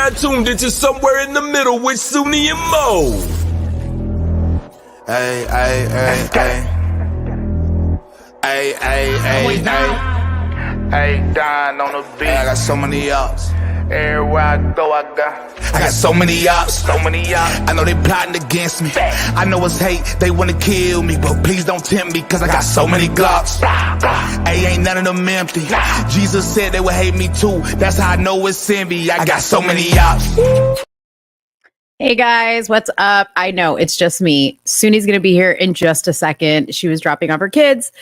now tuned into Somewhere in the Middle with Soonie and Mo. Hey, hey, hey, hey. Hey, hey, hey, hey. Hey, Don on the beat. Hey, I got so many ups. Everywhere I go, I got so many ups. So many ups. I know they plotting against me. I know it's hate, they wanna kill me, but please don't tempt me, cause I got so many glocks. Hey, ain't none of them empty. Jesus said they would hate me too. That's how I know it's envy. I got so many ups. Hey guys, what's up? I know it's just me. Soonie's going to be here in just a second. She was dropping off her kids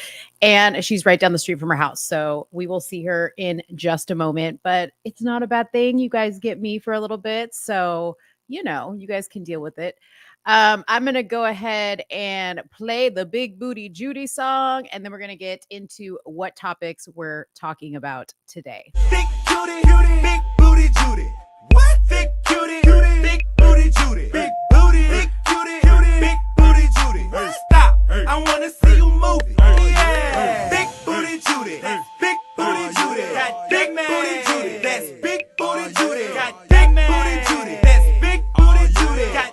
and she's right down the street from her house. So we will see her in just a moment, but it's not a bad thing. You guys get me for a little bit. So, you know, you guys can deal with it. I'm going to go ahead and play the Big Booty Judy song, and then we're going to get into what topics we're talking about today. Big Judy, big booty Judy. What? Big Judy, big booty Judy. Big booty, big Judy, big booty Judy. Stop, I wanna see you move it. Yeah, big booty Judy, big booty Judy. Got big booty Judy, that's big booty Judy. Got big booty Judy, that's big booty Judy.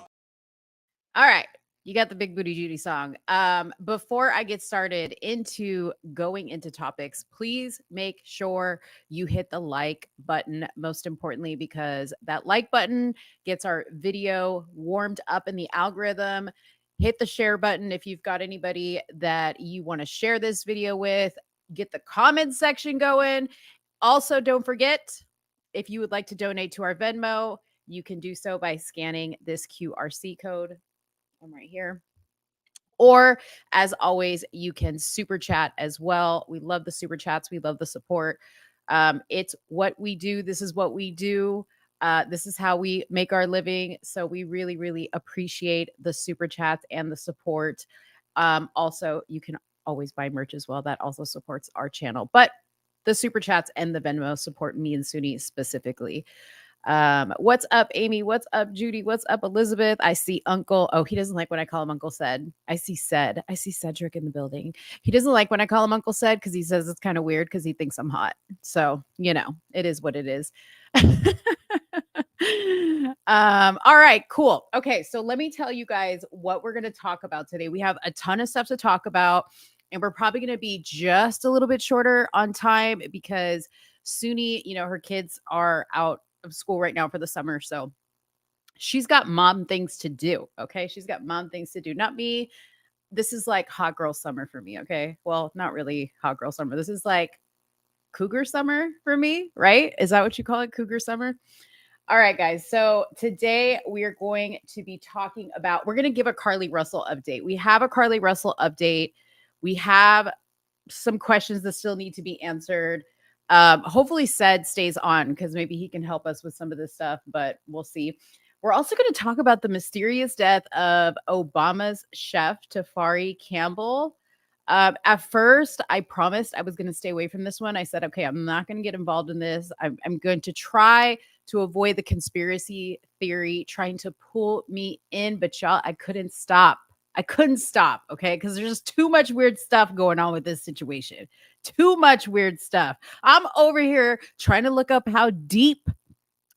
All right. You got the Big Booty Judy song. Before I get started into going into topics, please make sure you hit the like button, most importantly, because that like button gets our video warmed up in the algorithm. Hit the share button if you've got anybody that you want to share this video with. Get the comment section going. Also, don't forget, if you would like to donate to our Venmo, you can do so by scanning this QRC code. I'm right here. Or as always, you can super chat as well. We love the super chats. We love the support. It's what we do. This is what we do. This is how we make our living. So we really, really appreciate the super chats and the support. Also, you can always buy merch as well. That also supports our channel. But the super chats and the Venmo support me and Soonie specifically. What's up, Amy? What's up, Judy? What's up, Elizabeth? I see Uncle. Oh, he doesn't like when I call him Uncle Ced. I see Cedric in the building. He doesn't like when I call him Uncle Ced because he says it's kind of weird because he thinks I'm hot. So, you know, it is what it is. All right, cool. Okay, so let me tell you guys what we're going to talk about today. We have a ton of stuff to talk about, and we're probably going to be just a little bit shorter on time because Soonie, you know, her kids are out of school right now for the summer. So she's got mom things to do. Okay. She's got mom things to do. Not me. This is like hot girl summer for me. Okay. Well, not really hot girl summer. This is like cougar summer for me, right? Is that what you call it? Cougar summer? All right, guys. So today we are going to be talking about, we're going to give a Carlee Russell update. We have a Carlee Russell update. We have some questions that still need to be answered. Hopefully Ced stays on because maybe he can help us with some of this stuff, but we'll see. We're also going to talk about the mysterious death of Obama's chef, Tarcari Campbell. At first, I promised I was going to stay away from this one. I said, okay, I'm not going to get involved in this. I'm going to try to avoid the conspiracy theory trying to pull me in, but y'all, I couldn't stop. Okay? Because there's just too much weird stuff going on with this situation. Too much weird stuff. I'm over here trying to look up how deep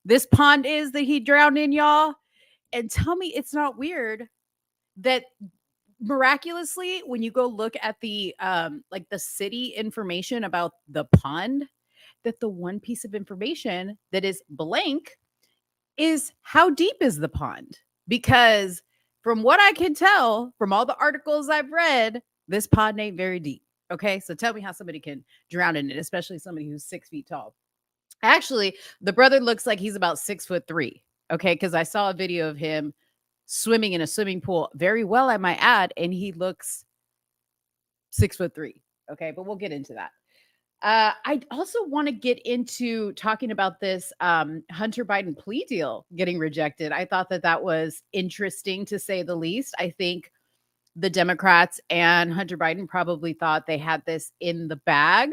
this pond is that he drowned in, y'all. And tell me it's not weird that miraculously, when you go look at the like the city information about the pond, that the one piece of information that is blank is how deep is the pond? Because from what I can tell from all the articles I've read, this pond ain't very deep. Okay, so tell me how somebody can drown in it, especially somebody who's 6 feet tall. Actually, the brother looks like he's about 6'3". Okay, because I saw a video of him swimming in a swimming pool very well, I might add, and he looks 6'3". Okay, but we'll get into that. I also want to get into talking about this Hunter Biden plea deal getting rejected. I thought that was interesting to say the least. I think the Democrats and Hunter Biden probably thought they had this in the bag.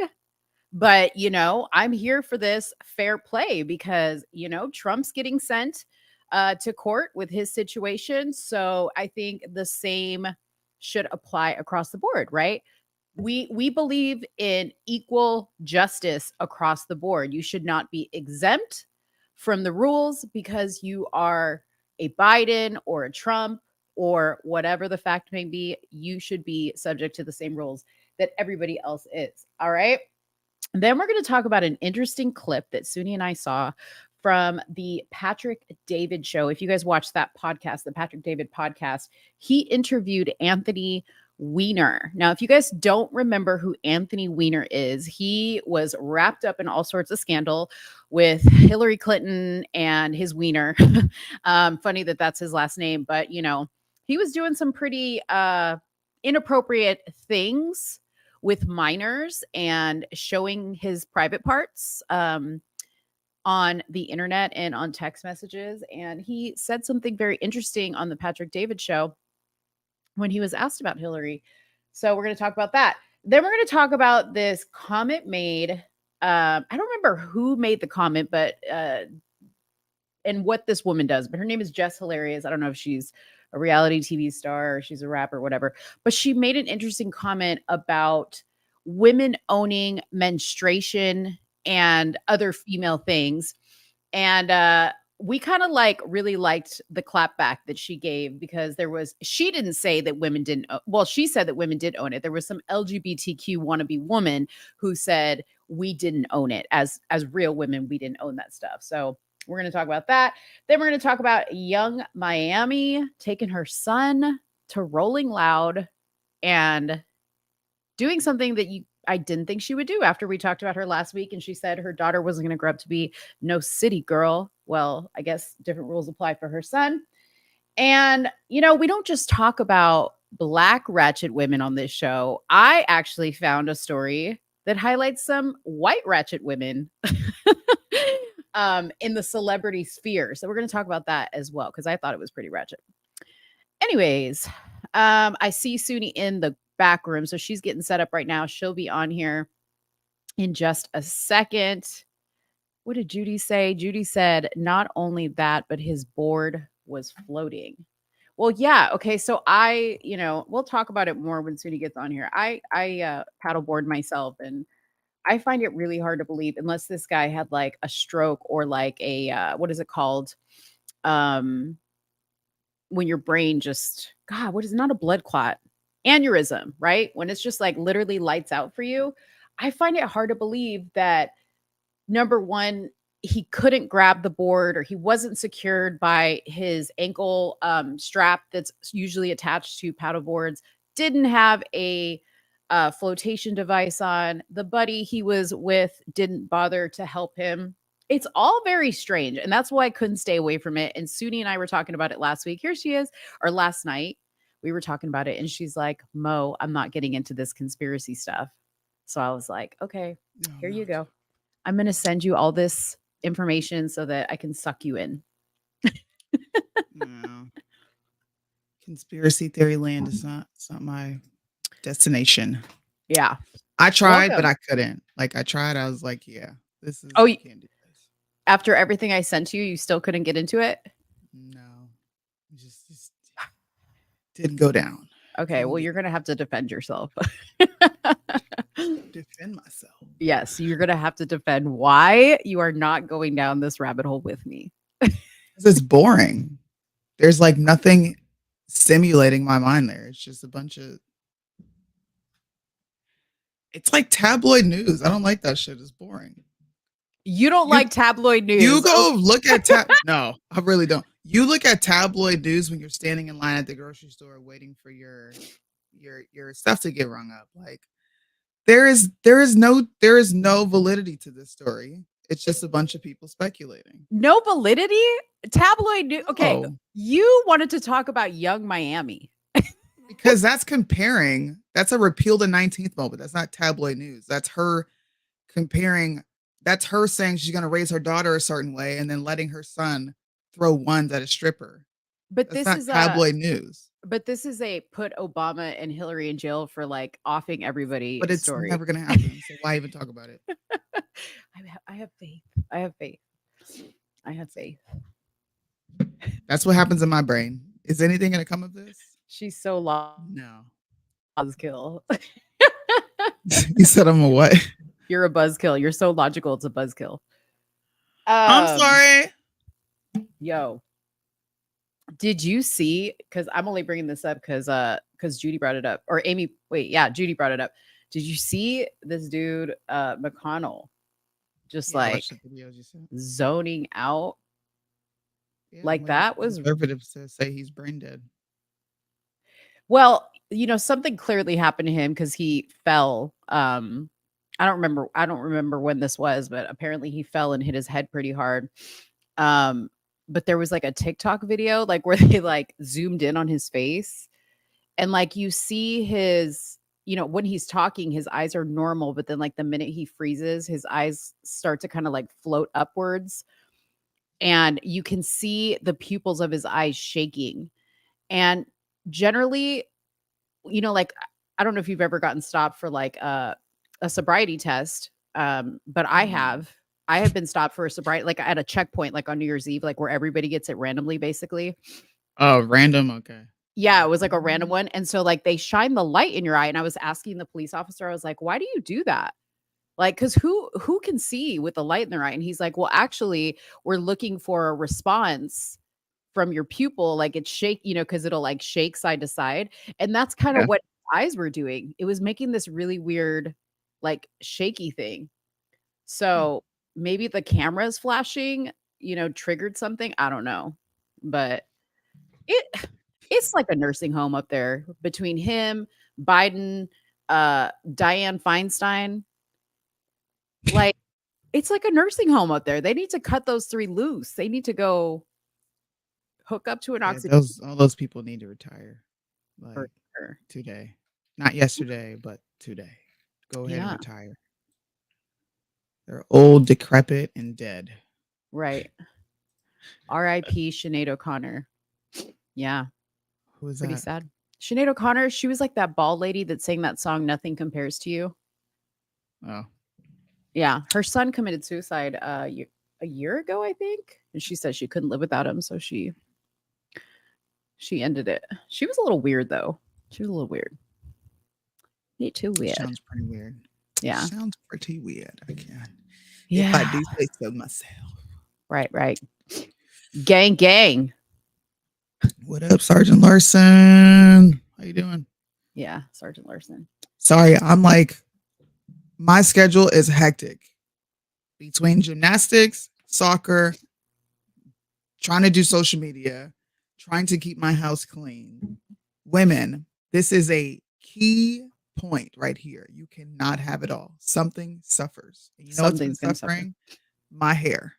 But, you know, I'm here for this fair play because, you know, Trump's getting sent to court with his situation. So I think the same should apply across the board, right? We believe in equal justice across the board. You should not be exempt from the rules because you are a Biden or a Trump or whatever the fact may be. You should be subject to the same rules that everybody else is. All right. And then we're going to talk about an interesting clip that Soonie and I saw from the Patrick David show. If you guys watch that podcast, the Patrick David podcast, he interviewed Anthony Weiner. Now, if you guys don't remember who Anthony Weiner is, he was wrapped up in all sorts of scandal with Hillary Clinton and his Weiner. Funny that that's his last name, but you know, he was doing some pretty inappropriate things with minors and showing his private parts on the internet and on text messages. And he said something very interesting on the Patrick David show when he was asked about Hillary. So we're going to talk about that. Then we're going to talk about this comment made. I don't remember who made the comment, but and what this woman does, but her name is Jess Hilarious. I don't know if she's a reality TV star or she's a rapper or whatever, but she made an interesting comment about women owning menstruation and other female things. And we kind of like really liked the clapback that she gave because she didn't say that women didn't, well, she said that women did own it. There was some LGBTQ wannabe woman who said we didn't own it as real women. We didn't own that stuff. So we're going to talk about that. Then we're going to talk about young Miami taking her son to Rolling Loud and doing something that I didn't think she would do after we talked about her last week. And she said her daughter wasn't going to grow up to be no city girl. Well, I guess different rules apply for her son. And, you know, we don't just talk about Black ratchet women on this show. I actually found a story that highlights some white ratchet women in the celebrity sphere. So we're going to talk about that as well, because I thought it was pretty ratchet. Anyways, I see Soonie in the back room, so she's getting set up right now. She'll be on here in just a second. What did Judy say? Judy said not only that, but his board was floating. Well, yeah. Okay. So we'll talk about it more when Soonie gets on here. I paddleboard myself, and I find it really hard to believe unless this guy had like a stroke or like a what is it called? When your brain just, God, what is not a blood clot? Aneurysm, right? When it's just like literally lights out for you. I find it hard to believe that, number one, he couldn't grab the board or he wasn't secured by his ankle strap that's usually attached to paddle boards, didn't have a flotation device on. The buddy he was with didn't bother to help him. It's all very strange. And that's why I couldn't stay away from it. And Soonie and I were talking about it last week. Here she is, or last night. We were talking about it. And she's like, Mo, I'm not getting into this conspiracy stuff. So I was like, okay, here you go. I'm going to send you all this information so that I can suck you in. No. Conspiracy theory land is not my destination. Yeah. I tried, but I couldn't. Like I tried. I was like, yeah, this is, you can't do this. After everything I sent you, you still couldn't get into it? No. Just didn't go down. Okay. Well, you're going to have to defend yourself. Defend myself. Yes. You're going to have to defend why you are not going down this rabbit hole with me. It's boring. There's like nothing stimulating my mind there. It's just a bunch of, it's like tabloid news. I don't like that shit. It's boring. You don't like tabloid news. You go look at no, I really don't. You look at tabloid news when you're standing in line at the grocery store waiting for your stuff to get rung up. Like there is no validity to this story. It's just a bunch of people speculating. No validity? Tabloid news. Okay. No. You wanted to talk about young Miami. Because that's comparing. That's a repeal the 19th moment. That's not tabloid news. That's her comparing. That's her saying she's going to raise her daughter a certain way and then letting her son throw ones at a stripper. But That's this is not tabloid news. But this is a put Obama and Hillary in jail for like offing everybody. But it's story. never going to happen. So why even talk about it? I have faith. I have faith. I have faith. That's what happens in my brain. Is anything going to come of this? She's so long. No. Buzzkill. You said I'm a what? You're a buzzkill. You're so logical. It's a buzzkill. I'm sorry. Yo, did you see? Because I'm only bringing this up because Judy brought it up, or Amy. Wait, yeah, Judy brought it up. Did you see this dude, McConnell, just Yeah, I like watched the videos you sent. zoning out? Yeah, I'm Like waiting that for was conservatives to say he's brain dead. well, something clearly happened to him because he fell. I don't remember when this was, but apparently he fell and hit his head pretty hard. Um, but there was like a TikTok video like where they like zoomed in on his face and like you see his, when he's talking, his eyes are normal, but then like the minute he freezes, his eyes start to kind of like float upwards and you can see the pupils of his eyes shaking. And generally, like I don't know if you've ever gotten stopped for like a sobriety test, but I have been stopped for a sobriety, like at a checkpoint, like on New Year's Eve, like where everybody gets it randomly, basically. Oh, random. Okay. Yeah, it was like a random one. And so like they shine the light in your eye. And I was asking the police officer, I was like, why do you do that? Like, because who can see with the light in their eye? And he's like, well, actually, we're looking for a response from your pupil, like it's shake, because it'll like shake side to side. And that's kind of Yeah. what his eyes were doing. It was making this really weird, like shaky thing. So maybe the cameras flashing, triggered something. I don't know. But it's like a nursing home up there between him, Biden, Dianne Feinstein. Like it's like a nursing home up there. They need to cut those three loose. They need to go hook up to an Yeah, oxygen all those people need to retire. Like for sure. today. Not yesterday, but today. Go ahead and Yeah. retire. They're old, decrepit, and dead. Right. R.I.P. Sinead O'Connor. Yeah. Who is Pretty that? sad. Sinead O'Connor, she was like that bald lady that sang that song Nothing Compares to You. Oh. Yeah. Her son committed suicide a year ago, I think. And she said she couldn't live without him. So she ended it. She was a little weird though. She was a little weird. Me too weird. Sounds pretty weird. Yeah. Sounds pretty weird. I can. Yeah. If I do say so myself. Right. Gang. What up, Sergeant Larson? How you doing? Yeah, Sergeant Larson. Sorry, I'm like, my schedule is hectic. Between gymnastics, soccer, trying to do social media, trying to keep my house clean. Women, this is a key point right here. You cannot have it all. Something suffers. And you know what's been suffering? My hair.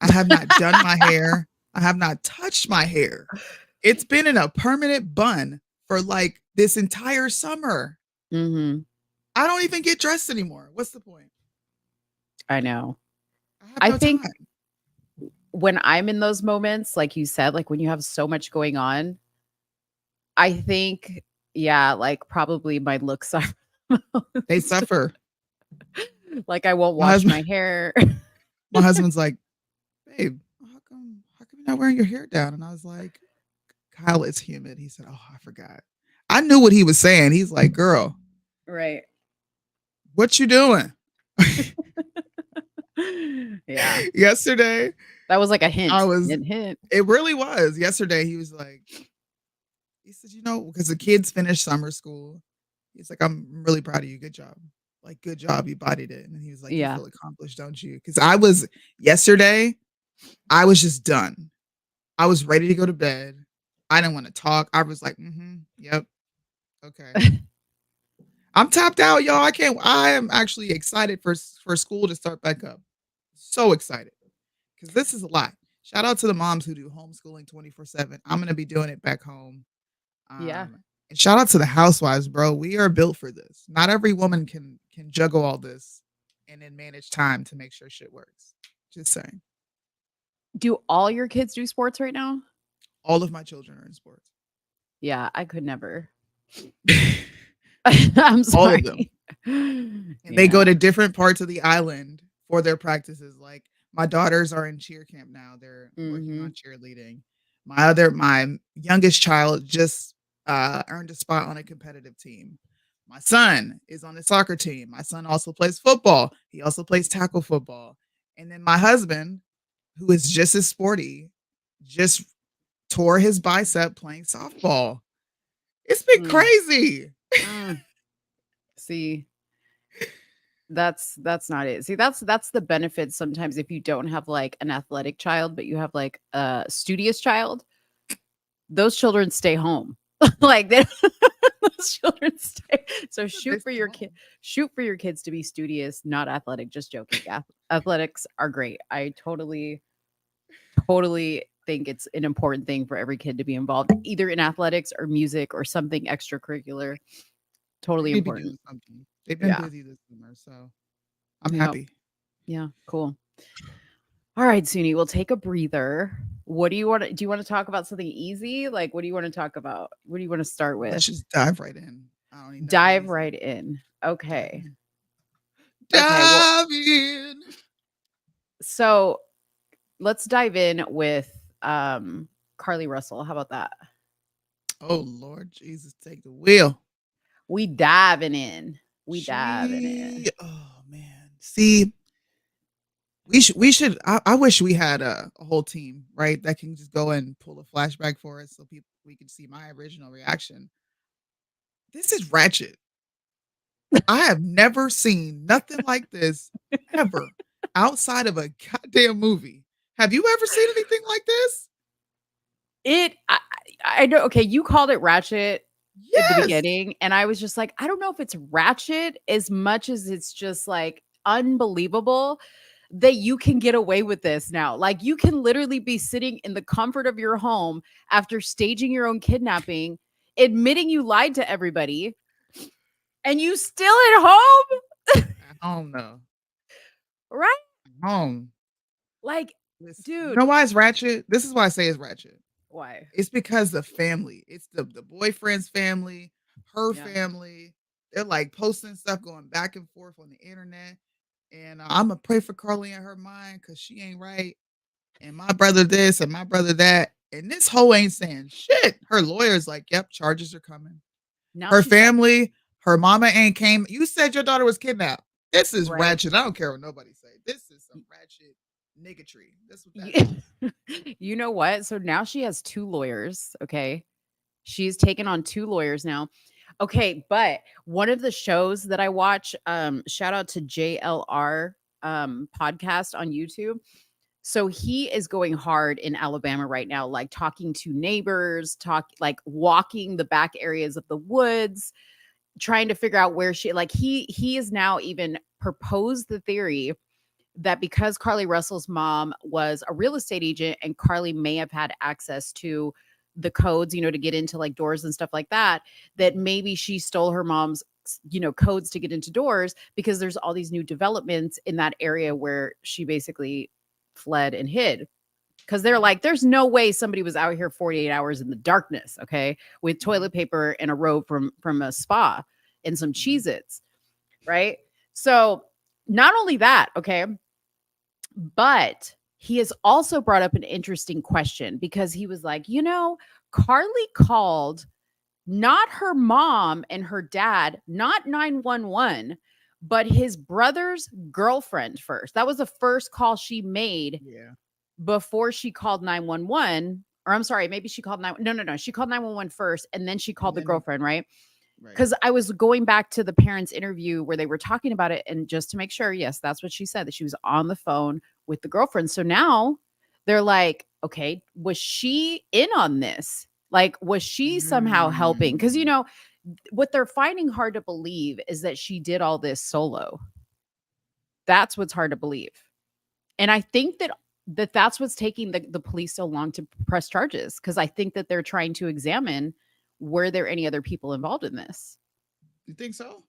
I have not done my hair. I have not touched my hair. It's been in a permanent bun for like this entire summer. Mm-hmm. I don't even get dressed anymore. What's the point? I know. I think when I'm in those moments, like you said, like when you have so much going on, I think, yeah, like probably my looks are they suffer. Like I won't wash my hair. My husband's like, babe, how come you're not wearing your hair down? And I was like, Kyle, it's humid. He said, oh, I forgot. I knew what he was saying. He's like, girl, right. What you doing? Yeah. Yesterday. That was like a hint. Hint. It really was. Yesterday, he was like, he said, because the kids finished summer school. He's like, I'm really proud of you. Good job. Like, good job. You bodied it. And he was like, yeah. You feel accomplished, don't you? Because yesterday, I was just done. I was ready to go to bed. I didn't want to talk. I was like, yep. Okay. I'm tapped out, y'all. I am actually excited for school to start back up. So excited. Because this is a lot. Shout out to the moms who do homeschooling 24/7. I'm going to be doing it back home. Yeah. And shout out to the housewives, bro. We are built for this. Not every woman can juggle all this and then manage time to make sure shit works. Just saying. Do all your kids do sports right now? All of my children are in sports. Yeah, I could never. I'm sorry. All of them. And they go to different parts of the island for their practices. Like my daughters are in cheer camp now. They're working on cheerleading. My youngest child just earned a spot on a competitive team. My son is on the soccer team. My son also plays football. He also plays tackle football. And then my husband, who is just as sporty, just tore his bicep playing softball. It's been crazy. See, that's not it. See, that's the benefit sometimes if you don't have like an athletic child, but you have like a studious child. Those children stay home. Like those children stay. So shoot for your kids to be studious, not athletic. Just joking. Athletics are great. I totally think it's an important thing for every kid to be involved either in athletics or music or something extracurricular. Totally important. They've been busy this summer, so I'm happy. Yeah, cool. All right, Soonie, we'll take a breather. What do you want to do? You want to talk about something easy? Like, what do you want to talk about? What do you want to start with? Let's just dive right in. I don't even dive right in. Okay. Dive in. So let's dive in with Carlee Russell. How about that? Oh Lord Jesus, take the wheel. We diving in. Diving in. Oh man. See, we should I wish we had a whole team, right? That can just go and pull a flashback for us so we can see my original reaction. This is ratchet. I have never seen nothing like this ever outside of a goddamn movie. Have you ever seen anything like this? I know. Okay, you called it ratchet at the beginning, and I was just like, I don't know if it's ratchet as much as it's just like unbelievable that you can get away with this now. Like you can literally be sitting in the comfort of your home after staging your own kidnapping, admitting you lied to everybody, and you still at home? At home, no. Right? At home. Like, dude. You know why it's ratchet? This is why I say it's ratchet. Why? It's because the family. It's the boyfriend's family, her family. They're like posting stuff going back and forth on the internet. And I'm going to pray for Carlee and her mind because she ain't right. And my brother this and my brother that. And this hoe ain't saying shit. Her lawyer's like, yep, charges are coming. Now her family, her mama ain't came. You said your daughter was kidnapped. This is ratchet. I don't care what nobody say. This is some ratchet niggatry. That's what that is. You know what? So now she has 2 lawyers. Okay. She's taken on 2 lawyers now. Okay, but one of the shows that I watch, shout out to JLR podcast on YouTube. So he is going hard in Alabama right now, like talking to neighbors, like walking the back areas of the woods, trying to figure out where he is now even proposed the theory that because Carlee Russell's mom was a real estate agent and Carlee may have had access to the codes, to get into like doors and stuff like that, that maybe she stole her mom's, codes to get into doors because there's all these new developments in that area where she basically fled and hid. Because they're like, there's no way somebody was out here 48 hours in the darkness, okay, with toilet paper and a robe from a spa and some Cheez-Its, right? So not only that, okay, but he has also brought up an interesting question because he was like, Carlee called not her mom and her dad, not 911, but his brother's girlfriend first. That was the first call she made before she called 911. Or I'm sorry, maybe she called No. She called 911 first and then she called the girlfriend, right? Because I was going back to the parents' interview where they were talking about it. And just to make sure, yes, that's what she said, that she was on the phone with the girlfriend. So now they're like, okay, was she in on this? Like, was she somehow helping? Because, what they're finding hard to believe is that she did all this solo. That's what's hard to believe. And I think that's what's taking the police so long to press charges. Because I think that they're trying to examine, were there any other people involved in this? You think so?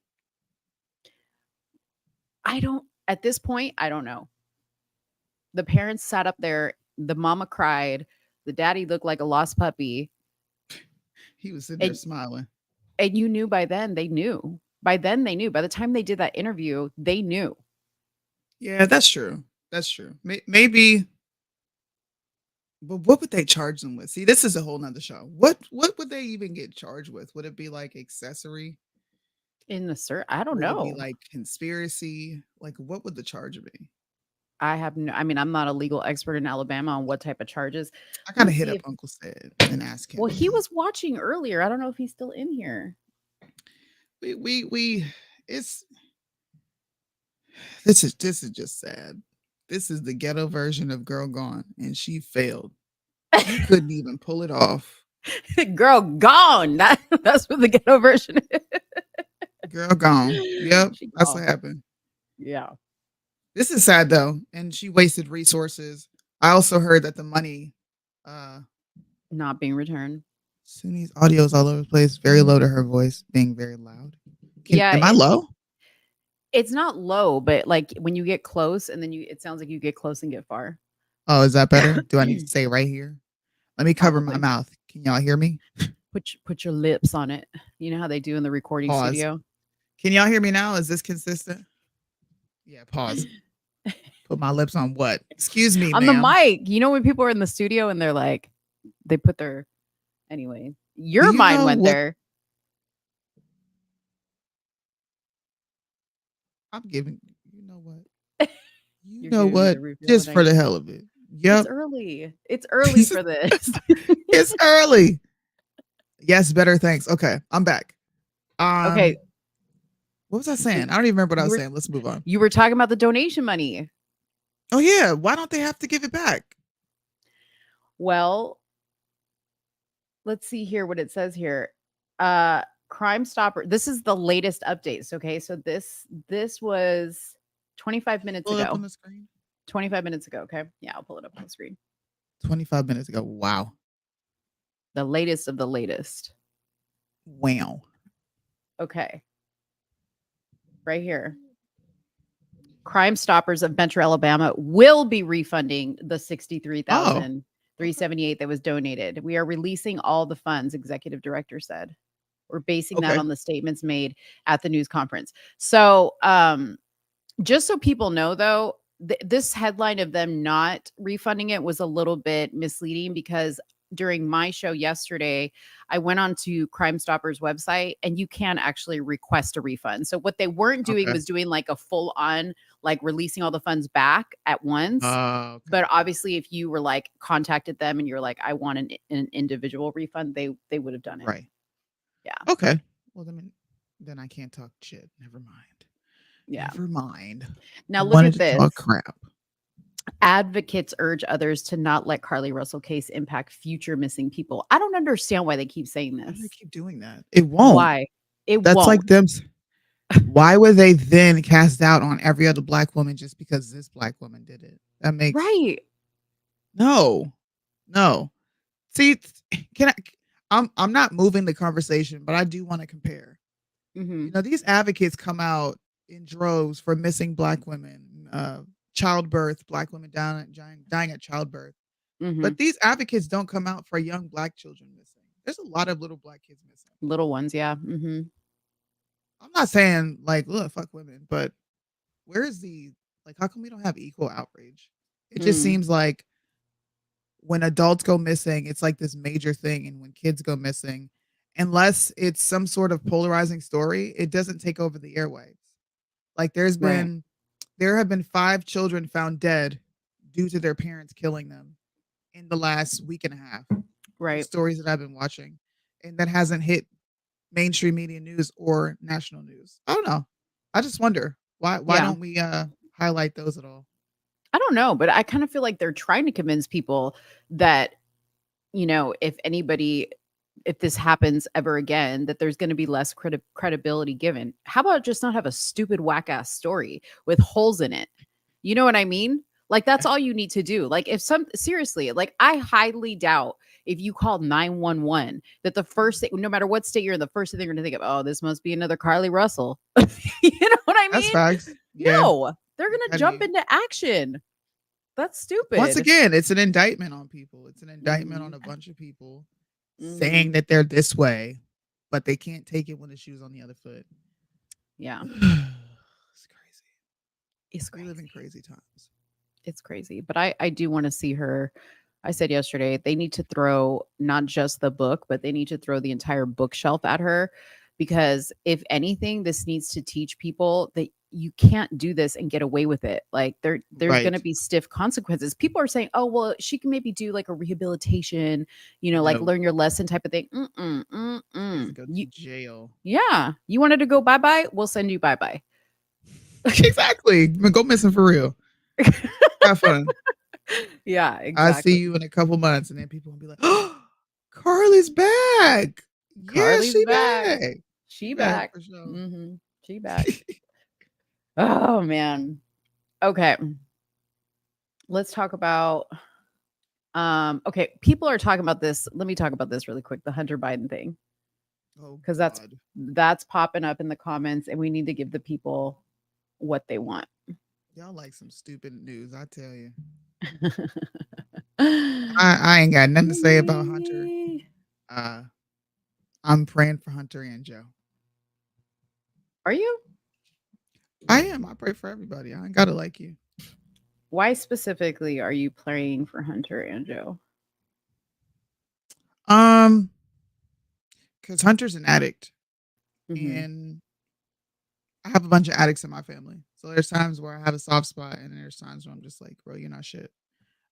At this point, I don't know. The parents sat up there. The mama cried. The daddy looked like a lost puppy. He was sitting there smiling. And you knew by then, they knew. By then, they knew. By the time they did that interview, they knew. Yeah, that's true. That's true. Maybe. But what would they charge them with? See, this is a whole nother show. What would they even get charged with? Would it be like accessory? I don't know. Would it be like conspiracy? Like, what would the charge be? I have no, I mean, I'm not a legal expert in Alabama on what type of charges. I Let gotta me hit see up if, Uncle Sid and ask him. well, he was watching earlier. I don't know if he's still in here. We it's this is just sad. This is the ghetto version of Girl Gone, and she failed. You couldn't even pull it off. Girl gone. That's what the ghetto version is. Girl Gone. Yep, She that's gone. what happened. Yeah. This is sad though, and she wasted resources. I also heard that the money, Not being returned. Soonie's audio is all over the place, very low to her voice, being very loud. Yeah, Am I low? It's not low, but like when you get close and then it sounds like you get close and get far. Oh, is that better? Do I need to say right here? Let me cover my Probably. mouth. Can y'all hear me? Put your lips on it. You know how they do in the recording Pause. studio? Can y'all hear me now? Is this consistent? Yeah, pause. Put my lips on what? Excuse me, On ma'am. the mic. You know when people are in the studio and they're like, they put their anyway. Your you mind know went what- there. I'm giving. You know what? You You're know giving me what? the refill Just today. for the hell of it. Yep. It's early. It's early for this. It's early. Yes, better. Thanks. Okay, I'm back. Okay. What was I saying? I don't even remember what I You was were- saying. Let's move on. You were talking about the donation money. Oh yeah, why don't they have to give it back? Well, let's see here what it says here. Crime Stopper. This is the latest updates. Okay, so this was 25 minutes Pull it up ago. on the screen. 25 minutes ago. Okay, yeah, I'll pull it up on the screen. 25 minutes ago. Wow. The latest of the latest. Wow. Okay, right here. Crime Stoppers of Metro Alabama will be refunding the $63,378 that was donated. We are releasing all the funds, executive director said. We're basing that Okay. on the statements made at the news conference. So, just so people know, though, this headline of them not refunding it was a little bit misleading because during my show yesterday, I went on to Crime Stoppers website and you can actually request a refund. So what they weren't doing Okay. was doing like a full on, like releasing all the funds back at once. Okay. But obviously, if you were like contacted them and you're like, I want an individual refund, they would have done it. Right. Yeah. Okay. Well, then I can't talk shit. Never mind. Yeah. Never mind. Now I look wanted at to this. talk crap. Advocates urge others to not let Carlee Russell case impact future missing people. I don't understand why they keep saying Why do they this. keep doing that? It won't. Why? That's won't. like them. Why would they then cast doubt on every other black woman just because this black woman did it? That makes Right. no. See, I'm not moving the conversation, but I do want to compare. Mhm. You know, these advocates come out in droves for missing black women, childbirth, black women dying at childbirth. Mhm. But these advocates don't come out for young black children missing. There's a lot of little black kids missing. Little ones, yeah. Mhm. I'm not saying like, look, fuck women, but where is how come we don't have equal outrage? It just Mm. seems like when adults go missing, it's like this major thing. And when kids go missing, unless it's some sort of polarizing story, it doesn't take over the airwaves. Like there have been 5 children found dead due to their parents killing them in the last week and a half. The Right. stories that I've been watching, and that hasn't hit mainstream media news or national news. I don't know. I just wonder why Yeah. don't we highlight those at all? I don't know, but I kind of feel like they're trying to convince people that, you know, if this happens ever again, that there's going to be less credibility given. How about just not have a stupid whack ass story with holes in it? You know what I mean? Like that's all you need to do. Like seriously, like I highly doubt if you call 911 that the first thing, no matter what state you're in, the first thing they're going to think of, oh, this must be another Carlee Russell. You know what I mean? That's facts. Yeah. No, they're going How to do jump you- into action. That's stupid. Once again, it's an indictment on people. It's an indictment on a bunch of people saying that they're this way, but they can't take it when the shoe's on the other foot. Yeah, It's crazy. it's We crazy. live in crazy times. It's crazy, but I do want to see her. I said yesterday they need to throw not just the book, but they need to throw the entire bookshelf at her, because if anything, this needs to teach people that you can't do this and get away with it. Like there's Right. going to be stiff consequences. People are saying, oh, well, she can maybe do like a rehabilitation, like No. learn your lesson type of thing. She has to go to jail. Yeah. You wanted to go bye-bye? We'll send you bye-bye. Exactly. Go missing for real. Have fun. Yeah, I exactly. see you in a couple months, and then people will be like, "Oh, Carlee's back. Yeah, Carlee's she back. back. She back. for sure." She back. Oh man. Okay. Let's talk about okay, people are talking about this. Let me talk about this really quick, the Hunter Biden thing. Oh, Because God. that's popping up in the comments, and we need to give the people what they want. Y'all like some stupid news, I tell you. I ain't got nothing to say about Hunter. I'm praying for Hunter and Joe. Are you? I am. I pray for everybody. I ain't gotta like you. Why specifically are you praying for Hunter and Joe? Because Hunter's an addict, and I have a bunch of addicts in my family. So there's times where I have a soft spot, and there's times where I'm just like, bro, you're not shit.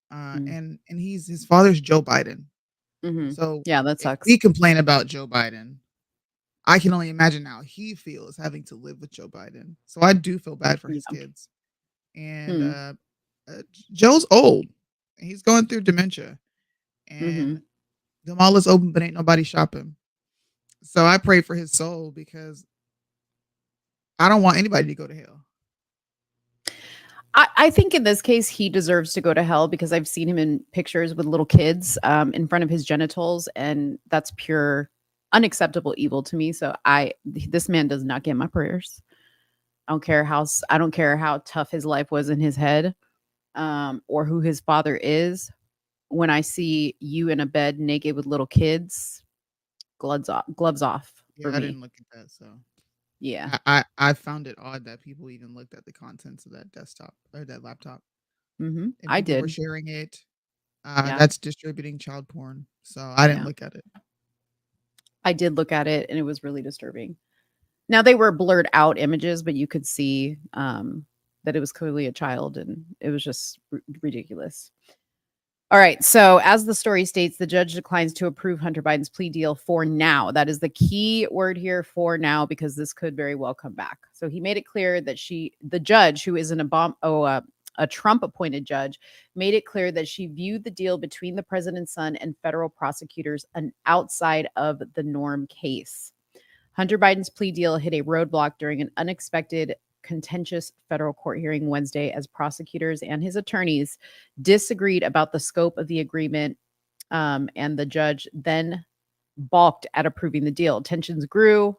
And his father's Joe Biden. So Yeah, that if sucks. we complain about Joe Biden, I can only imagine how he feels having to live with Joe Biden. So I do feel bad for his kids. And Joe's old, and he's going through dementia, and the mall is open, but ain't nobody shopping. So I pray for his soul because I don't want anybody to go to hell. I think in this case, he deserves to go to hell because I've seen him in pictures with little kids in front of his genitals, and that's pure unacceptable evil to me. So this man does not get my prayers. I don't care how tough his life was in his head, or who his father is. When I see you in a bed naked with little kids, gloves off. Yeah, for I me. didn't look at that. So Yeah, I found it odd that people even looked at the contents of that desktop or that laptop. And I people were did. sharing it. Yeah. That's distributing child porn. So I didn't Yeah. look at it. I did look at it, and it was really disturbing. Now they were blurred out images, but you could see that it was clearly a child, and it was just ridiculous. All right. So, as the story states, the judge declines to approve Hunter Biden's plea deal for now. That is the key word here, for now, because this could very well come back. So, he made it clear that the judge, who is a Trump-appointed judge, made it clear that she viewed the deal between the president's son and federal prosecutors an outside of the norm case. Hunter Biden's plea deal hit a roadblock during an unexpected contentious federal court hearing Wednesday as prosecutors and his attorneys disagreed about the scope of the agreement, and the judge then balked at approving the deal. Tensions grew,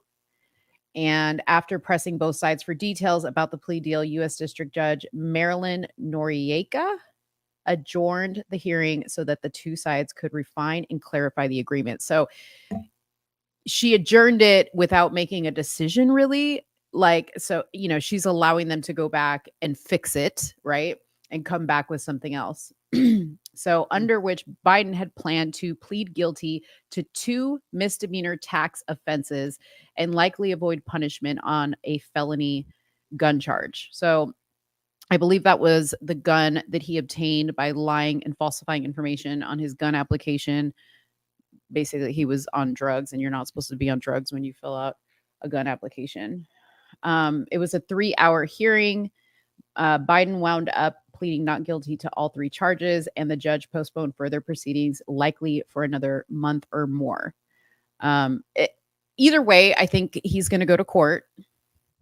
and after pressing both sides for details about the plea deal, U.S. District Judge Marilyn Noriega adjourned the hearing so that the two sides could refine and clarify the agreement. So she adjourned it without making a decision, really. So, she's allowing them to go back and fix it, right? And come back with something else. So, under which Biden had planned to plead guilty to 2 misdemeanor tax offenses and likely avoid punishment on a felony gun charge. So, I believe that was the gun that he obtained by lying and falsifying information on his gun application. Basically, he was on drugs, and you're not supposed to be on drugs when you fill out a gun application. It was a 3-hour hearing. Biden wound up pleading not guilty to all 3 charges, and the judge postponed further proceedings, likely for another month or more. Either way, I think he's going to go to court,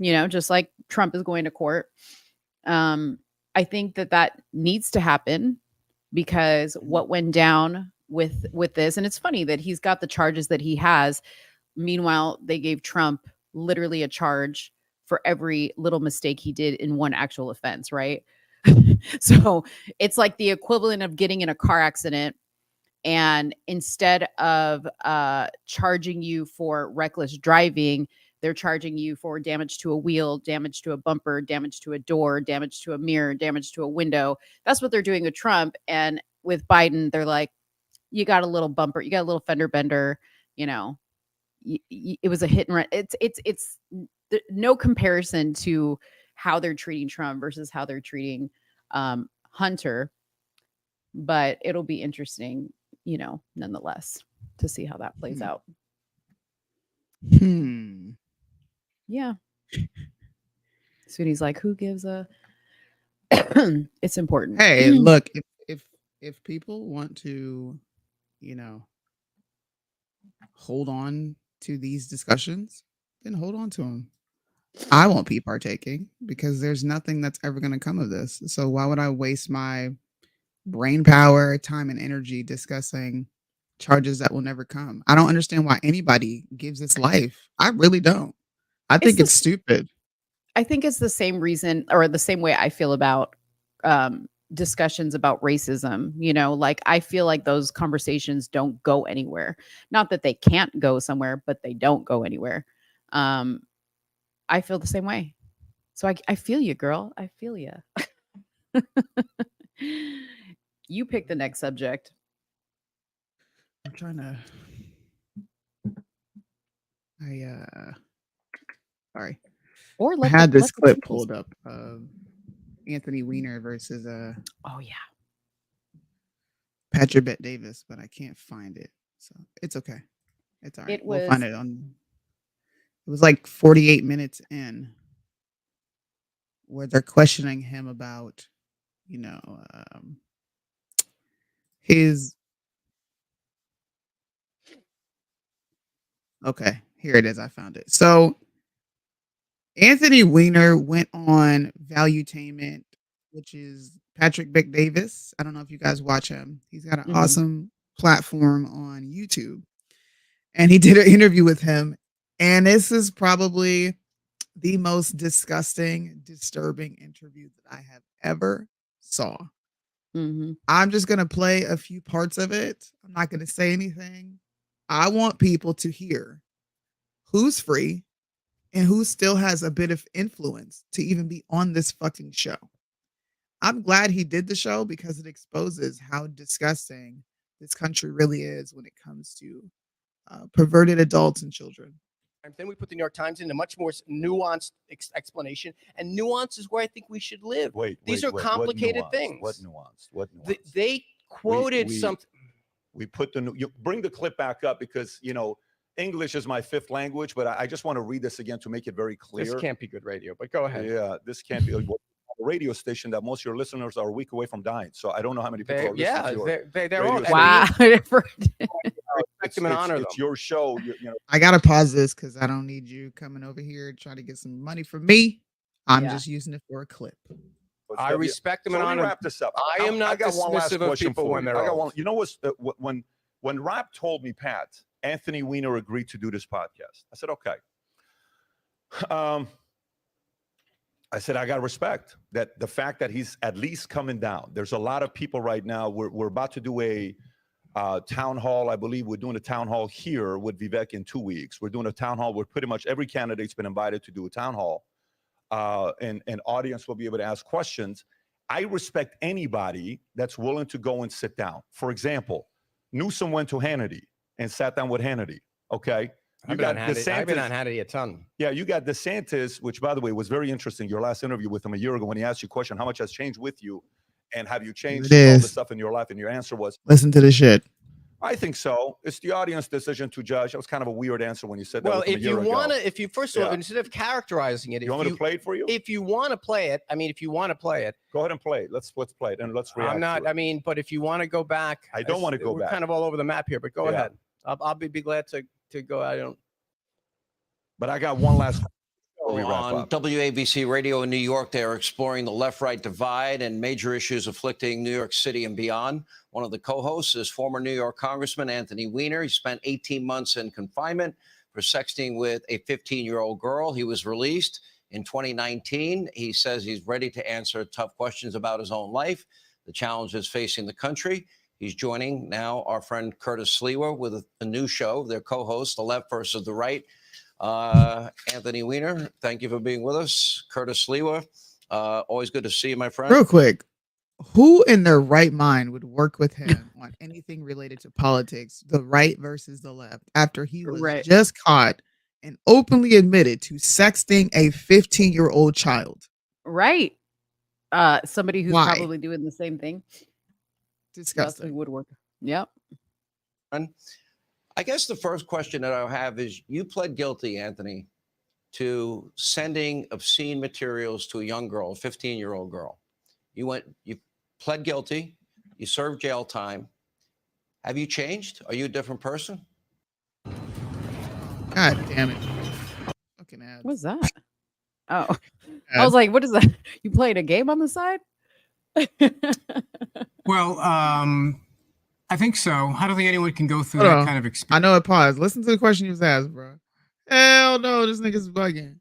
just like Trump is going to court. I think that needs to happen because what went down with this, and it's funny that he's got the charges that he has. Meanwhile, they gave Trump literally a charge for every little mistake he did in one actual offense, right? So it's like the equivalent of getting in a car accident, and instead of charging you for reckless driving, they're charging you for damage to a wheel, damage to a bumper, damage to a door, damage to a mirror, damage to a window. That's what they're doing with Trump. And with Biden, they're like, you got a little bumper, you got a little fender bender, it was a hit and run. It's no comparison to how they're treating Trump versus how they're treating Hunter. But it'll be interesting, nonetheless, to see how that plays out. Yeah. Soonie's like, who gives a it's important. Hey, look, if people want to, hold on to these discussions, then hold on to them. I won't be partaking because there's nothing that's ever going to come of this. So why would I waste my brain power, time, and energy discussing charges that will never come? I don't understand why anybody gives this life. I really don't. I think it's stupid. I think it's the same reason or the same way I feel about discussions about racism. Like I feel like those conversations don't go anywhere. Not that they can't go somewhere, but they don't go anywhere. I feel the same way. So I feel you, girl. I feel you. You pick the next subject. I'm trying to. Sorry. Or I had this clip pulled up of Anthony Weiner versus oh yeah, Patrick Bet Davis, but I can't find it. So it's okay. It's all right. We'll find it on. It was like 48 minutes in where they're questioning him about, his. Okay, here it is. I found it. So Anthony Weiner went on Valuetainment, which is Patrick Bet Davis. I don't know if you guys watch him. He's got an awesome platform on YouTube. And he did an interview with him. And this is probably the most disgusting, disturbing interview that I have ever saw. I'm just going to play a few parts of it. I'm not going to say anything. I want people to hear who's free and who still has a bit of influence to even be on this fucking show. I'm glad he did the show because it exposes how disgusting this country really is when it comes to perverted adults and children. Then we put the New York Times in a much more nuanced explanation, and nuance is where I think we should live. These are complicated things. What nuance? What nuance? They quoted something. We put you bring the clip back up because English is my fifth language, but I just want to read this again to make it very clear. This can't be good radio, but go ahead. Yeah, this can't be a radio station that most of your listeners are a week away from dying. So I don't know how many people are listening to they're all wow. Respect them and honor them. It's your show. I gotta pause this because I don't need you coming over here trying to get some money from me. I'm just using it for a clip. I respect them and honor. Wrap this up. I am not dismissive of people when they're old. You know what? When Rap told me, Pat, Anthony Weiner agreed to do this podcast, I said, okay. I said, I got to respect that the fact that he's at least coming down. There's a lot of people right now. We're about to do a town hall. I believe we're doing a town hall here with Vivek in 2 weeks. We're doing a town hall where pretty much every candidate's been invited to do a town hall. And audience will be able to ask questions. I respect anybody that's willing to go and sit down. For example, Newsom went to Hannity and sat down with Hannity. Okay. I've been on Hannity a ton. Yeah, you got DeSantis, which, by the way, was very interesting. Your last interview with him a year ago when he asked you a question, how much has changed with you? And have you changed all the stuff in your life? And your answer was, listen to the shit. I think so. It's the audience decision to judge. That was kind of a weird answer when you said that. Well, if you want to, first of all, instead of characterizing it, you want me to play it for you? If you want to play it, if you want to play it, go ahead and play it. Let's play it and let's react. I'm not. But if you want to go back, I don't want to go back. We're kind of all over the map here, but go ahead. I'll be glad to go. I don't. But I got one last. On WABC Radio in New York, they are exploring the left-right divide and major issues afflicting New York City and beyond. One of the co-hosts is former New York Congressman Anthony Weiner. He spent 18 months in confinement for sexting with a 15-year-old girl. He was released in 2019. He says he's ready to answer tough questions about his own life, the challenges facing the country. He's joining now our friend Curtis Sliwa with a new show, their co-host, The Left versus the Right. Anthony Weiner, thank you for being with us. Curtis Sliwa, always good to see you, my friend. Real quick, who in their right mind would work with him on anything related to politics, the right versus the left, after he was just caught and openly admitted to sexting a 15-year-old child? Right. Somebody who's Why? probably doing the same thing. Disgusting. Leslie Woodward. Yep. I guess the first question that I have is, you pled guilty, Anthony, to sending obscene materials to a young girl, a 15-year-old girl. You pled guilty, you served jail time. Have you changed? Are you a different person? God damn it. Fucking ads. What's that? Oh, I was like, what is that? You playing a game on the side? Well, I think so. I don't think anyone can go through Hold that on. kind of experience. I know it paused. Listen to the question you was asked, bro. Hell no, this nigga's bugging.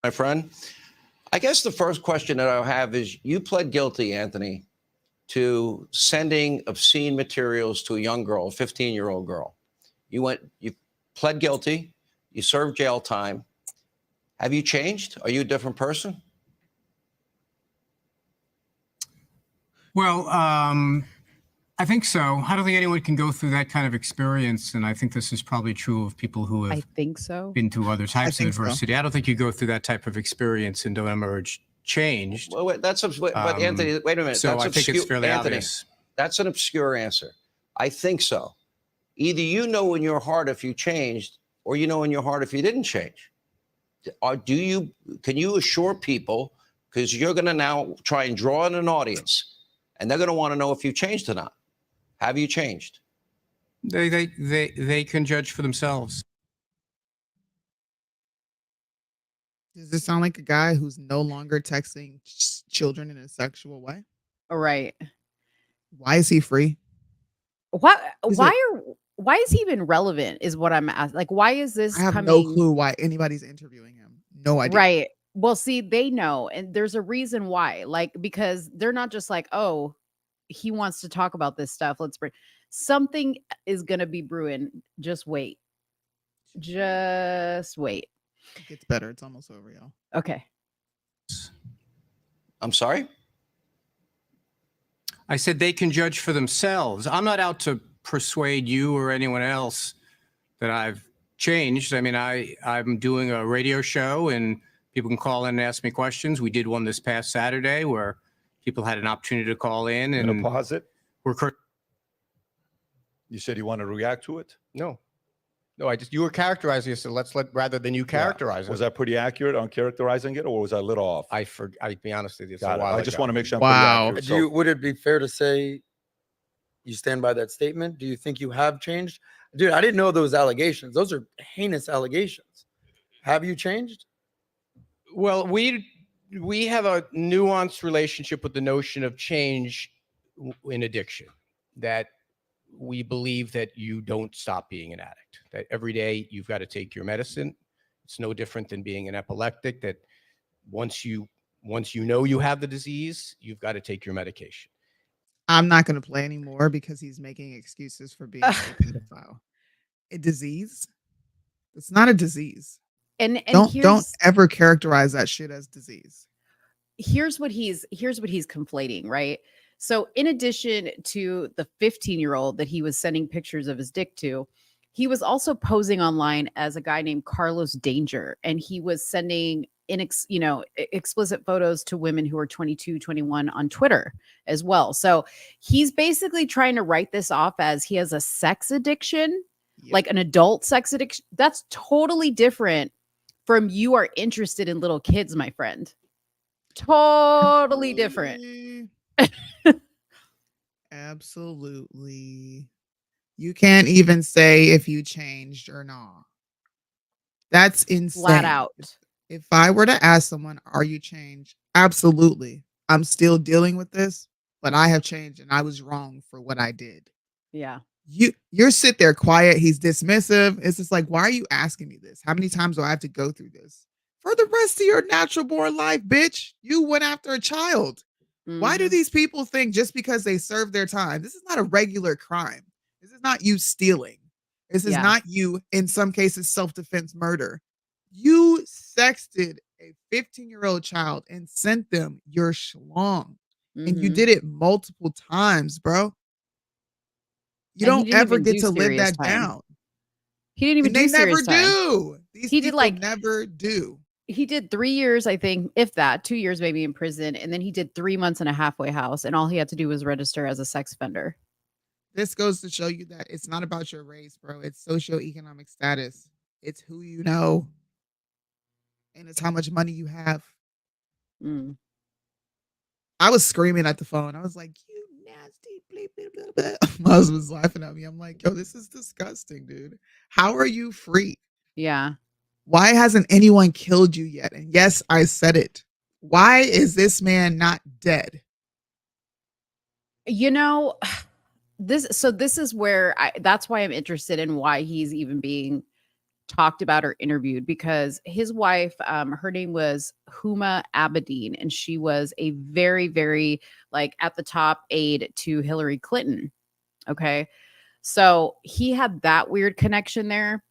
My friend, I guess the first question that I have is, you pled guilty, Anthony, to sending obscene materials to a young girl, a 15-year-old girl. You pled guilty, you served jail time. Have you changed? Are you a different person? Well, I think so. I don't think anyone can go through that kind of experience. And I think this is probably true of people who I have think so. been through other types of think so. adversity. I don't think you go through that type of experience and don't emerge changed. Well, wait, but Anthony, wait a minute. So That's I think it's fairly Anthony, obvious. That's an obscure answer. I think so. Either you know in your heart if you changed, or you know in your heart if you didn't change. Can you assure people, because you're going to now try and draw in an audience, and they're going to want to know if you changed or not. Have you changed? They can judge for themselves. Does this sound like a guy who's no longer texting children in a sexual way? Right. Why is he free? Why is he even relevant is what I'm asking. Like, why is this I have coming? no clue why anybody's interviewing him. No idea. Right. Well, see, they know, and there's a reason why. Like, because they're not just like, oh, he wants to talk about this stuff. Let's bring something is gonna be brewing. Just wait. Just wait. It gets better. It's almost over, y'all. Okay. I'm sorry? I said they can judge for themselves. I'm not out to persuade you or anyone else that I've changed. I mean, I'm doing a radio show and people can call in and ask me questions. We did one this past Saturday where people had an opportunity to call in and pause it. we're You said you want to react to it? No, you were characterizing it. So rather than you characterize it. Was I pretty accurate on characterizing it, or was I a little off? I'd be honest with you. Got it. I just want to make sure I'm Wow. pretty accurate. Would it be fair to say you stand by that statement? Do you think you have changed? Dude, I didn't know those allegations. Those are heinous allegations. Have you changed? Well, we have a nuanced relationship with the notion of change in addiction, that we believe that you don't stop being an addict, that every day you've got to take your medicine. It's no different than being an epileptic, that once you know you have the disease, you've got to take your medication. I'm not going to play anymore because he's making excuses for being a pedophile. A disease? It's not a disease. And don't ever characterize that shit as disease. Here's what he's conflating, right? So in addition to the 15-year-old that he was sending pictures of his dick to, he was also posing online as a guy named Carlos Danger, and he was sending explicit photos to women who are 22, 21 on Twitter as well. So he's basically trying to write this off as he has a sex addiction, like an adult sex addiction. That's totally different from you are interested in little kids, my friend. Totally different. Absolutely. You can't even say if you changed or not. That's insane. Flat out. If I were to ask someone, are you changed? Absolutely. I'm still dealing with this, but I have changed and I was wrong for what I did. Yeah. You're sit there quiet. He's dismissive. It's just like, why are you asking me this? How many times do I have to go through this? For the rest of your natural born life, bitch, you went after a child. Mm-hmm. Why do these people think just because they serve their time? This is not a regular crime. This is not you stealing. This is not you, in some cases, self-defense murder. You sexted a 15-year-old child and sent them your schlong. Mm-hmm. And you did it multiple times, bro. You don't ever get to live that down. He didn't even do serious time. These people never do. he did 3 years, I think, if that, 2 years maybe in prison, and then he did 3 months in a halfway house, and all he had to do was register as a sex offender. This goes to show you that it's not about your race, bro. It's socioeconomic status. It's who you know, and it's how much money you have. Mm. I was screaming at the phone. I was like, "You nasty bleep, bleep, bleep, bleep." My husband was laughing at me. I'm like, "Yo, this is disgusting, dude. How are you free? Yeah. Why hasn't anyone killed you yet?" And yes, I said it. Why is this man not dead? You know, this is where that's why I'm interested in why he's even being talked about or interviewed, because his wife, her name was Huma Abedin, and she was a very, very like at the top aide to Hillary Clinton. Okay. So he had that weird connection there.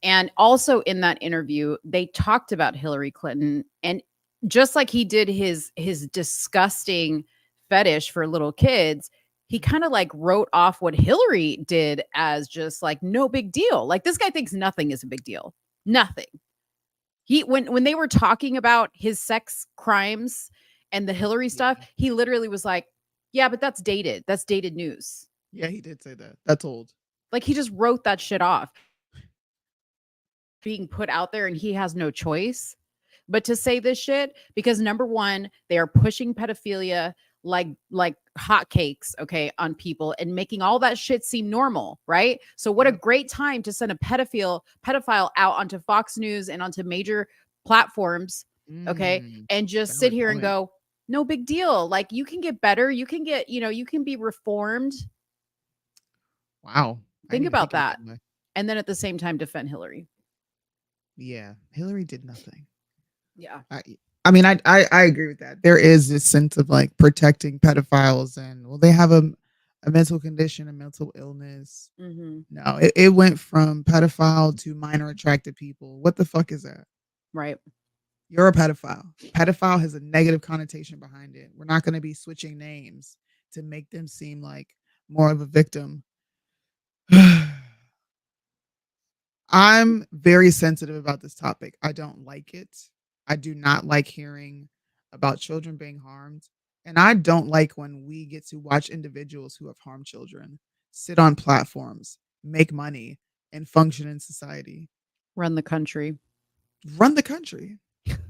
And also in that interview, they talked about Hillary Clinton, and just like he did his disgusting fetish for little kids, he kind of like wrote off what Hillary did as just like no big deal. Like this guy thinks nothing is a big deal. Nothing. He when they were talking about his sex crimes and the Hillary stuff, he literally was like, "Yeah, but that's dated. That's dated news." Yeah, he did say that. That's old. Like he just wrote that shit off. Being put out there, and he has no choice but to say this shit, because number one, they are pushing pedophilia like hotcakes, okay, on people and making all that shit seem normal, right? So what a great time to send a pedophile out onto Fox News and onto major platforms, okay, and just sit here and go, no big deal. Like you can get better, you can get, you can be reformed. Wow. Think about that. And then at the same time defend Hillary. Yeah, Hillary did nothing. Yeah. I mean, I agree with that. There is this sense of like protecting pedophiles, and well, they have a mental condition, a mental illness. No, it went from pedophile to minor attracted people. What the fuck is that? Right. You're a pedophile. Pedophile has a negative connotation behind it. We're not going to be switching names to make them seem like more of a victim. I'm very sensitive about this topic. I don't like it. I do not like hearing about children being harmed. And I don't like when we get to watch individuals who have harmed children sit on platforms, make money, and function in society. Run the country. Run the country.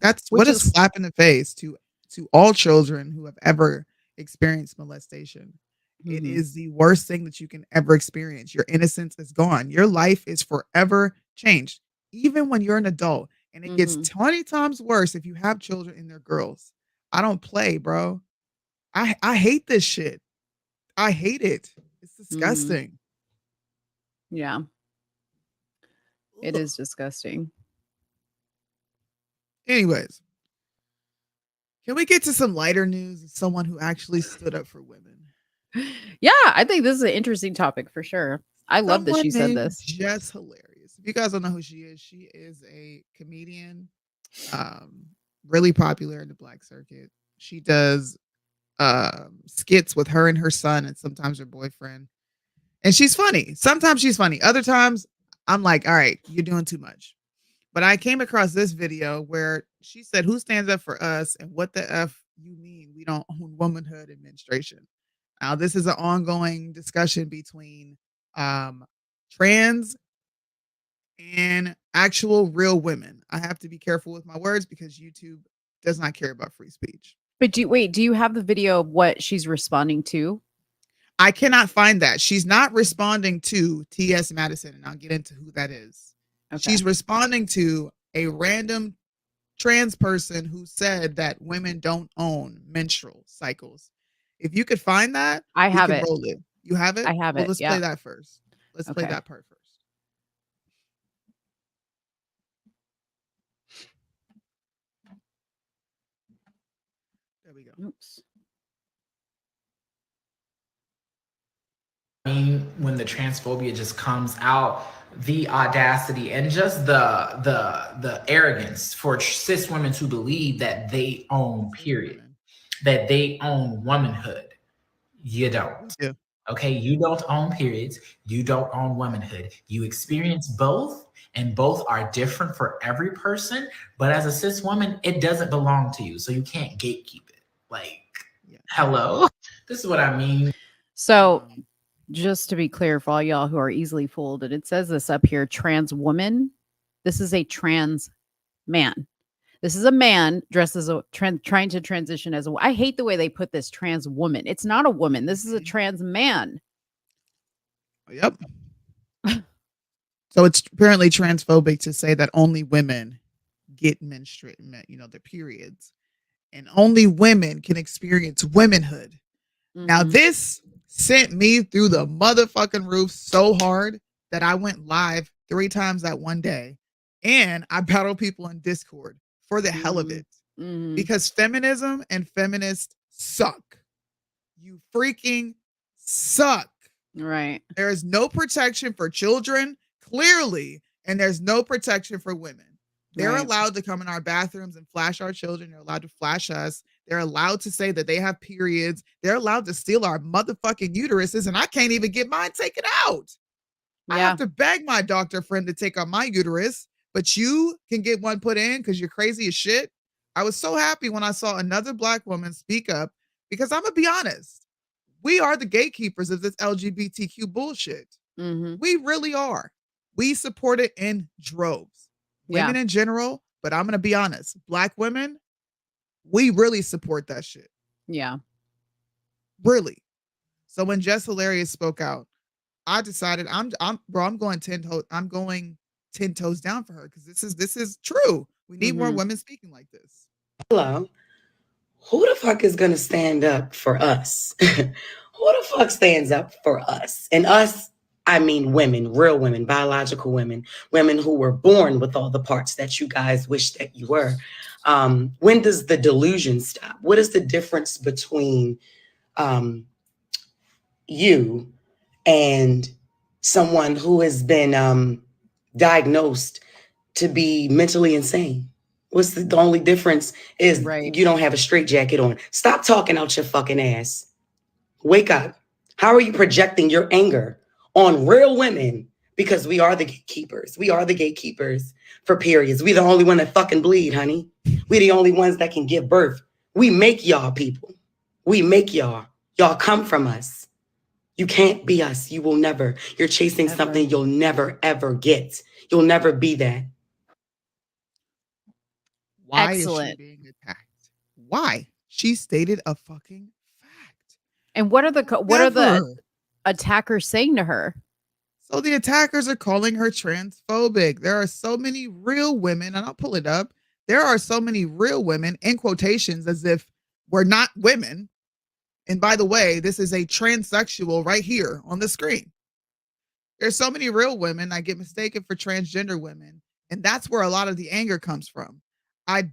That's what a slap in the face to all children who have ever experienced molestation. It is the worst thing that you can ever experience. Your innocence is gone. Your life is forever changed, even when you're an adult. And it gets 20 times worse if you have children and they're girls. I don't play, bro. I hate this shit. I hate it. It's disgusting. Yeah. It is disgusting. Anyways, can we get to some lighter news of someone who actually stood up for women? Yeah, I think this is an interesting topic for sure. I love that she said this. Jess Hilarious. If you guys don't know who she is a comedian, really popular in the Black circuit. She does skits with her and her son and sometimes her boyfriend. And she's funny. Sometimes she's funny. Other times I'm like, all right, you're doing too much. But I came across this video where she said, who stands up for us and what the F you mean we don't own womanhood and menstruation? Now, this is an ongoing discussion between trans and actual real women. I have to be careful with my words because YouTube does not care about free speech. But do you have the video of what she's responding to? I cannot find that. She's not responding to T.S. Madison, and I'll get into who that is. Okay. She's responding to a random trans person who said that women don't own menstrual cycles. If you could find that, I have it. Roll it. You have it? I have it. Let's play that first. Let's play that part first. There we go. Oops. When the transphobia just comes out, the audacity and just the arrogance for cis women to believe that they own, period, that they own womanhood. You don't. Yeah. Okay, you don't own periods. You don't own womanhood. You experience both, and both are different for every person. But as a cis woman, it doesn't belong to you. So you can't gatekeep it. Like, hello? This is what I mean. So, just to be clear for all y'all who are easily fooled, and it says this up here, trans woman. This is a trans man. This is a man dressed as a trying to transition as a. I hate the way they put this trans woman. It's not a woman. This is a trans man. Yep. So it's apparently transphobic to say that only women get their periods, and only women can experience womanhood. Now, this sent me through the motherfucking roof so hard that I went live 3 times that one day, and I battled people in Discord for the hell of it, because feminism and feminists suck. You freaking suck. Right. There is no protection for children, clearly, and there's no protection for women. They're allowed to come in our bathrooms and flash our children. They're allowed to flash us. They're allowed to say that they have periods. They're allowed to steal our motherfucking uteruses, and I can't even get mine taken out. I have to beg my doctor friend to take out my uterus, but you can get one put in because you're crazy as shit. I was so happy when I saw another Black woman speak up, because I'm going to be honest. We are the gatekeepers of this LGBTQ bullshit. We really are. We support it in droves. Women in general, but I'm going to be honest. Black women, we really support that shit. Yeah. Really. So when Jess Hilarious spoke out, I decided I'm going 10 toes down for her, because this is true. We need more women speaking like this. Hello. Who the fuck is gonna stand up for us? Who the fuck stands up for us? And us, I mean women, real women, biological women, women who were born with all the parts that you guys wish that you were. When does the delusion stop? What is the difference between you and someone who has been diagnosed to be mentally insane? What's the only difference is you don't have a straitjacket on. Stop talking out your fucking ass. Wake up. How are you projecting your anger on real women? Because we are the gatekeepers. We are the gatekeepers for periods. We the only one that fucking bleed, honey. We the only ones that can give birth. We make y'all people. We make y'all. Y'all come from us. You can't be us. You will never. You're chasing something you'll never, ever get. You'll never be that. Why is she being attacked? Why? She stated a fucking fact. And what are the attackers saying to her? So the attackers are calling her transphobic. There are so many real women, and I'll pull it up. There are so many real women, in quotations, as if we're not women. And by the way, this is a transsexual right here on the screen. There's so many real women that get mistaken for transgender women. And that's where a lot of the anger comes from. I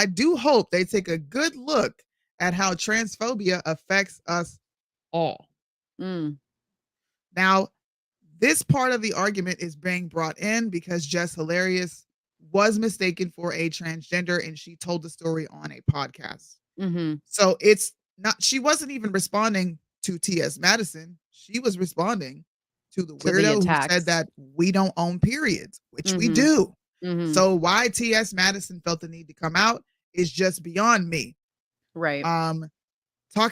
do hope they take a good look at how transphobia affects us all. Now, this part of the argument is being brought in because Jess Hilarious was mistaken for a transgender, and she told the story on a podcast. So it's not, she wasn't even responding to T.S. Madison. She was responding to the weirdo who said that we don't own periods, which we do. So why T.S. Madison felt the need to come out is just beyond me. Right.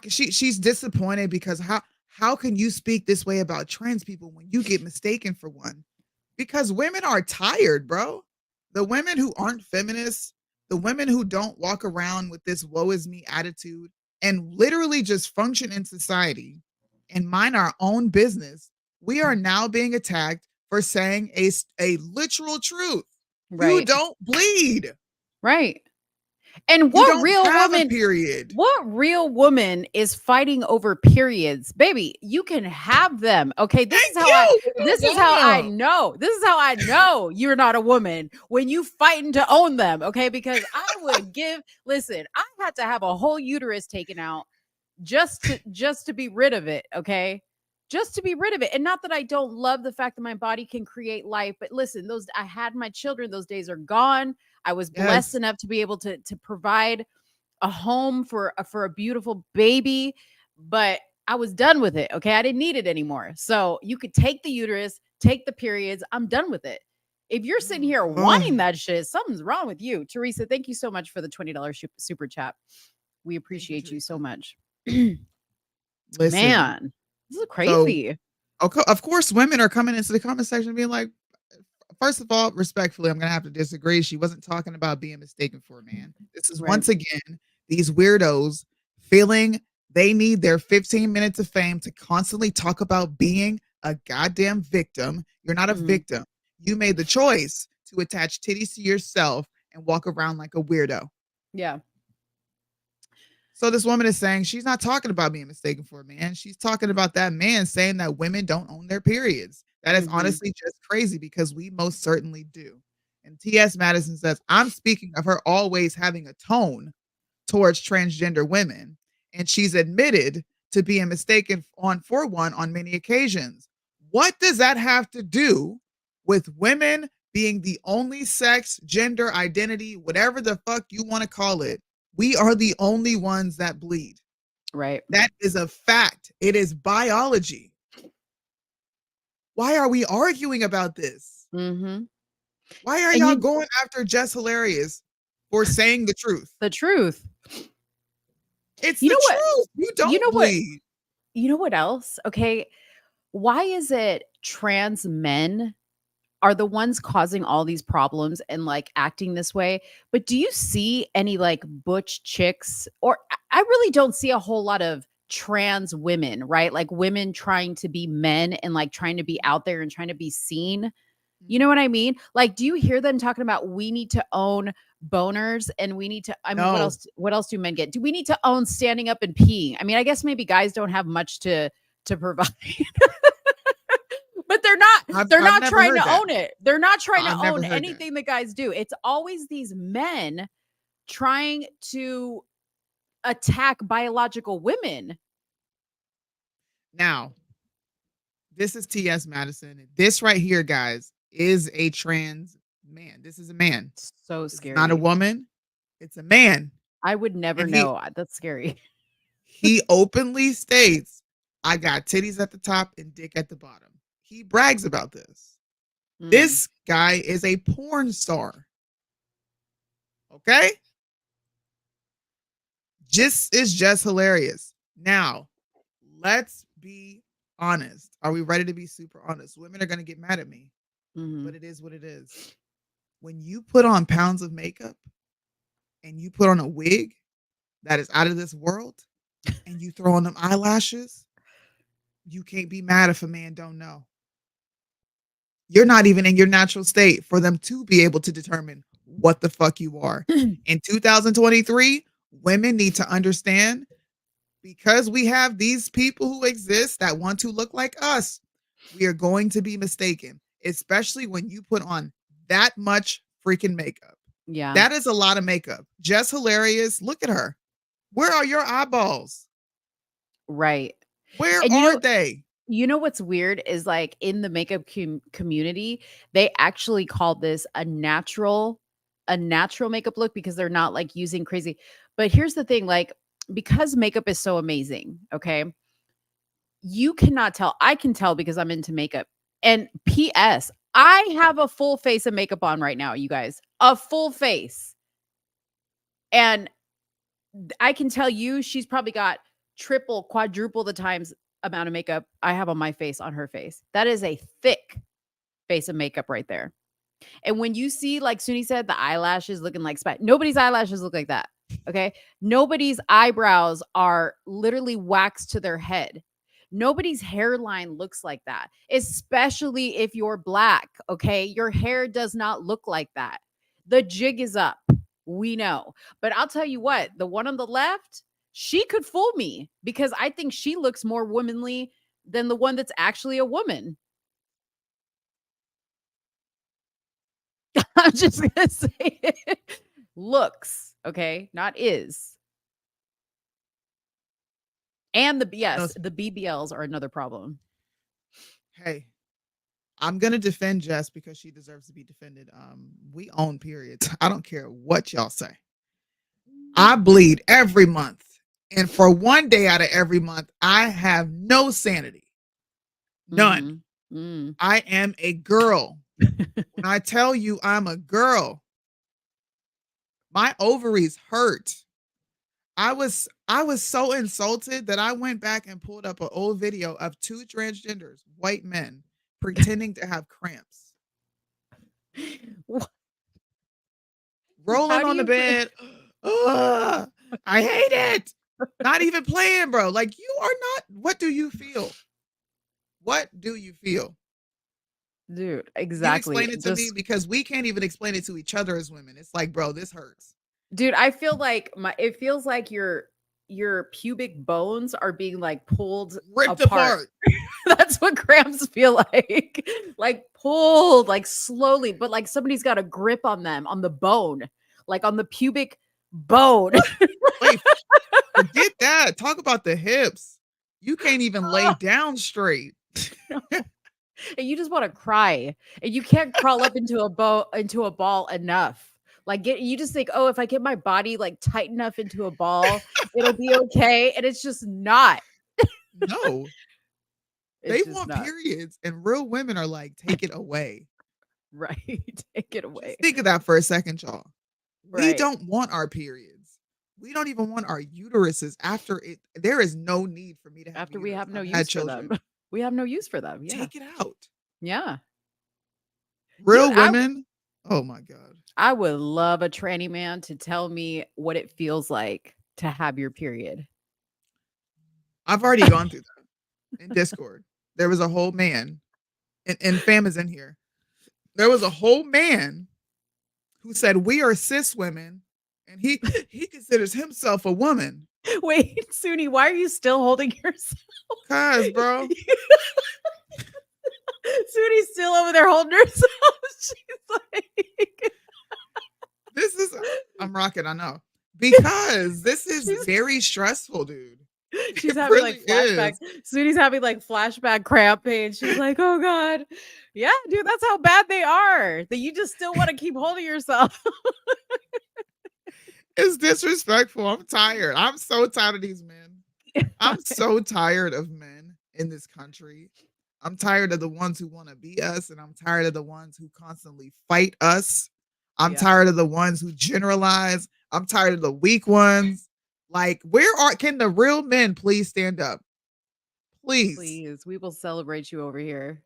She's disappointed because how can you speak this way about trans people when you get mistaken for one? Because women are tired, bro. The women who aren't feminists, the women who don't walk around with this woe is me attitude and literally just function in society and mind our own business, we are now being attacked for saying a literal truth. You don't bleed. Right. And what real woman period? What real woman is fighting over periods? Baby, you can have them. Okay. This is how I know. This is how I know you're not a woman, when you fighting to own them. Okay. Because I would I had to have a whole uterus taken out just to be rid of it. Okay. Just to be rid of it. And not that I don't love the fact that my body can create life, but listen, I had my children, those days are gone. I was blessed enough to be able to provide a home for a beautiful baby. But I was done with it. Okay. I didn't need it anymore. So you could take the uterus, take the periods. I'm done with it. If you're sitting here wanting that shit, something's wrong with you. Teresa, thank you so much for the $20 super chat. We appreciate you so much. Listen, man, this is crazy. So, of course, women are coming into the comment section being like, first of all, respectfully, I'm going to have to disagree. She wasn't talking about being mistaken for a man. This is once again, these weirdos feeling they need their 15 minutes of fame to constantly talk about being a goddamn victim. You're not a victim. You made the choice to attach titties to yourself and walk around like a weirdo. Yeah. So this woman is saying she's not talking about being mistaken for a man. She's talking about that man saying that women don't own their periods. That is honestly just crazy because we most certainly do. And T.S. Madison says, I'm speaking of her always having a tone towards transgender women. And she's admitted to being mistaken for one on many occasions. What does that have to do with women being the only sex, gender, identity, whatever the fuck you want to call it? We are the only ones that bleed. Right. That is a fact. It is biology. Why are we arguing about this? Why are y'all going after Jess Hilarious for saying the truth? The truth. It's the truth. You don't bleed. You know what else? Okay. Why is it trans men are the ones causing all these problems and like acting this way? But do you see any like butch chicks, or I really don't see a whole lot of trans women, right? Like women trying to be men and like trying to be out there and trying to be seen. You know what I mean? Like, do you hear them talking about we need to own boners and we need to, I mean, what else do men get? Do we need to own standing up and peeing? I mean, I guess maybe guys don't have much to provide. But they're not trying to own it. They're not trying to own anything that guys do. It's always these men trying to attack biological women. Now, this is T.S. Madison. This right here, guys, is a trans man. This is a man. So scary. It's not a woman. It's a man. I would never know. That's scary. He openly states, I got titties at the top and dick at the bottom. He brags about this. This guy is a porn star. Okay? Just is just hilarious. Now, let's be honest. Are we ready to be super honest? Women are going to get mad at me, but it is what it is. When you put on pounds of makeup and you put on a wig that is out of this world and you throw on them eyelashes, you can't be mad if a man don't know. You're not even in your natural state for them to be able to determine what the fuck you are. In 2023, women need to understand, because we have these people who exist that want to look like us, we are going to be mistaken, especially when you put on that much freaking makeup. Yeah. That is a lot of makeup. Jess Hilarious, look at her. Where are your eyeballs? Right. Where are they? You know what's weird is like in the makeup community, they actually call this a natural makeup look because they're not like using crazy. But here's the thing, like, because makeup is so amazing, okay? You cannot tell. I can tell because I'm into makeup. And P.S., I have a full face of makeup on right now, you guys. A full face. And I can tell you she's probably got triple, quadruple the times amount of makeup I have on my face on her face. That is a thick face of makeup right there. And when you see, like Soonie said, the eyelashes looking like nobody's eyelashes look like that. Okay. Nobody's eyebrows are literally waxed to their head. Nobody's hairline looks like that, especially if you're black. Okay. Your hair does not look like that. The jig is up. We know. But I'll tell you what, the one on the left, she could fool me because I think she looks more womanly than the one that's actually a woman. I'm just going to say it. Looks, okay? Not is. And the BBLs are another problem. Hey, I'm going to defend Jess because she deserves to be defended. We own periods. I don't care what y'all say. I bleed every month. And for one day out of every month, I have no sanity. None. I am a girl. When I tell you I'm a girl, my ovaries hurt. I was so insulted that I went back and pulled up an old video of 2 transgenders, white men, pretending to have cramps. What? Rolling on the bed. Ugh, I hate it. Not even playing, bro. Like, you are not. What do you feel? What do you feel? Dude, You exactly. explain it to me because we can't even explain it to each other as women. It's like, bro, this hurts. Dude, I feel like it feels like your pubic bones are being like pulled Ripped apart. That's what cramps feel like. Like pulled, like slowly, but like somebody's got a grip on them, on the bone, like on the pubic bone. Wait, forget that. Talk about the hips. You can't even lay down straight. And you just want to cry, and you can't crawl up into a ball enough. Like you just think, oh, if I get my body like tight enough into a ball, it'll be okay. And it's just not. No. They It's just want not. periods, and real women are like, take it away. Right. Take it away. Just think of that for a second, y'all. We Right. don't want our periods. We don't even want our uteruses after it. There is no need for me to have After we uterus. have no I've had use for children. them. We have no use for them. Yeah. Take it out. Yeah. Real Dude, women. Oh my God. I would love a tranny man to tell me what it feels like to have your period. I've already gone through that in Discord. There was a whole man, and Fam is in here. There was a whole man who said, we are cis women, and he considers himself a woman. Wait, Soonie, why are you still holding yourself? Cause, bro. Soonie's still over there holding herself. She's like, I'm rocking, I know. Because this is very stressful, dude. she's It having really like flashbacks. Soonie's having like flashback cramp pain. She's like, oh God. Yeah, dude, that's how bad they are. That you just still want to keep holding yourself. It's disrespectful. I'm tired. I'm so tired of these men. I'm so tired of men in this country. I'm tired of the ones who want to be us, and I'm tired of the ones who constantly fight us. I'm tired of the ones who generalize. I'm tired of the weak ones. Like, can the real men please stand up? Please. Please, we will celebrate you over here.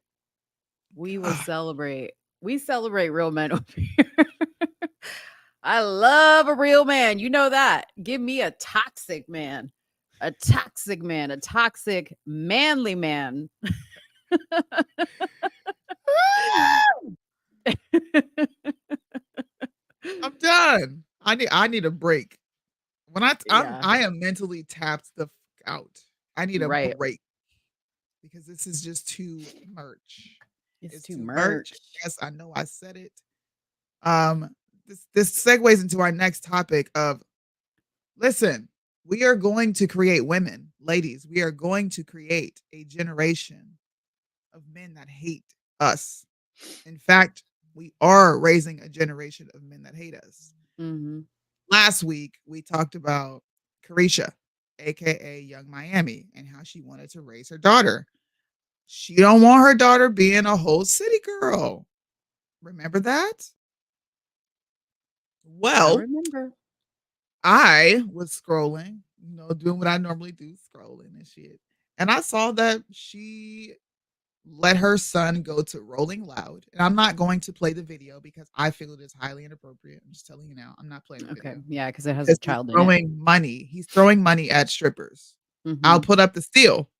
We will celebrate. We celebrate real men over here. I love a real man. You know that. Give me a toxic man. A toxic man. A toxic manly man. I'm done. I need a break. When I am mentally tapped the out. I need a break because this is just too much. It's too much. Yes, I know I said it. This segues into our next topic of, listen, we are going to create women, ladies. We are going to create a generation of men that hate us. In fact, we are raising a generation of men that hate us. Mm-hmm. Last week, we talked about Carisha, aka Young Miami, and how she wanted to raise her daughter. She don't want her daughter being a whole city girl. Remember that? Well, I remember. I was scrolling, doing what I normally do, scrolling and shit. And I saw that she let her son go to Rolling Loud. And I'm not going to play the video because I feel it is highly inappropriate. I'm just telling you now. I'm not playing the video. Okay. Yeah, because it has a child in it. He's throwing money at strippers. Mm-hmm. I'll put up the steal.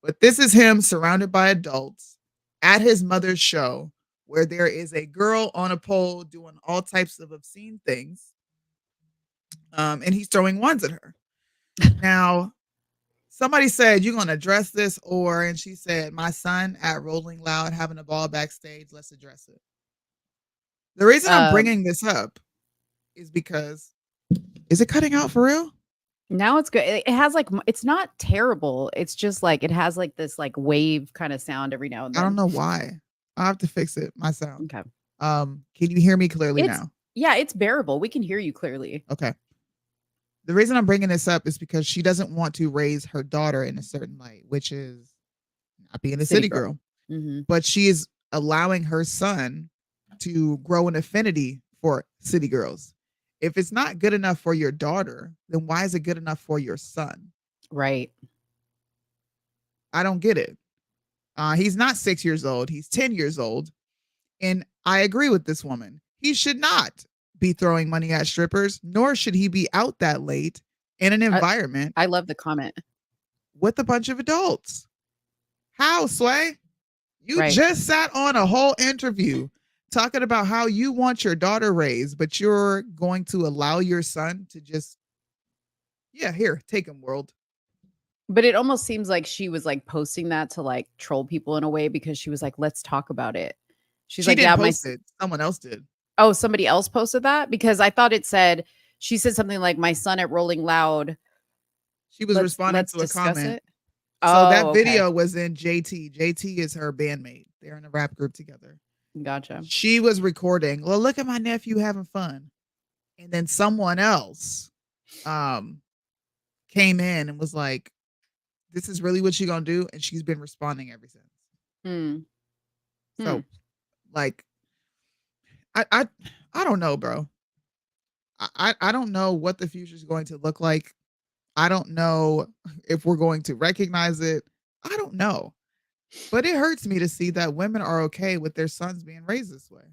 But this is him surrounded by adults at his mother's show where there is a girl on a pole doing all types of obscene things. And he's throwing ones at her. Now, somebody said, you're going to address this, and she said, my son at Rolling Loud having a ball backstage. Let's address it. The reason I'm bringing this up is because, is it cutting out for real? Now it's good. It has like, it's not terrible. It's just like, it has like this like wave kind of sound every now and then. I don't know why. I'll have to fix it. My sound. Okay. Can you hear me clearly now? Yeah, it's bearable. We can hear you clearly. Okay. The reason I'm bringing this up is because she doesn't want to raise her daughter in a certain light, which is not being a city girl. But she is allowing her son to grow an affinity for city girls. If it's not good enough for your daughter, then why is it good enough for your son? Right. I don't get it. He's not 6 years old. He's 10 years old. And I agree with this woman. He should not be throwing money at strippers, nor should he be out that late in an environment. I love the comment. With a bunch of adults. How, Sway? You just sat on a whole interview talking about how you want your daughter raised, but you're going to allow your son to just, here, take him, world. But it almost seems like she was like posting that to like troll people in a way, because she was like, let's talk about it. She's like, didn't post it. Someone else did. Oh, somebody else posted that? Because I thought she said something like, my son at Rolling Loud. She was responding to a comment. It. So that video was in JT. JT is her bandmate. They're in a rap group together. Gotcha. She was recording, well, look at my nephew having fun. And then someone else came in and was like, this is really what you're going to do? And she's been responding ever since. So, like, I don't know, bro. I don't know what the future is going to look like. I don't know if we're going to recognize it. I don't know. But it hurts me to see that women are okay with their sons being raised this way.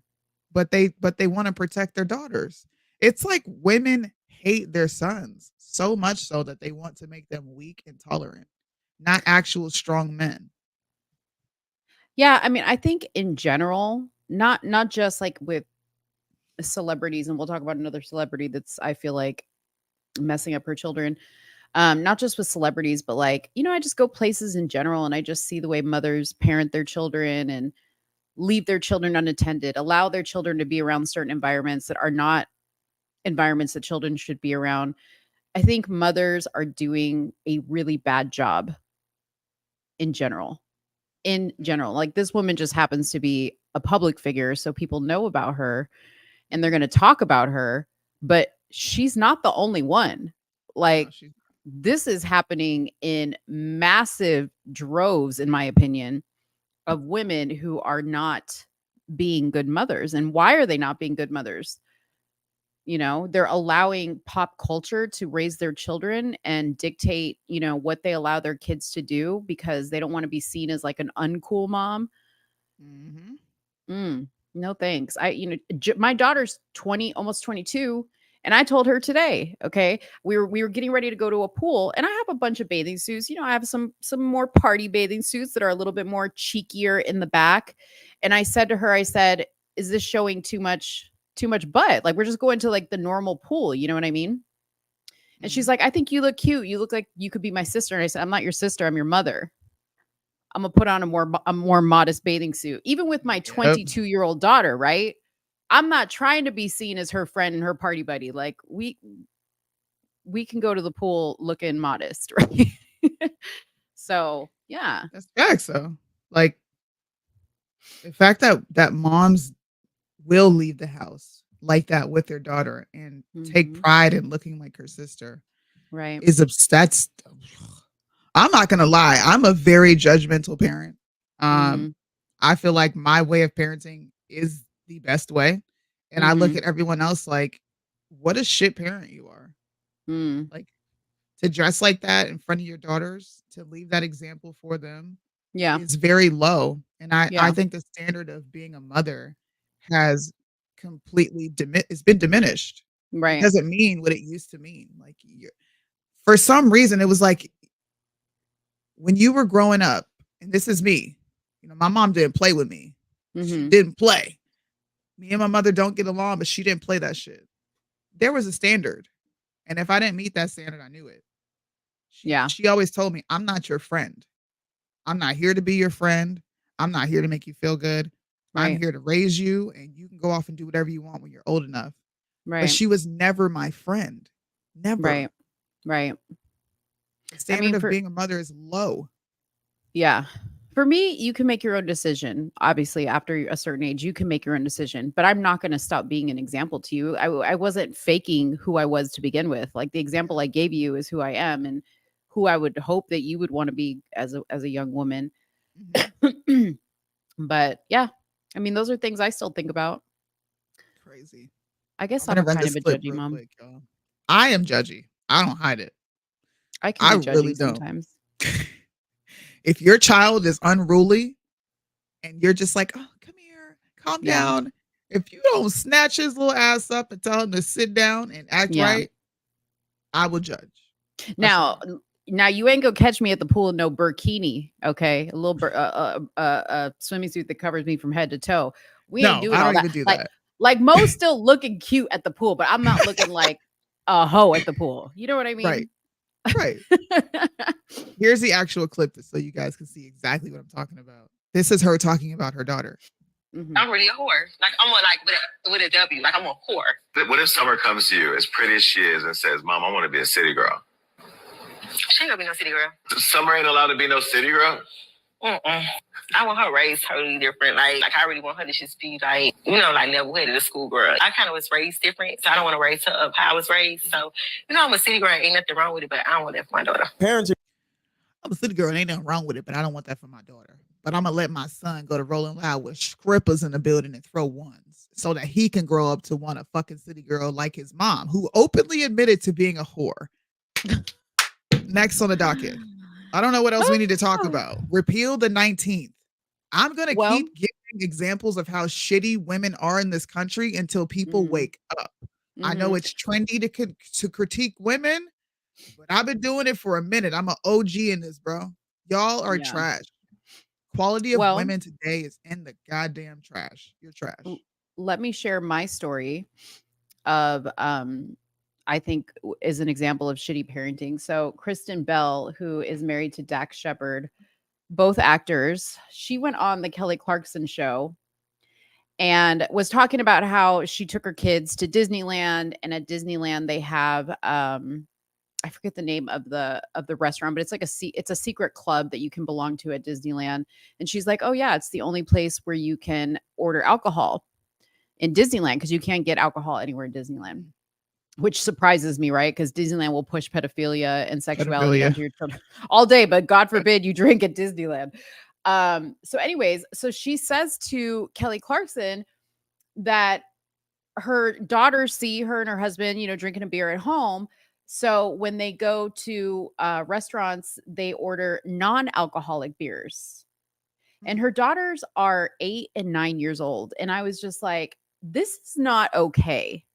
But they want to protect their daughters. It's like women hate their sons so much so that they want to make them weak and tolerant, not actual strong men. Yeah, I mean, I think in general, not just like with celebrities, and we'll talk about another celebrity that's, I feel like, messing up her children. Not just with celebrities, but like, I just go places in general and I just see the way mothers parent their children and leave their children unattended, allow their children to be around certain environments that are not environments that children should be around. I think mothers are doing a really bad job in general. Like, this woman just happens to be a public figure, so people know about her and they're going to talk about her, but she's not the only one. Like, this is happening in massive droves, in my opinion, of women who are not being good mothers. And why are they not being good mothers? They're allowing pop culture to raise their children and dictate, what they allow their kids to do, because they don't want to be seen as like an uncool mom. No thanks. My daughter's 20, almost 22. And I told her today, okay, we were getting ready to go to a pool, and I have a bunch of bathing suits. I have some more party bathing suits that are a little bit more cheekier in the back. And I said to her, is this showing too much butt? Like, we're just going to like the normal pool. You know what I mean? And she's like, I think you look cute. You look like you could be my sister. And I said, I'm not your sister. I'm your mother. I'm going to put on a more modest bathing suit, even with my 22-year-old daughter, right? I'm not trying to be seen as her friend and her party buddy. Like, we can go to the pool looking modest, right? So, yeah. That's facts, though. Like, the fact that moms will leave the house like that with their daughter and take pride in looking like her sister, right, is that's. I'm not gonna lie. I'm a very judgmental parent. I feel like my way of parenting is the best way. And I look at everyone else like, what a shit parent you are. Like, to dress like that in front of your daughters, to leave that example for them, is very low. And I think the standard of being a mother has completely it's been diminished. Right. It doesn't mean what it used to mean. Like, for some reason, it was like when you were growing up, and this is me, my mom didn't play with me. She didn't play. Me and my mother don't get along, but she didn't play that shit. There was a standard. And if I didn't meet that standard, I knew it. She always told me, I'm not your friend. I'm not here to be your friend. I'm not here to make you feel good. Right. I'm here to raise you, and you can go off and do whatever you want when you're old enough. Right. But she was never my friend. Never. Right. The standard of being a mother is low. Yeah. For me, you can make your own decision. Obviously, after a certain age, you can make your own decision. But I'm not going to stop being an example to you. I wasn't faking who I was to begin with. Like the example I gave you is who I am and who I would hope that you would want to be as a young woman. But yeah, I mean, those are things I still think about. Crazy. I guess I'm I'm gonna run kind this of a clip judgy real mom. quick, y'all. I am judgy. I don't hide it. I can I be judgy really don't. sometimes. If your child is unruly and you're just like, oh, come here, calm Yeah. down. If you don't snatch his little ass up and tell him to sit down and act Yeah. right, I will judge. Now you ain't gonna catch me at the pool in no burkini, okay? A little swimming suit that covers me from head to toe. We ain't No, doing I all don't that. even do Like, that. like Mo's still looking cute at the pool, but I'm not looking like a hoe at the pool. You know what I mean? Right. Right. Here's the actual clip so you guys can see exactly what I'm talking about. This is her talking about her daughter. I'm really a whore. Like I'm with a W. Like I'm a whore. What if Summer comes to you as pretty as she is and says, Mom, I want to be a city girl? She ain't gonna be no city girl. Summer ain't allowed to be no city girl? I want her raised totally different. Like I really want her to just be like, like level-headed, a school girl. I kind of was raised different, so I don't want to raise her up how I was raised. So, I'm a city girl. Ain't nothing wrong with it, but I don't want that for my daughter. Parents, I'm a city girl and ain't nothing wrong with it, but I don't want that for my daughter. But I'm gonna let my son go to Rolling Loud with strippers in the building and throw ones so that he can grow up to want a fucking city girl like his mom, who openly admitted to being a whore. Next on the docket. I don't know what else we need to talk about. Repeal the 19th. I'm going to keep giving examples of how shitty women are in this country until people wake up. I know it's trendy to critique women, but I've been doing it for a minute. I'm an OG in this, bro. Y'all are trash. Quality of women today is in the goddamn trash. You're trash. Let me share my story of I think is an example of shitty parenting. So Kristen Bell, who is married to Dax Shepard, both actors, she went on the Kelly Clarkson show and was talking about how she took her kids to Disneyland, and at Disneyland they have I forget the name of the restaurant, but it's like it's a secret club that you can belong to at Disneyland. And she's like, "Oh yeah, it's the only place where you can order alcohol in Disneyland because you can't get alcohol anywhere in Disneyland." Which surprises me, right? Because Disneyland will push pedophilia and sexuality onto your children all day, but God forbid you drink at Disneyland. So anyways, so she says to Kelly Clarkson that her daughters see her and her husband, drinking a beer at home. So when they go to restaurants, they order non-alcoholic beers. And her daughters are 8 and 9 years old. And I was just like, this is not okay.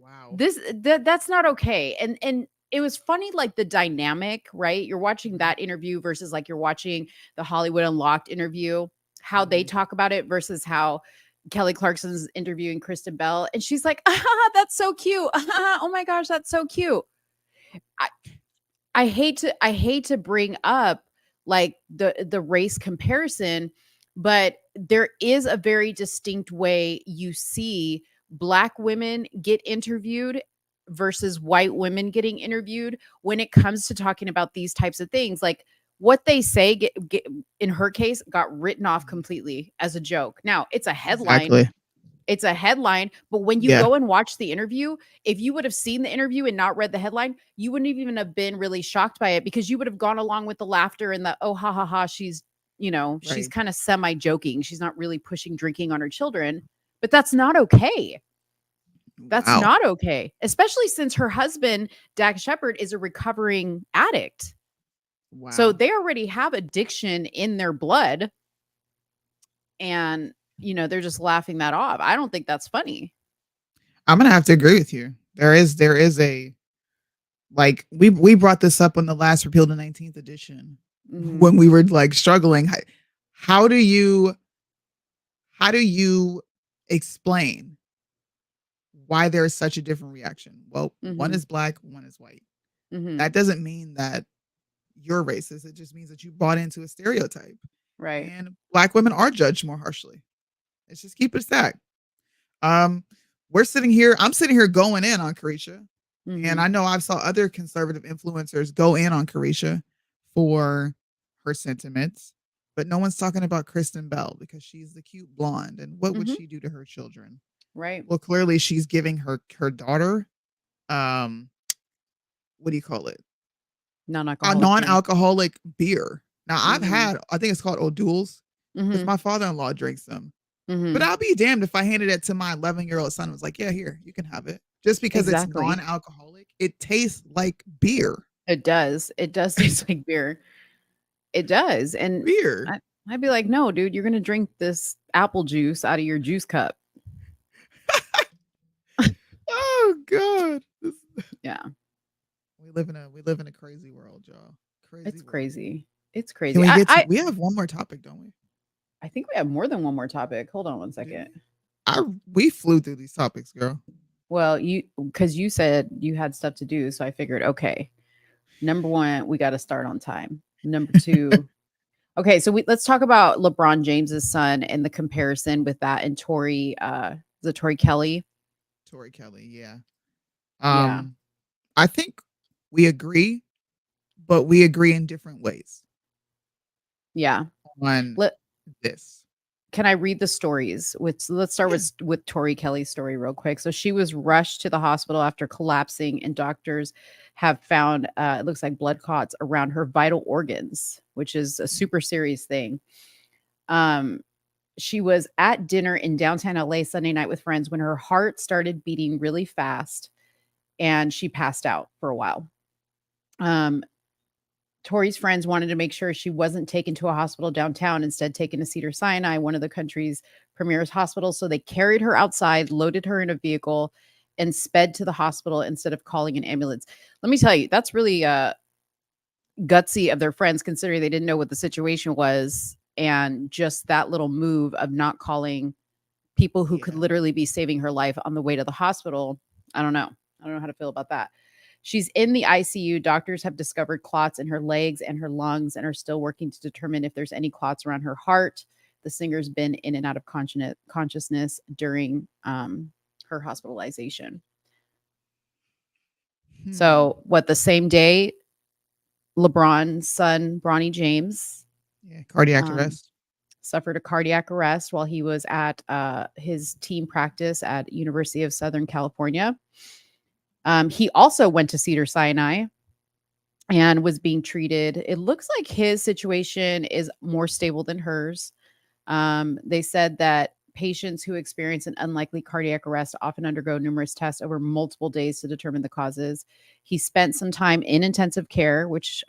Wow. That's not okay. And it was funny, like the dynamic, right? You're watching that interview versus like you're watching the Hollywood Unlocked interview, how they talk about it versus how Kelly Clarkson's interviewing Kristen Bell. And she's like, that's so cute. Oh my gosh, that's so cute. I hate to bring up like the race comparison, but there is a very distinct way you see Black women get interviewed versus white women getting interviewed when it comes to talking about these types of things. Like what they say get in her case got written off completely as a joke. Now it's a headline. Exactly. It's a headline, but when you go and watch the interview, if you would have seen the interview and not read the headline, you wouldn't even have been really shocked by it because you would have gone along with the laughter and the, oh, ha, ha, ha, she's, she's kind of semi-joking. She's not really pushing drinking on her children, but that's not okay. That's not okay, especially since her husband, Dax Shepard, is a recovering addict. Wow. So they already have addiction in their blood. And they're just laughing that off. I don't think that's funny. I'm gonna have to agree with you. There is a like we brought this up on the last Repeal the 19th edition when we were like struggling. How do you explain why there is such a different reaction? Well, one is Black, one is white. That doesn't mean that you're racist. It just means that you bought into a stereotype. Right. And Black women are judged more harshly. Let's just keep it stacked. I'm sitting here going in on Carisha. And I know I've saw other conservative influencers go in on Carisha for her sentiments. but no one's talking about Kristen Bell because she's the cute blonde. And what would Mhm. she do to her children? Right. Well, clearly she's giving her daughter, um, what do you call it? A Non-alcoholic beer. non-alcoholic beer. Now I've Mhm. had, I think it's called O'Doul's, because Mhm. my father-in-law drinks them. But Mhm. I'll be damned if I handed it to my 11-year-old son and was like, yeah, here, you can have it. Just because it's Exactly. non-alcoholic, it tastes like beer. It does. It does taste like beer. It does. And Beer. I'd be like, no, dude, you're gonna drink this apple juice out of your juice cup. Oh God. Yeah. We live in a crazy world, y'all. Crazy It's world. crazy. It's Can crazy. we get to, we have one more topic, don't we? I think we have more than one more topic. Hold on one second. We flew through these topics, girl. Well, because you said you had stuff to do, so I figured, okay, number one, we got to start on time. Number two, okay, so let's talk about LeBron James's son and the comparison with that and Tori, the Tori Kelly. Tori Kelly, yeah. Yeah. I think we agree, but we agree in different ways Yeah. on this. Can I read the stories? Let's start with Tori Kelly's story real quick. So she was rushed to the hospital after collapsing, and doctors have found it looks like blood clots around her vital organs, which is a super serious thing. She was at dinner in downtown LA Sunday night with friends when her heart started beating really fast, and she passed out for a while. Tori's friends wanted to make sure she wasn't taken to a hospital downtown, instead taken to Cedars-Sinai, one of the country's premier hospitals. So they carried her outside, loaded her in a vehicle, and sped to the hospital instead of calling an ambulance. Let me tell you, that's really gutsy of their friends, considering they didn't know what the situation was. And just that little move of not calling people who could literally be saving her life on the way to the hospital. I don't know. I don't know how to feel about that. She's in the ICU. Doctors have discovered clots in her legs and her lungs and are still working to determine if there's any clots around her heart. The singer's been in and out of consciousness during her hospitalization. So, the same day, LeBron's son, Bronny James, cardiac arrest, suffered a cardiac arrest while he was at his team practice at University of Southern California. He also went to Cedars-Sinai and was being treated. It looks like his situation is more stable than hers. They said that patients who experience an unlikely cardiac arrest often undergo numerous tests over multiple days to determine the causes. He spent some time in intensive care, which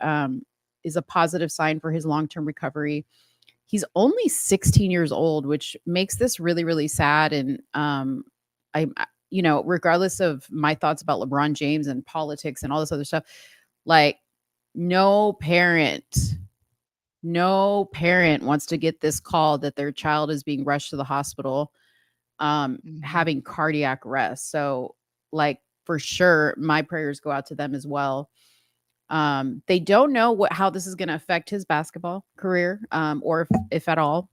is a positive sign for his long-term recovery. He's only 16 years old, which makes this really, really sad. And regardless of my thoughts about LeBron James and politics and all this other stuff, like no parent wants to get this call that their child is being rushed to the hospital, having cardiac arrest. So like, for sure, my prayers go out to them as well. They don't know how this is going to affect his basketball career, or if at all.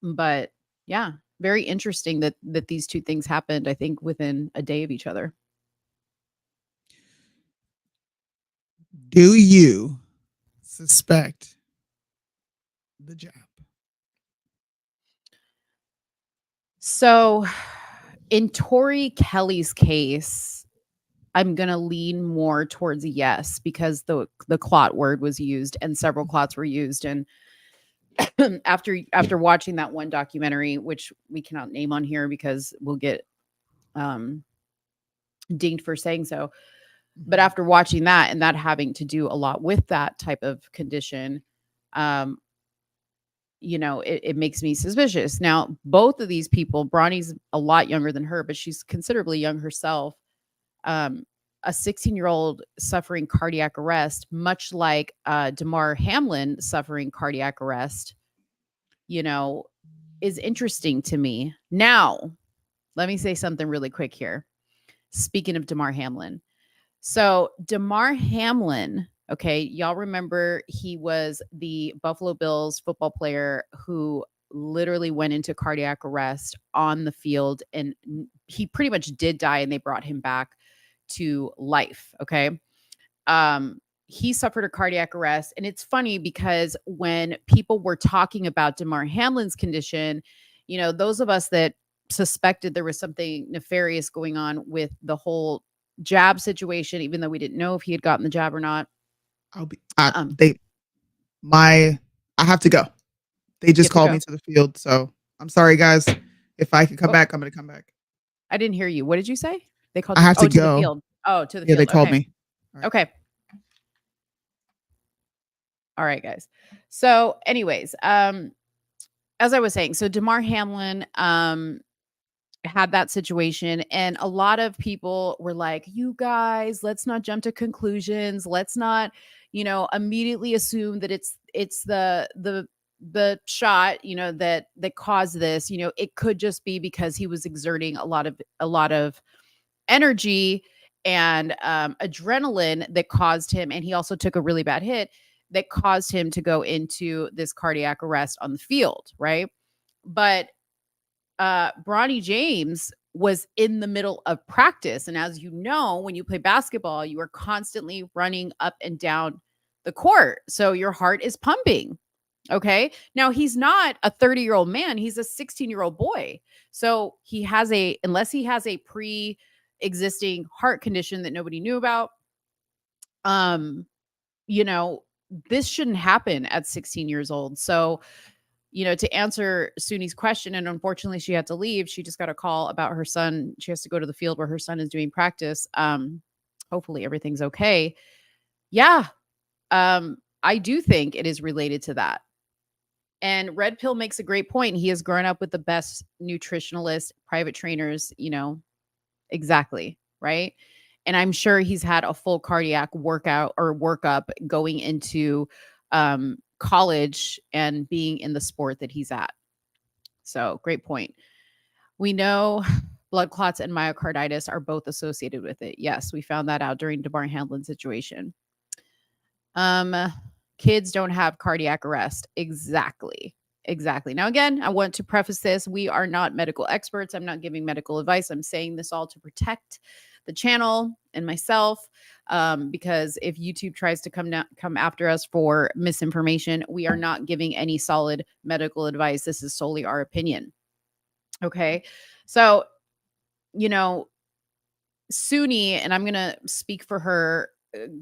But yeah, very interesting that these two things happened, I think, within a day of each other. Do you suspect the jab? So in Tori Kelly's case, I'm going to lean more towards a yes, because the clot word was used and several clots were used. And after watching that one documentary, which we cannot name on here because we'll get dinged for saying so, but after watching that and that having to do a lot with that type of condition, it makes me suspicious. Now, both of these people, Bronny's a lot younger than her, but she's considerably young herself. A 16-year-old suffering cardiac arrest, much like Damar Hamlin suffering cardiac arrest, is interesting to me. Now, let me say something really quick here. Speaking of Damar Hamlin. So Damar Hamlin, okay, y'all remember he was the Buffalo Bills football player who literally went into cardiac arrest on the field, and he pretty much did die, and they brought him back to life. Okay. he suffered a cardiac arrest. And it's funny because when people were talking about Damar Hamlin's condition, those of us that suspected there was something nefarious going on with the whole jab situation, even though we didn't know if he had gotten the jab or not. I have to go. They just called me to the field. So I'm sorry, guys. If I can come back, I'm going to come back. I didn't hear you. What did you say? They called I you have to to go. the field. Oh, to the Yeah, field. they called Okay. me. Okay. All right, guys. So anyways, as I was saying, so Damar Hamlin had that situation, and a lot of people were like, you guys, let's not jump to conclusions. Let's not, immediately assume that it's the shot, that caused this. It could just be because he was exerting a lot of energy and adrenaline that caused him, and he also took a really bad hit that caused him to go into this cardiac arrest on the field, right? But Bronny James was in the middle of practice, and as you know, when you play basketball, you are constantly running up and down the court, so your heart is pumping. Okay. Now he's not a 30-year-old man. He's a 16-year-old boy. So unless he has a pre-existing heart condition that nobody knew about, this shouldn't happen at 16 years old. So, to answer Soonie's question, and unfortunately she had to leave. She just got a call about her son. She has to go to the field where her son is doing practice. Hopefully everything's okay. Yeah. I do think it is related to that. And Red Pill makes a great point. He has grown up with the best nutritionalists, private trainers, exactly, right? And I'm sure he's had a full cardiac workout or workup going into college and being in the sport that he's at. So great point. We know blood clots and myocarditis are both associated with it. Yes, we found that out during Damar Hamlin's situation. Kids don't have cardiac arrest. Exactly. Now, again, I want to preface this. We are not medical experts. I'm not giving medical advice. I'm saying this all to protect the channel and myself, because if YouTube tries to come after us for misinformation, we are not giving any solid medical advice. This is solely our opinion. Okay. So, Soonie, and I'm going to speak for her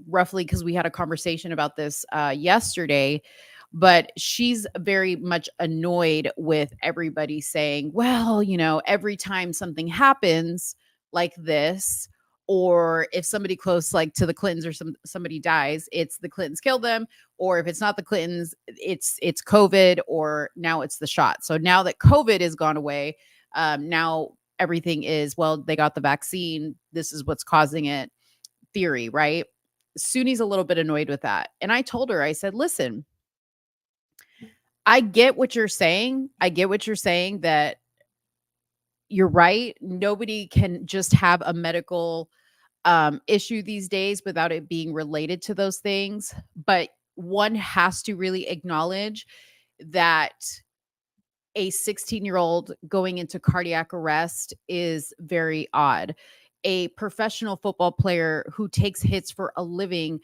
roughly because we had a conversation about this yesterday, but she's very much annoyed with everybody saying, well, every time something happens like this, or if somebody close like to the Clintons or somebody dies, it's the Clintons killed them, or if it's not the Clintons, it's COVID, or now it's the shot. So now that COVID has gone away, now everything is, well, they got the vaccine, this is what's causing it theory, right? Soonie's a little bit annoyed with that. And I told her, I said, listen, I get what you're saying. That you're right. Nobody can just have a medical issue these days without it being related to those things. But one has to really acknowledge that a 16-year-old going into cardiac arrest is very odd. A professional football player who takes hits for a living,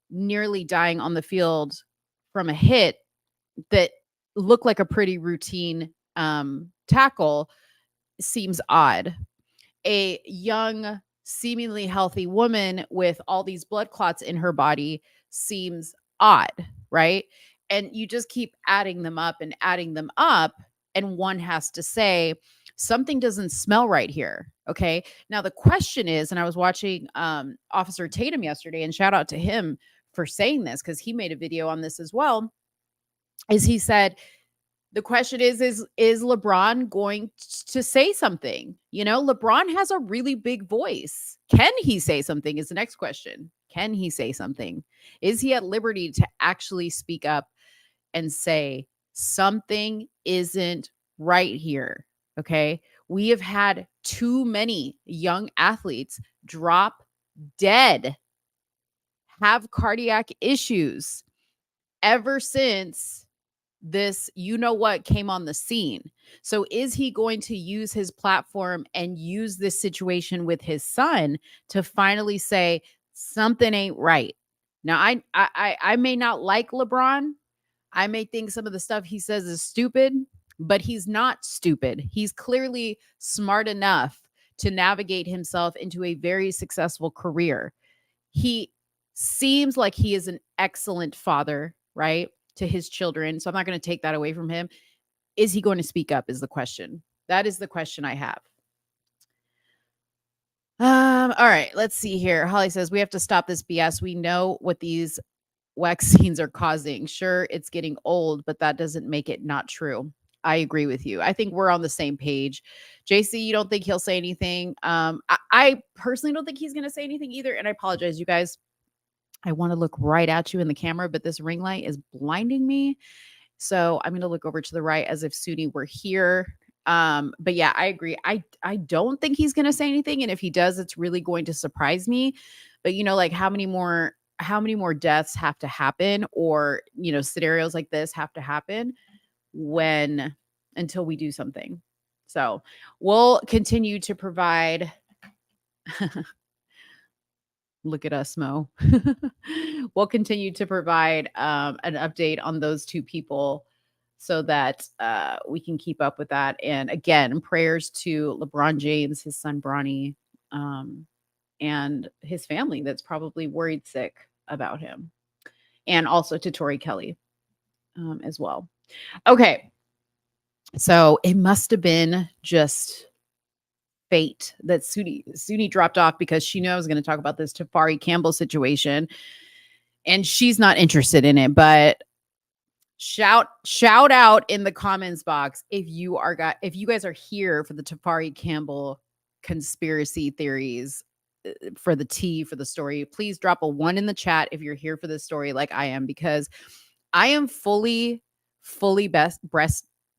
nearly dying on the field from a hit that looked like a pretty routine tackle seems odd. A young, seemingly healthy woman with all these blood clots in her body seems odd, right? And you just keep adding them up, and one has to say, something doesn't smell right here. Okay. Now the question is, and I was watching Officer Tatum yesterday, and shout out to him for saying this because he made a video on this as well, is he said, the question is LeBron going to say something? LeBron has a really big voice. Can he say something is the next question. Can he say something? Is he at liberty to actually speak up and say something isn't right here? Okay. We have had too many young athletes drop dead, have cardiac issues ever since this, came on the scene. So is he going to use his platform and use this situation with his son to finally say something ain't right? Now, I may not like LeBron. I may think some of the stuff he says is stupid, but he's not stupid. He's clearly smart enough to navigate himself into a very successful career. He seems like he is an excellent father, right, to his children. So I'm not going to take that away from him. Is he going to speak up is the question. That is the question I have. All right, let's see here. Holly says, we have to stop this BS. We know what these vaccines are causing. Sure, it's getting old, but that doesn't make it not true. I agree with you. I think we're on the same page. JC, you don't think he'll say anything? I personally don't think he's going to say anything either. And I apologize, you guys. I want to look right at you in the camera, but this ring light is blinding me. So I'm going to look over to the right as if Soonie were here. But yeah, I agree. I don't think he's going to say anything. And if he does, it's really going to surprise me. But you know, like how many more deaths have to happen, or, you know, scenarios like this have to happen until we do something. So we'll continue to provide. Look at us, Mo. We'll continue to provide an update on those two people so that we can keep up with that. And again, prayers to LeBron James, his son Bronny, and his family that's probably worried sick about him. And also to Tori Kelly as well. Okay. So it must have been just fate that Soonie dropped off because she knew I was going to talk about this Tarcari Campbell situation, and she's not interested in it. But shout out in the comments box if you guys are here for the Tarcari Campbell conspiracy theories, for the tea, for the story. Please drop a 1 in the chat if you're here for this story, like I am, because I am fully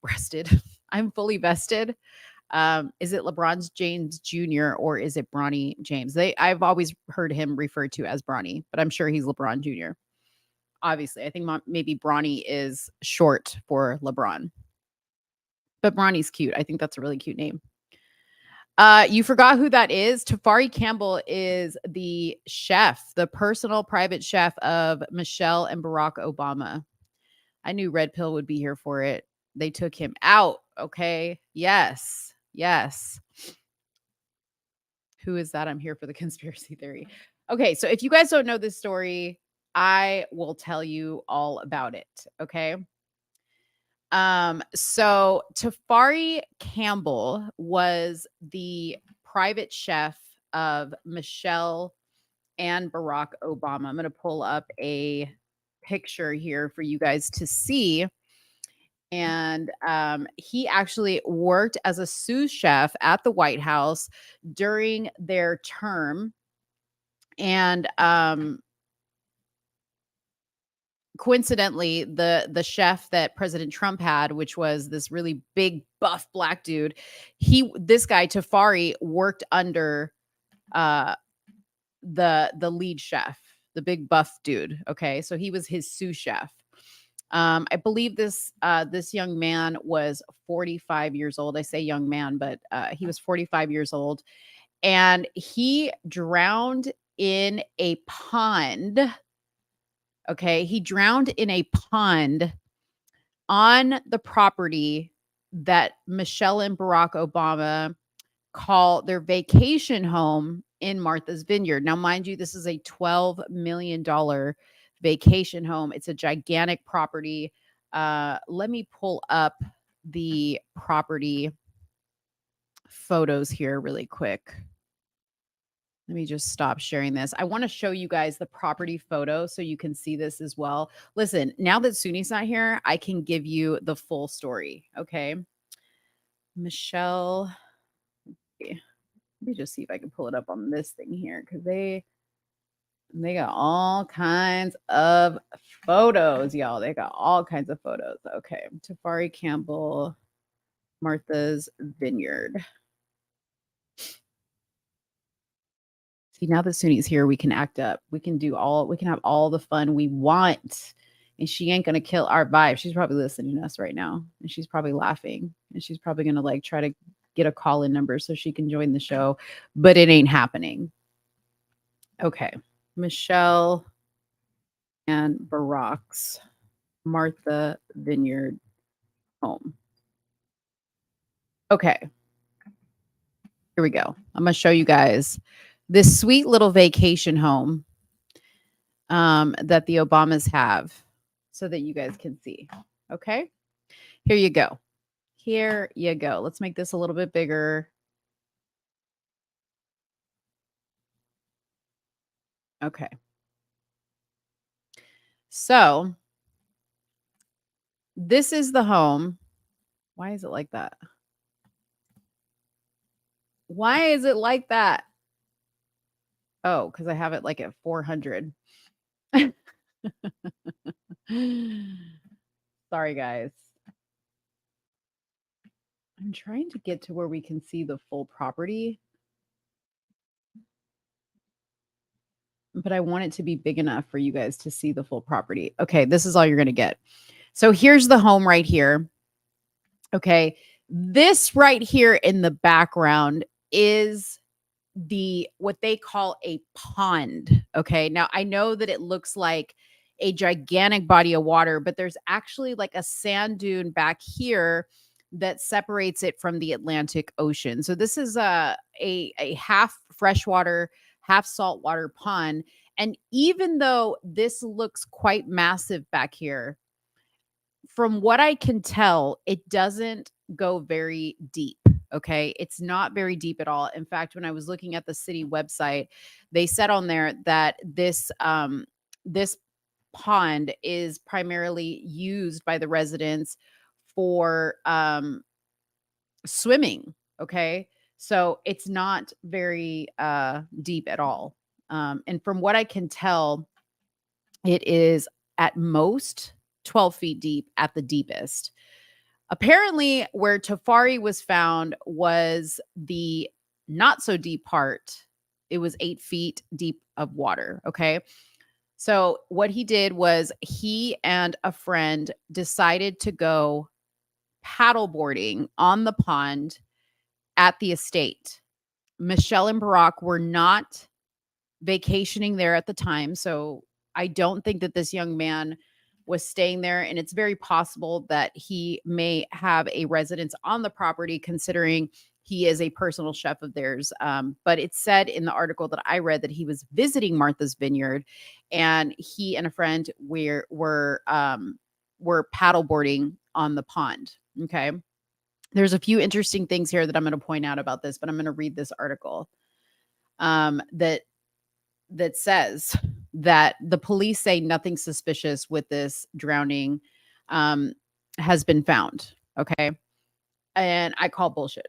breasted. I'm fully vested. Is it LeBron James Jr. or is it Bronny James? I've always heard him referred to as Bronny, but I'm sure he's LeBron Jr. Obviously, I think maybe Bronny is short for LeBron, but Bronny's cute. I think that's a really cute name. You forgot who that is. Tarcari Campbell is the chef, the personal private chef of Michelle and Barack Obama. I knew Red Pill would be here for it. They took him out. Okay. Yes. Who is that? I'm here for the conspiracy theory. Okay. So if you guys don't know this story, I will tell you all about it. Okay. So Tarcari Campbell was the private chef of Michelle and Barack Obama. I'm going to pull up a picture here for you guys to see. And he actually worked as a sous chef at the White House during their term. And coincidentally, the chef that President Trump had, which was this really big, buff black dude, this guy Tarcari worked under the lead chef, the big buff dude. Okay, so he was his sous chef. I believe this young man was 45 years old. I say young man, but he was 45 years old, and he drowned in a pond. Okay, he drowned in a pond on the property that Michelle and Barack Obama call their vacation home in Martha's Vineyard. Now, mind you, this is a $12 million vacation home. It's a gigantic property. Let me pull up the property photos here really quick. Let me just stop sharing this. I want to show you guys the property photo so you can see this as well. Listen, now that Soonie's not here, I can give you the full story. Okay. Michelle, let me just see if I can pull it up on this thing here, because they got all kinds of photos, y'all. They got all kinds of photos. Okay. Tarcari Campbell, Martha's Vineyard. See, now that Soonie's here, we can act up. We can have all the fun we want. And she ain't going to kill our vibe. She's probably listening to us right now. And she's probably laughing. And she's probably going to try to get a call-in number so she can join the show. But it ain't happening. Okay. Michelle and Barack's Martha Vineyard home. Okay. Here we go. I'm going to show you guys this sweet little vacation home that the Obamas have so that you guys can see. Okay. Here you go. Here you go. Let's make this a little bit bigger. Okay. So this is the home. Why is it like that? Why is it like that? Oh, because I have it like at 400. Sorry, guys. I'm trying to get to where we can see the full property. But I want it to be big enough for you guys to see the full property. Okay, this is all you're going to get. So here's the home right here. Okay, this right here in the background is what they call a pond. Okay, now I know that it looks like a gigantic body of water, but there's actually like a sand dune back here that separates it from the Atlantic Ocean. So this is a half freshwater, half saltwater pond. And even though this looks quite massive back here, from what I can tell, it doesn't go very deep. Okay. It's not very deep at all. In fact, when I was looking at the city website, they said on there that this pond is primarily used by the residents for swimming. Okay. So it's not very deep at all. And from what I can tell, it is at most 12 feet deep at the deepest. Apparently, where Tarcari was found was the not so deep part. It was 8 feet deep of water. Okay. So what he did was he and a friend decided to go paddleboarding on the pond at the estate. Michelle and Barack were not vacationing there at the time. So I don't think that this young man was staying there. And it's very possible that he may have a residence on the property, considering he is a personal chef of theirs. But it said in the article that I read that he was visiting Martha's Vineyard, and he and a friend were paddleboarding on the pond. Okay. There's a few interesting things here that I'm going to point out about this, but I'm going to read this article that says that the police say nothing suspicious with this drowning has been found. Okay. And I call bullshit.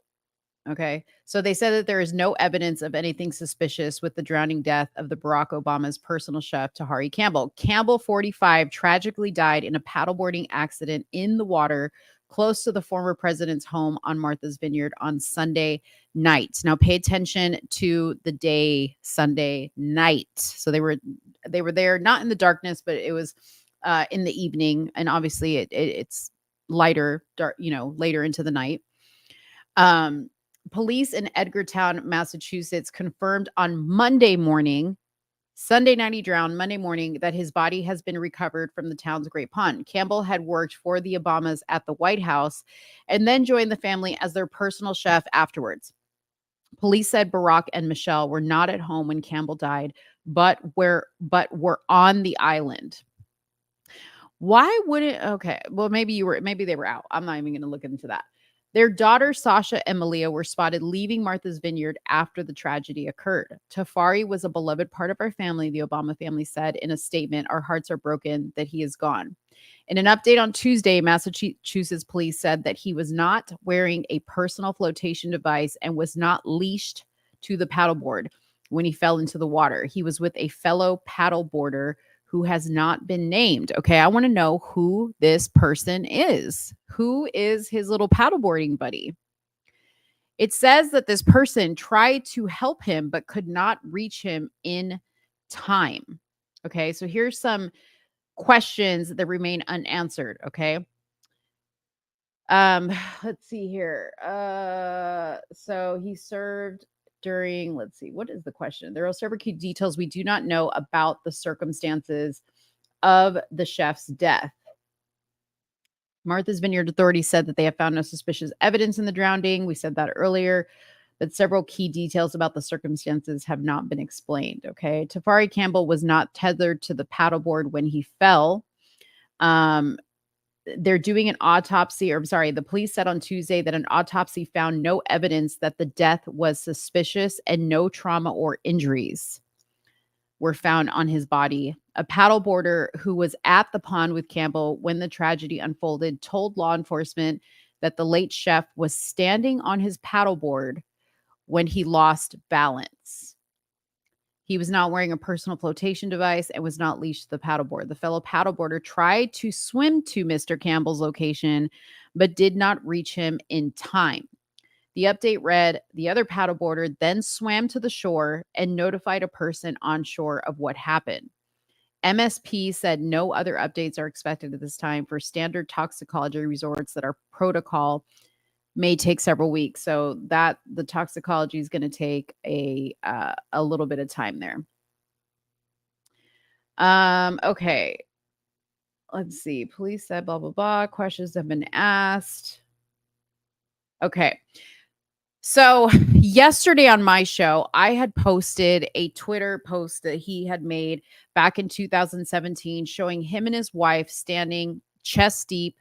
Okay. So they said that there is no evidence of anything suspicious with the drowning death of the Barack Obama's personal chef, Tori Campbell. Campbell, 45, tragically died in a paddleboarding accident in the water close to the former president's home on Martha's Vineyard on Sunday night. Now pay attention to the day, Sunday night. So they were there, not in the darkness, but it was in the evening. And obviously it's lighter, dark, later into the night. Police in Edgartown, Massachusetts confirmed on Monday morning, Sunday night he drowned, Monday morning, that his body has been recovered from the town's Great Pond. Campbell had worked for the Obamas at the White House and then joined the family as their personal chef afterwards. Police said Barack and Michelle were not at home when Campbell died, but were on the island. Why wouldn't? Okay, well, maybe they were out. I'm not even going to look into that. Their daughter, Sasha and Malia, were spotted leaving Martha's Vineyard after the tragedy occurred. Tarcari was a beloved part of our family, the Obama family said in a statement. Our hearts are broken that he is gone. In an update on Tuesday, Massachusetts police said that he was not wearing a personal flotation device and was not leashed to the paddleboard when he fell into the water. He was with a fellow paddleboarder who has not been named. Okay, I want to know who this person is. Who is his little paddleboarding buddy? It says that this person tried to help him but could not reach him in time. Okay, so here's some questions that remain unanswered. Okay. Let's see here. So he served during, let's see, what is the question? There are several key details we do not know about the circumstances of the chef's death. Martha's Vineyard authorities said that they have found no suspicious evidence in the drowning. We said that earlier, but several key details about the circumstances have not been explained. Okay. Tafari Campbell was not tethered to the paddleboard when he fell. They're doing an autopsy, or I'm sorry, the police said on Tuesday that an autopsy found no evidence that the death was suspicious and no trauma or injuries were found on his body. A paddleboarder who was at the pond with Campbell when the tragedy unfolded told law enforcement that the late chef was standing on his paddleboard when he lost balance. He was not wearing a personal flotation device and was not leashed to the paddleboard. The fellow paddleboarder tried to swim to Mr. Campbell's location, but did not reach him in time. The update read, the other paddleboarder then swam to the shore and notified a person on shore of what happened. MSP said no other updates are expected at this time for standard toxicology resorts that our protocol may take several weeks. So that the toxicology is going to take a little bit of time there. Okay. Let's see. Police said blah, blah, blah. Questions have been asked. Okay. So yesterday on my show, I had posted a Twitter post that he had made back in 2017 showing him and his wife standing chest deep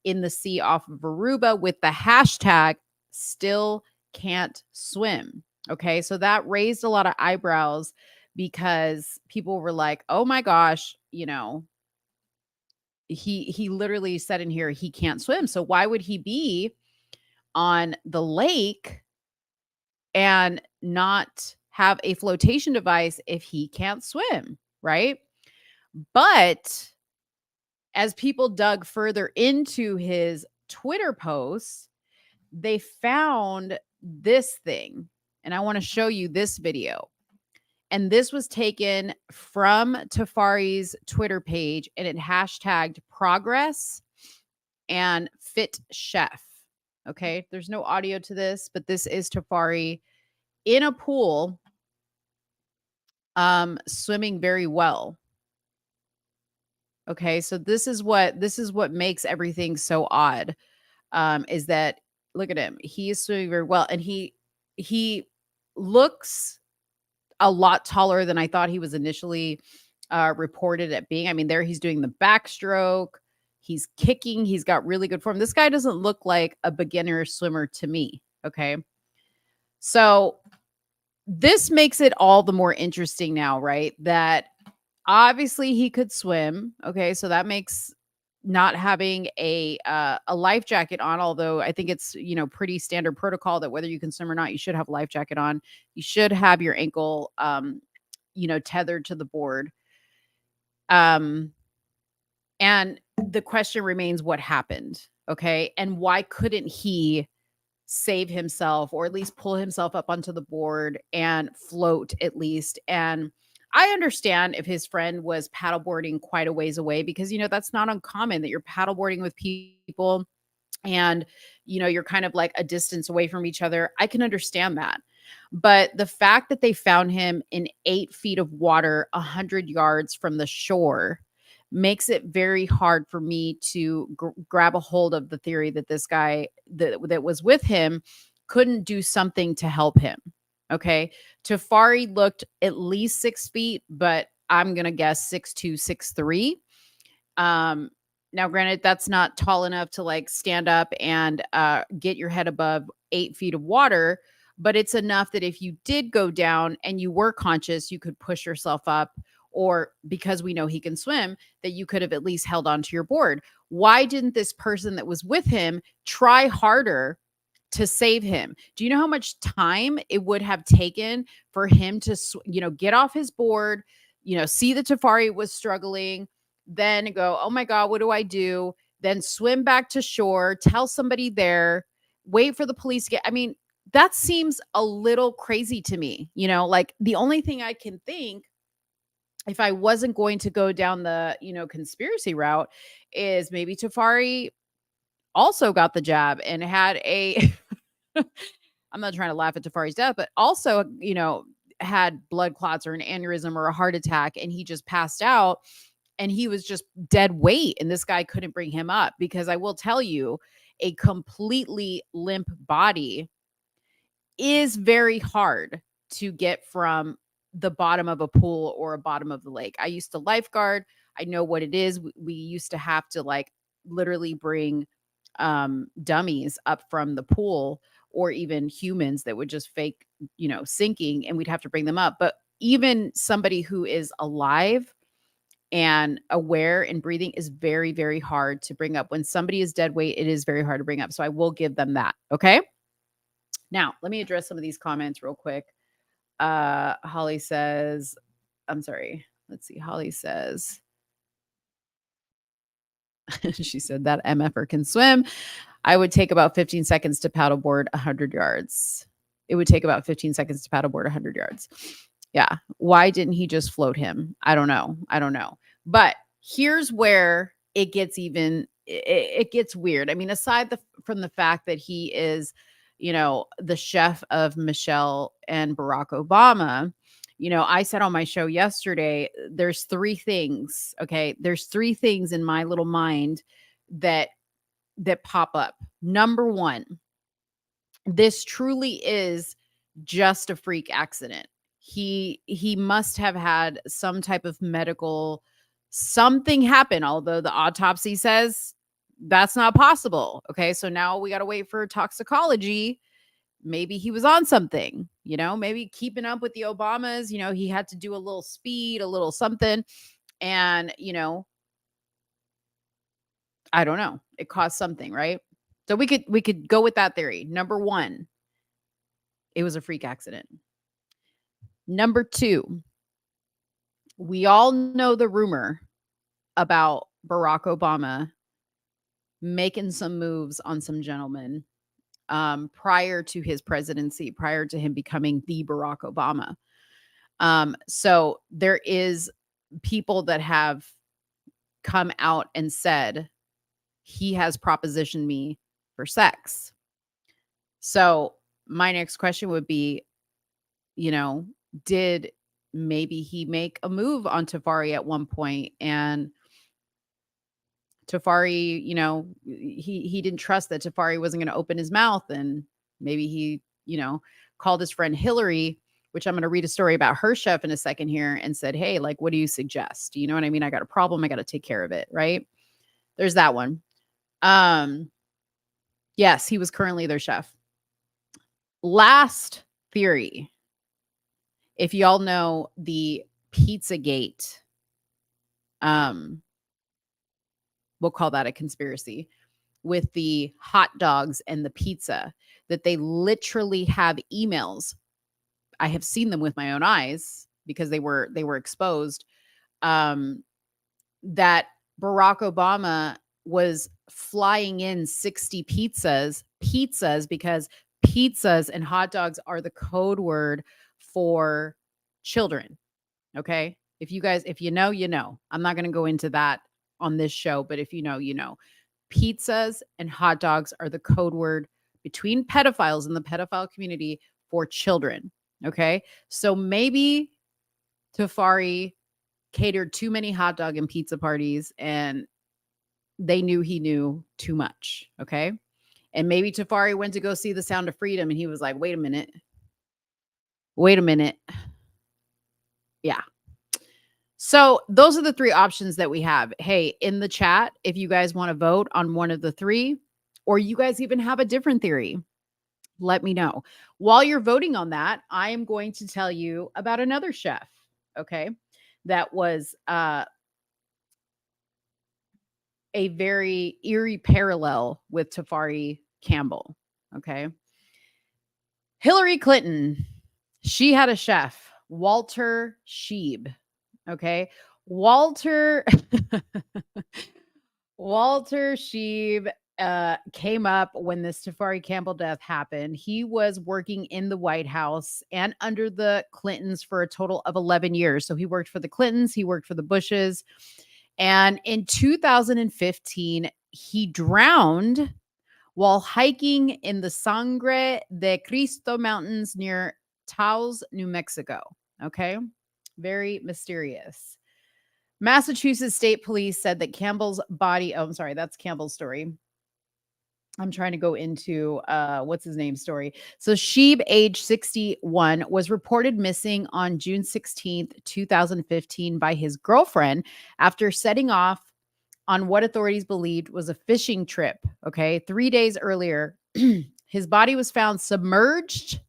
in the sea off of Aruba with the hashtag still can't swim. Okay. So that raised a lot of eyebrows because people were like, oh my gosh, you know, he literally said in here, he can't swim. So why would he be on the lake and not have a flotation device if he can't swim? Right. But as people dug further into his Twitter posts, they found this thing. And I want to show you this video. And this was taken from Tafari's Twitter page, and it hashtagged progress and fit chef. Okay. There's no audio to this, but this is Tafari in a pool, swimming very well. Okay, so this is what makes everything so odd. Is that look at him. He is swimming very well, and he looks a lot taller than I thought he was initially reported at being. I mean, there he's doing the backstroke, he's kicking, he's got really good form. This guy doesn't look like a beginner swimmer to me. Okay, so this makes it all the more interesting now, right? That obviously he could swim. Okay. So that makes not having a life jacket on, although I think it's, you know, pretty standard protocol that whether you can swim or not, you should have a life jacket on. You should have your ankle, you know, tethered to the board. And the question remains, what happened? Okay. And why couldn't he save himself or at least pull himself up onto the board and float at least? And I understand if his friend was paddleboarding quite a ways away because, you know, that's not uncommon that you're paddleboarding with people and, you know, you're kind of like a distance away from each other. I can understand that. But the fact that they found him in 8 feet of water, 100 yards from the shore makes it very hard for me to grab a hold of the theory that this guy that was with him couldn't do something to help him. Okay. Tafari looked at least 6 feet, but I'm going to guess 6'2", 6'3". Now, granted, that's not tall enough to like stand up and get your head above 8 feet of water, but it's enough that if you did go down and you were conscious, you could push yourself up, or because we know he can swim, that you could have at least held onto your board. Why didn't this person that was with him try harder to save him? Do you know how much time it would have taken for him to, you know, get off his board, you know, see that Tafari was struggling, then go, oh my God, what do I do? Then swim back to shore, tell somebody there, wait for the police to get, I mean, that seems a little crazy to me. You know, like the only thing I can think, if I wasn't going to go down the, you know, conspiracy route, is maybe Tafari also got the jab and had a, I'm not trying to laugh at Tafari's death, but also, you know, had blood clots or an aneurysm or a heart attack, and he just passed out and he was just dead weight, and this guy couldn't bring him up, because I will tell you, a completely limp body is very hard to get from the bottom of a pool or a bottom of the lake. I used to lifeguard. I know what it is. We used to have to like literally bring dummies up from the pool, or even humans that would just fake, sinking, and we'd have to bring them up. But even somebody who is alive and aware and breathing is very, very hard to bring up. When somebody is dead weight, it is very hard to bring up. So I will give them that. Okay. Now, let me address some of these comments real quick. Holly says, I'm sorry. Let's see. Holly says, she said that MFer can swim. I would take about 15 seconds to paddleboard 100 yards. It would take about 15 seconds to paddleboard 100 yards. Yeah. Why didn't he just float him? I don't know. But here's where it gets it gets weird. I mean, aside from the fact that he is, the chef of Michelle and Barack Obama, I said on my show yesterday, there's three things. Okay. There's three things in my little mind that pop up. Number one, this truly is just a freak accident. He must have had some type of medical something happen, although the autopsy says that's not possible. Okay, so now we got to wait for toxicology. Maybe he was on something, maybe keeping up with the Obamas, he had to do a little speed, a little something, and I don't know, it caused something, right? So we could go with that theory. Number one, it was a freak accident. Number two, we all know the rumor about Barack Obama making some moves on some gentlemen prior to his presidency, prior to him becoming the Barack Obama. So there is people that have come out and said he has propositioned me for sex. So my next question would be, did maybe he make a move on Tafari at one point, and Tafari, he didn't trust that Tafari wasn't going to open his mouth, and maybe he, called his friend Hillary, which I'm going to read a story about her chef in a second here, and said, hey, like, what do you suggest? You know what I mean? I got a problem. I got to take care of it. Right. There's that one. Yes, he was currently their chef. Last theory. If y'all know the Pizzagate, we'll call that a conspiracy, with the hot dogs and the pizza, that they literally have emails. I have seen them with my own eyes because they were exposed, that Barack Obama was flying in 60 pizzas because pizzas and hot dogs are the code word for children. Okay. If you know, I'm not going to go into that on this show, but if you know, pizzas and hot dogs are the code word between pedophiles in the pedophile community for children. Okay. So maybe Tafari catered too many hot dog and pizza parties, and they knew he knew too much. Okay. And maybe Tafari went to go see The Sound of Freedom, and he was like, wait a minute. Yeah. So those are the three options that we have. Hey, in the chat, if you guys want to vote on one of the three, or you guys even have a different theory, let me know. While you're voting on that, I am going to tell you about another chef. Okay. That was a very eerie parallel with Tafari Campbell. Okay. Hillary Clinton, she had a chef, Walter Scheib. Okay. Walter Scheib came up when this Tafari Campbell death happened. He was working in the White House and under the Clintons for a total of 11 years. So he worked for the Clintons, he worked for the Bushes. And in 2015, he drowned while hiking in the Sangre de Cristo Mountains near Taos, New Mexico. Okay. Very mysterious. Massachusetts State Police said that Campbell's body, oh, I'm sorry, that's Campbell's story. I'm trying to go into what's his name story. So Sheeb, age 61, was reported missing on June 16th, 2015 by his girlfriend after setting off on what authorities believed was a fishing trip. Okay. 3 days earlier, his body was found submerged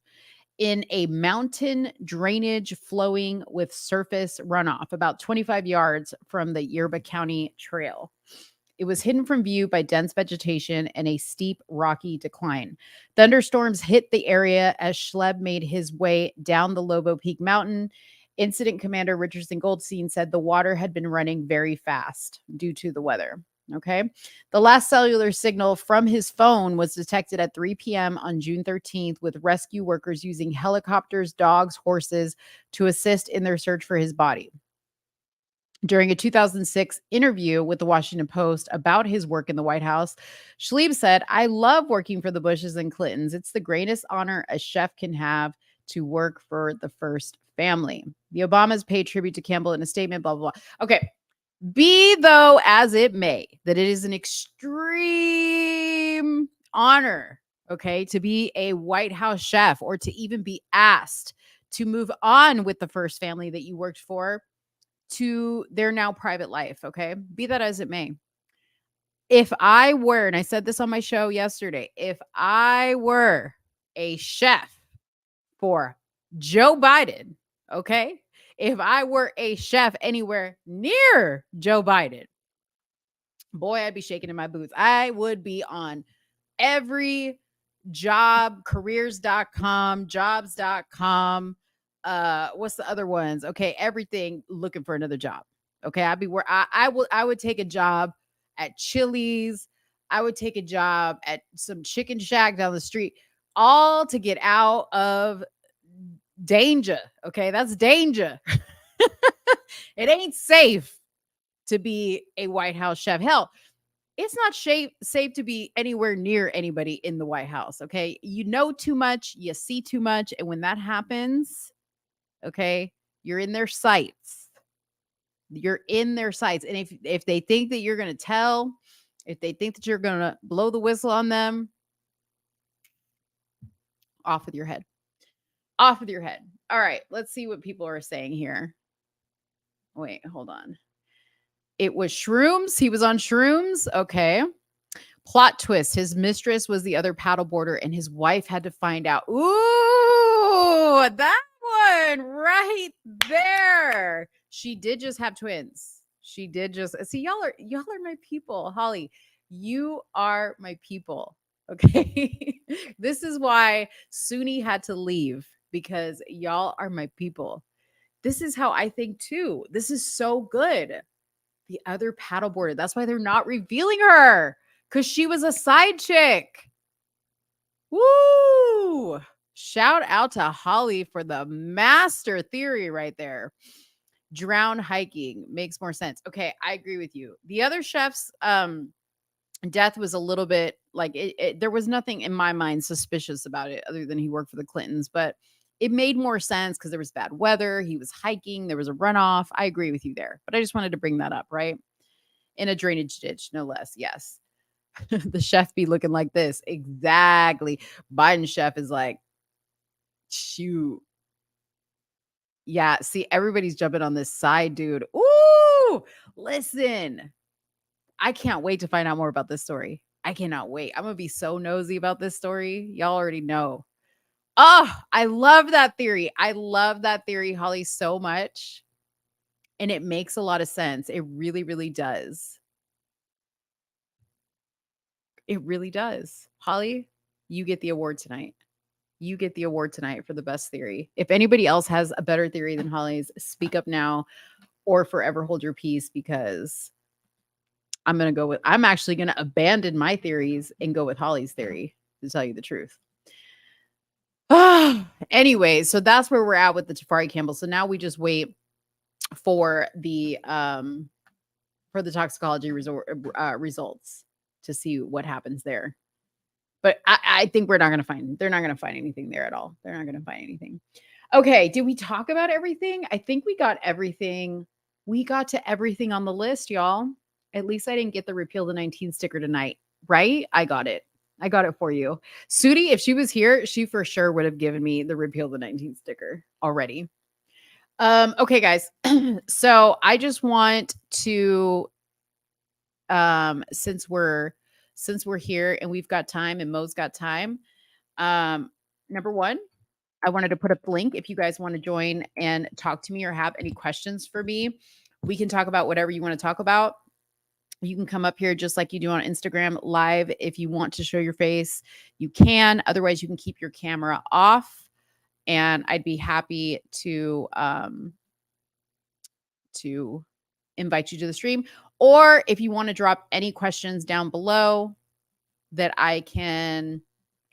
in a mountain drainage flowing with surface runoff about 25 yards from the Yerba County Trail. It was hidden from view by dense vegetation and a steep, rocky decline. Thunderstorms hit the area as Schleb made his way down the Lobo Peak Mountain. Incident Commander Richardson Goldstein said the water had been running very fast due to the weather. Okay. The last cellular signal from his phone was detected at 3 p.m. on June 13th, with rescue workers using helicopters, dogs, horses to assist in their search for his body. During a 2006 interview with the Washington Post about his work in the White House, Schleb said, "I love working for the Bushes and Clintons. It's the greatest honor a chef can have to work for the first family." The Obamas paid tribute to Campbell in a statement, blah, blah, blah. Okay. Be though as it may, that it is an extreme honor, okay, to be a White House chef or to even be asked to move on with the first family that you worked for to their now private life, okay? Be that as it may. If I were, and I said this on my show yesterday, if I were a chef for Joe Biden, okay? If I were a chef anywhere near Joe Biden, boy, I'd be shaking in my boots. I would be on every job, careers.com, jobs.com, what's the other ones? Okay, everything, looking for another job. Okay, I'd be where I would take a job at Chili's. I would take a job at some chicken shack down the street, all to get out of danger. Okay, that's danger. It ain't safe to be a White House chef. Hell, it's not safe to be anywhere near anybody in the White House. Okay, you know too much, you see too much, and when that happens, okay, you're in their sights. You're in their sights, and if they think that you're going to tell, if they think that you're going to blow the whistle on them, off with your head. Off with your head. All right, let's see what people are saying here. Wait, hold on. It was shrooms. He was on shrooms. Okay. Plot twist. His mistress was the other paddleboarder, and his wife had to find out. Ooh, that one right there. She did just have twins. She did just see y'all are my people. Holly, you are my people. Okay. This is why Soonie had to leave, because y'all are my people. This is how I think too. This is so good. The other paddleboarder. That's why they're not revealing her, because she was a side chick. Woo! Shout out to Holly for the master theory right there. Drown hiking makes more sense. Okay, I agree with you. The other chef's death was a little bit like there was nothing in my mind suspicious about it other than he worked for the Clintons, but it made more sense because there was bad weather. He was hiking. There was a runoff. I agree with you there, but I just wanted to bring that up, right? In a drainage ditch, no less. Yes. The chef be looking like this. Exactly. Biden chef is like, shoot. Yeah. See, everybody's jumping on this side, dude. Ooh, listen. I can't wait to find out more about this story. I cannot wait. I'm going to be so nosy about this story. Y'all already know. Oh, I love that theory. I love that theory, Holly, so much. And it makes a lot of sense. It really, really does. It really does. Holly, you get the award tonight. You get the award tonight for the best theory. If anybody else has a better theory than Holly's, speak up now or forever hold your peace, because I'm actually going to abandon my theories and go with Holly's theory, to tell you the truth. Anyway, so that's where we're at with the Tafari Campbell. So now we just wait for the toxicology results to see what happens there. But I think they're not going to find anything there at all. They're not going to find anything. Okay. Did we talk about everything? I think we got everything We got to everything on the list, y'all. At least I didn't get the repeal the 19 sticker tonight, right? I got it. I got it for you. Soonie, if she was here, she for sure would have given me the repeal the 19 sticker already. Okay, guys. So I just want to since we're here and we've got time and Mo's got time. Number one, I wanted to put up the link if you guys want to join and talk to me or have any questions for me. We can talk about whatever you want to talk about. You can come up here just like you do on Instagram live. If you want to show your face, you can. Otherwise, you can keep your camera off. And I'd be happy to invite you to the stream. Or if you want to drop any questions down below that I can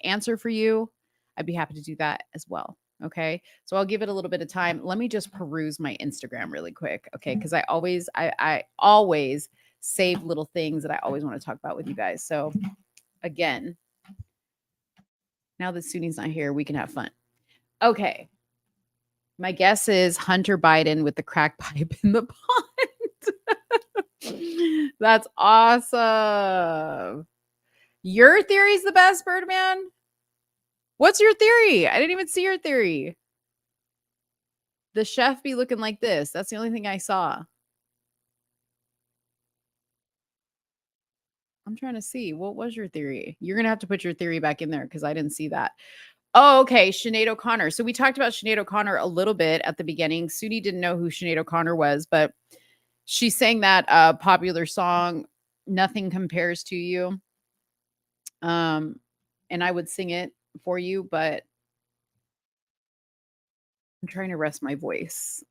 answer for you, I'd be happy to do that as well. Okay. So I'll give it a little bit of time. Let me just peruse my Instagram really quick. Okay. Because I always save little things that I always want to talk about with you guys. So again, now that Soonie's not here, we can have fun. Okay. My guess is Hunter Biden with the crack pipe in the pond. That's awesome. Your theory's the best, Birdman. What's your theory? I didn't even see your theory. The chef be looking like this. That's the only thing I saw. I'm trying to see. What was your theory? You're going to have to put your theory back in there because I didn't see that. Oh, okay. Sinead O'Connor. So we talked about Sinead O'Connor a little bit at the beginning. Soonie didn't know who Sinead O'Connor was, but she sang that popular song, Nothing Compares to You. And I would sing it for you, but I'm trying to rest my voice.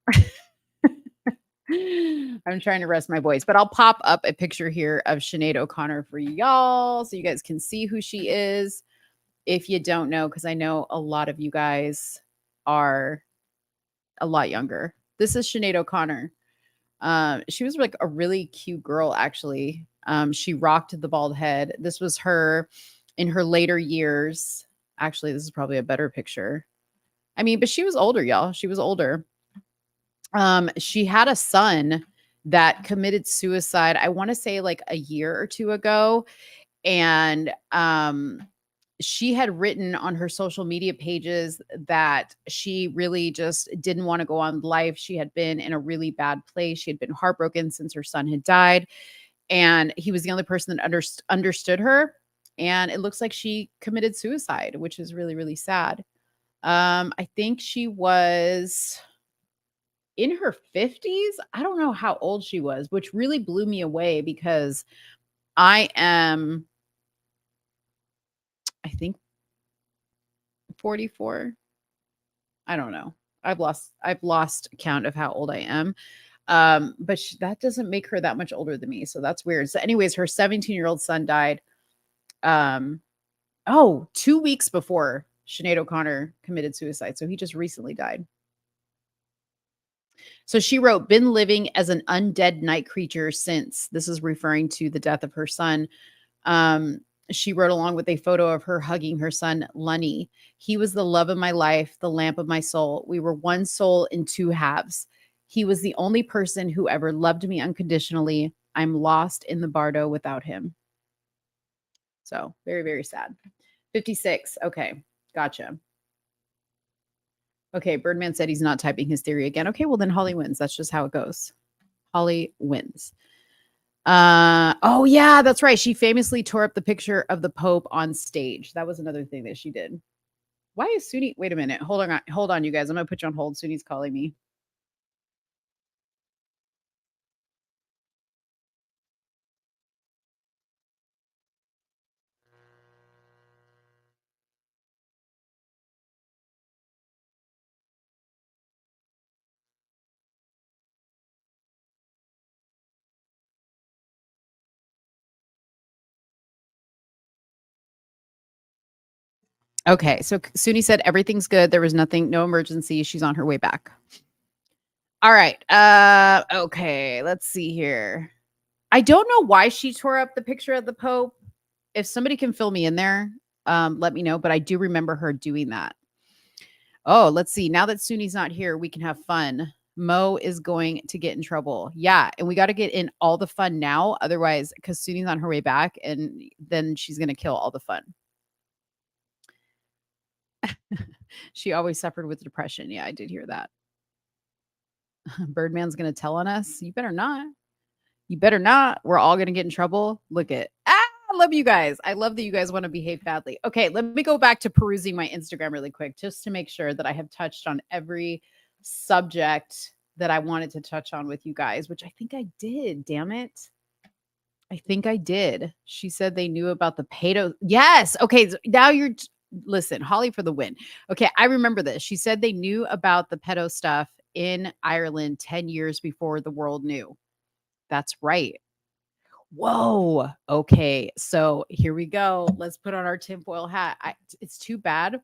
I'm trying to rest my voice, but I'll pop up a picture here of Sinead O'Connor for y'all so you guys can see who she is. If you don't know, because I know a lot of you guys are a lot younger. This is Sinead O'Connor. She was like a really cute girl, actually. She rocked the bald head. This was her in her later years. Actually, this is probably a better picture. I mean, but she was older, y'all. She was older. She had a son that committed suicide, I want to say like a year or two ago. And she had written on her social media pages that she really just didn't want to go on life. She had been in a really bad place. She had been heartbroken since her son had died. And he was the only person that understood her. And it looks like she committed suicide, which is really, really sad. I think she was in her 50s. I don't know how old she was, which really blew me away because I am, I think 44. I don't know. I've lost count of how old I am. But that doesn't make her that much older than me. So that's weird. So anyways, her 17-year-old son died. 2 weeks before Sinead O'Connor committed suicide. So he just recently died. So she wrote, been living as an undead night creature since. This is referring to the death of her son. She wrote along with a photo of her hugging her son, Lunny. He was the love of my life, the lamp of my soul. We were one soul in two halves. He was the only person who ever loved me unconditionally. I'm lost in the bardo without him. So very, very sad. 56. Okay. Gotcha. Okay. Birdman said he's not typing his theory again. Okay. Well, then Holly wins. That's just how it goes. Holly wins. Oh yeah, that's right. She famously tore up the picture of the Pope on stage. That was another thing that she did. Why is Soonie? Wait a minute. Hold on, you guys. I'm gonna put you on hold. Soonie's calling me. Okay, so Soonie said everything's good. There was nothing, no emergency. She's on her way back. All right. Okay, let's see here. I don't know why she tore up the picture of the Pope. If somebody can fill me in there, let me know. But I do remember her doing that. Oh, let's see. Now that Soonie's not here, we can have fun. Mo is going to get in trouble. Yeah, and we got to get in all the fun now. Otherwise, because Soonie's on her way back, and then she's going to kill all the fun. She always suffered with depression. Yeah, I did hear that. Birdman's going to tell on us. You better not. You better not. We're all going to get in trouble. Look at. I love you guys. I love that you guys want to behave badly. Okay, let me go back to perusing my Instagram really quick just to make sure that I have touched on every subject that I wanted to touch on with you guys, which I think I did. Damn it. I think I did. She said they knew about the pedo. Yes. Okay. Now you're listen, Holly for the win. Okay. I remember this. She said they knew about the pedo stuff in Ireland 10 years before the world knew. That's right. Whoa. Okay. So here we go. Let's put on our tinfoil hat. It's too bad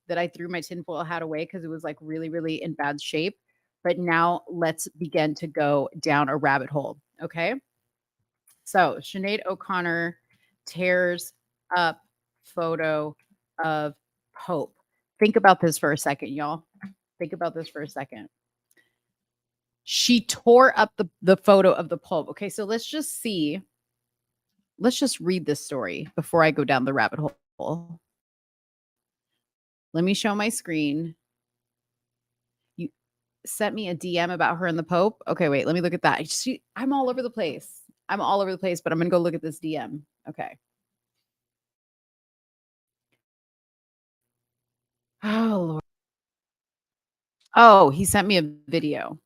that I threw my tinfoil hat away because it was like really, really in bad shape. But now let's begin to go down a rabbit hole. Okay. So Sinead O'Connor tears up photo of Pope. Think about this for a second, y'all. Think about this for a second. She tore up the photo of the Pope. Okay, so let's just see. Let's just read this story before I go down the rabbit hole. Let me show my screen. You sent me a DM about her and the Pope. Okay, wait, let me look at that. I'm all over the place. I'm all over the place, but I'm going to go look at this DM. Okay. Oh, Lord. Oh, he sent me a video.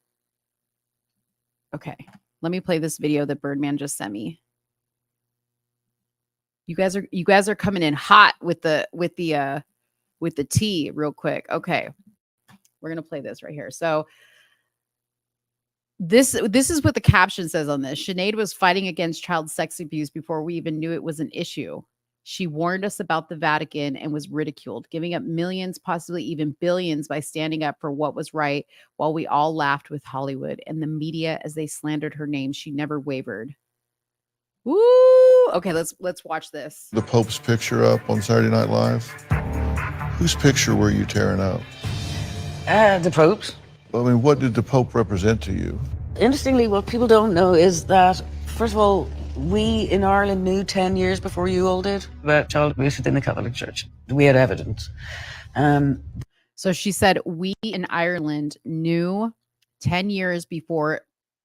Okay. Let me play this video that Birdman just sent me. You guys are coming in hot with the tea real quick. Okay. We're going to play this right here. So this is what the caption says on this. Sinead was fighting against child sex abuse before we even knew it was an issue. She warned us about the Vatican and was ridiculed, giving up millions, possibly even billions, by standing up for what was right while we all laughed with Hollywood and the media as they slandered her name. She never wavered. Woo! Okay, let's watch this. The Pope's picture up on Saturday Night Live. Whose picture were you tearing up? The Pope's. I mean, what did the Pope represent to you? Interestingly, what people don't know is that, first of all, we in Ireland knew 10 years before you all did about child abuse within the Catholic Church. We had evidence. So she said we in Ireland knew 10 years before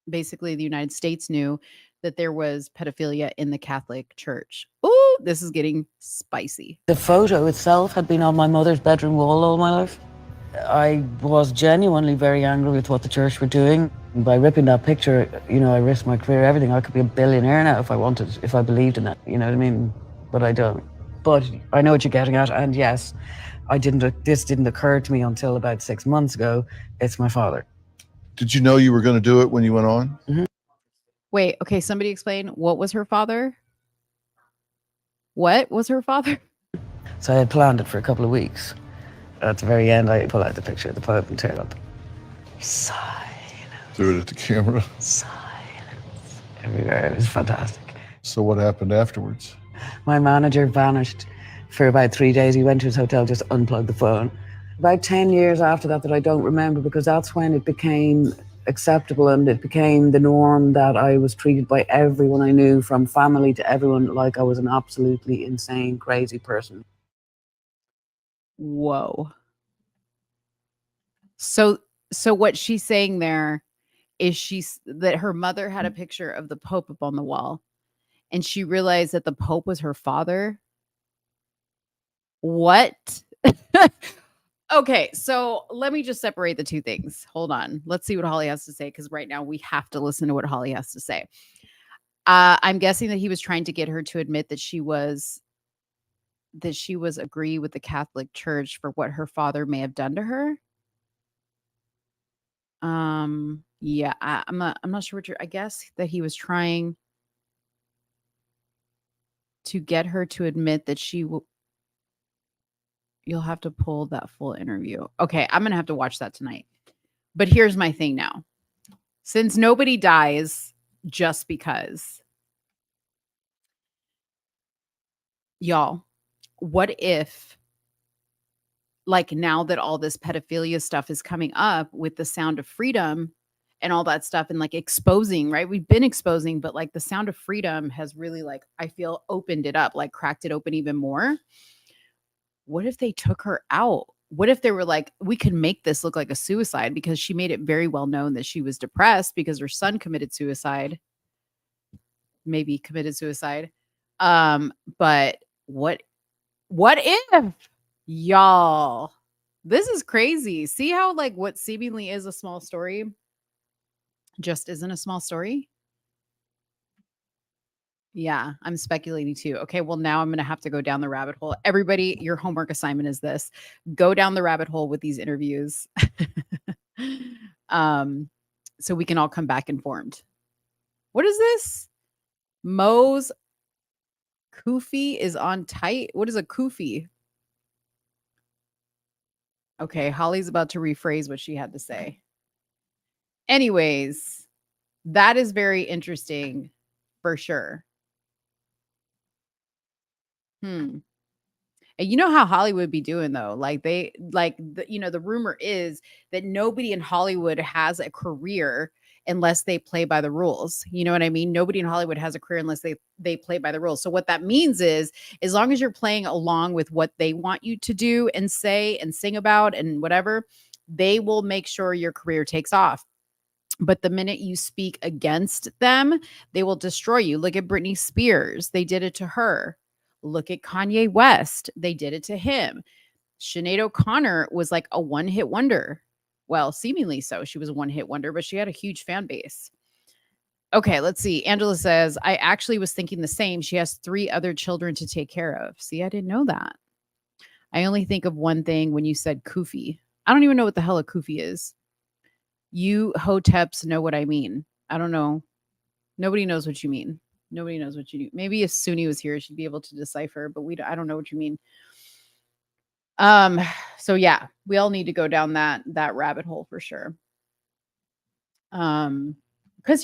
basically the United States knew that there was pedophilia in the Catholic Church. Ooh, this is getting spicy. The photo itself had been on my mother's bedroom wall all my life. I was genuinely very angry with what the church were doing. By ripping that picture, you know, I risked my career, everything. I could be a billionaire now if I wanted, if I believed in it, you know what I mean? But I don't. But I know what you're getting at, and yes, this didn't occur to me until about 6 months ago. It's my father. Did you know you were going to do it when you went on? Mm-hmm. Wait, okay, somebody explain, what was her father? What was her father? So I had planned it for a couple of weeks. At the very end, I pull out the picture of the Pope and tear it up. Silence. Threw it at the camera. Silence. Everywhere. It was fantastic. So what happened afterwards? My manager vanished for about 3 days. He went to his hotel, just unplugged the phone. About 10 years after that I don't remember, because that's when it became acceptable and it became the norm that I was treated by everyone I knew, from family to everyone, like I was an absolutely insane, crazy person. Whoa. So what she's saying there is that her mother had a picture of the Pope up on the wall and she realized that the Pope was her father. What? Okay, so let me just separate the two things. Hold on. Let's see what Holly has to say, because right now we have to listen to what Holly has to say. I'm guessing that he was trying to get her to admit that she was agree with the Catholic Church for what her father may have done to her. Yeah, I'm not sure what I guess that he was trying to get her to admit that she will. You'll have to pull that full interview. Okay, I'm going to have to watch that tonight. But here's my thing now. Since nobody dies just because, y'all, what if, like, now that all this pedophilia stuff is coming up with the Sound of Freedom, and all that stuff, and like exposing, right? We've been exposing, but like the sound of freedom has really, like, I feel, opened it up, like cracked it open even more. What if they took her out? What if they were like, we could make this look like a suicide, because she made it very well known that she was depressed because her son committed suicide, maybe committed suicide. But what if, y'all, this is crazy. See how like what seemingly is a small story just isn't a small story? Yeah, I'm speculating too. Okay, well, now I'm going to have to go down the rabbit hole. Everybody, your homework assignment is this: go down the rabbit hole with these interviews. So we can all come back informed. What is this? Mo's kufi is on tight. What is a kufi? Okay, Holly's about to rephrase what she had to say. Anyways, that is very interesting for sure. And you know how Hollywood be doing though? Like they like the rumor is that nobody in Hollywood has a career unless they play by the rules. You know what I mean? Nobody in Hollywood has a career unless they play by the rules. So what that means is, as long as you're playing along with what they want you to do and say and sing about and whatever, they will make sure your career takes off. But the minute you speak against them, they will destroy you. Look at Britney Spears. They did it to her. Look at Kanye West. They did it to him. Sinead O'Connor was like a one-hit wonder. Well, seemingly so. She was a one-hit wonder, but she had a huge fan base. Okay, let's see. Angela says, I actually was thinking the same. She has 3 other children to take care of. See, I didn't know that. I only think of one thing when you said kufi. I don't even know what the hell a kufi is. You hoteps know what I mean. I don't know. Nobody knows what you mean. Nobody knows what you do. Maybe if Soonie was here, she'd be able to decipher, but I don't know what you mean. So yeah, we all need to go down that rabbit hole for sure. Because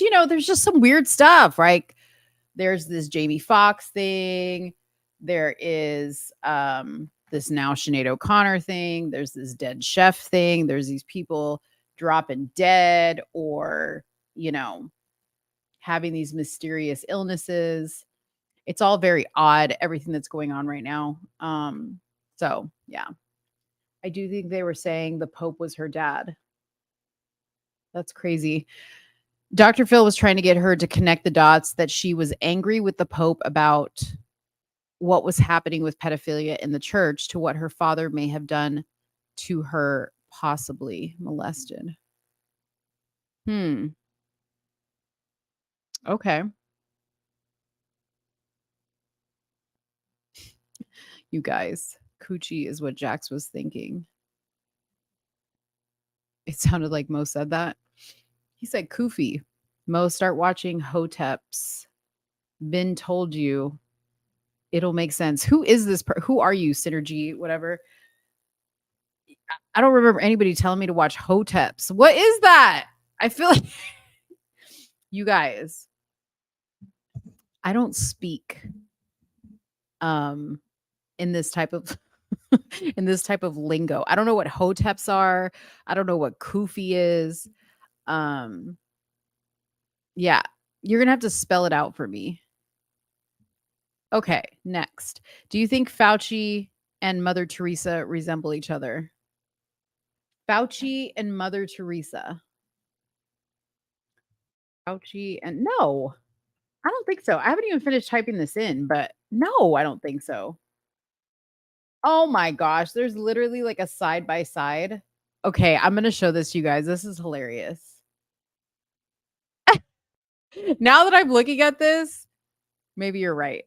there's just some weird stuff, right? There's this Jamie Foxx thing. There is this now Sinead O'Connor thing. There's this dead chef thing. There's these people dropping dead or, having these mysterious illnesses. It's all very odd, everything that's going on right now. So yeah, I do think they were saying the Pope was her dad. That's crazy. Dr. Phil was trying to get her to connect the dots that she was angry with the Pope about what was happening with pedophilia in the church to what her father may have done to her, possibly molested. Okay. You guys, coochie is what Jax was thinking. It sounded like Mo said that. He said Koofy. Mo, start watching Hoteps. Been told you. It'll make sense. Who is this? Who are you, Synergy? Whatever. I don't remember anybody telling me to watch Hoteps. What is that? I feel like you guys. I don't speak in this type of lingo. I don't know what Hoteps are. I don't know what Koofy is. Yeah, you're gonna have to spell it out for me. Okay, next. Do you think Fauci and Mother Teresa resemble each other? Fauci and Mother Teresa. Fauci and no, I don't think so. I haven't even finished typing this in, but no, I don't think so. Oh my gosh, there's literally like a side by side. Okay, I'm gonna show this to you guys. This is hilarious. Now that I'm looking at this, maybe you're right.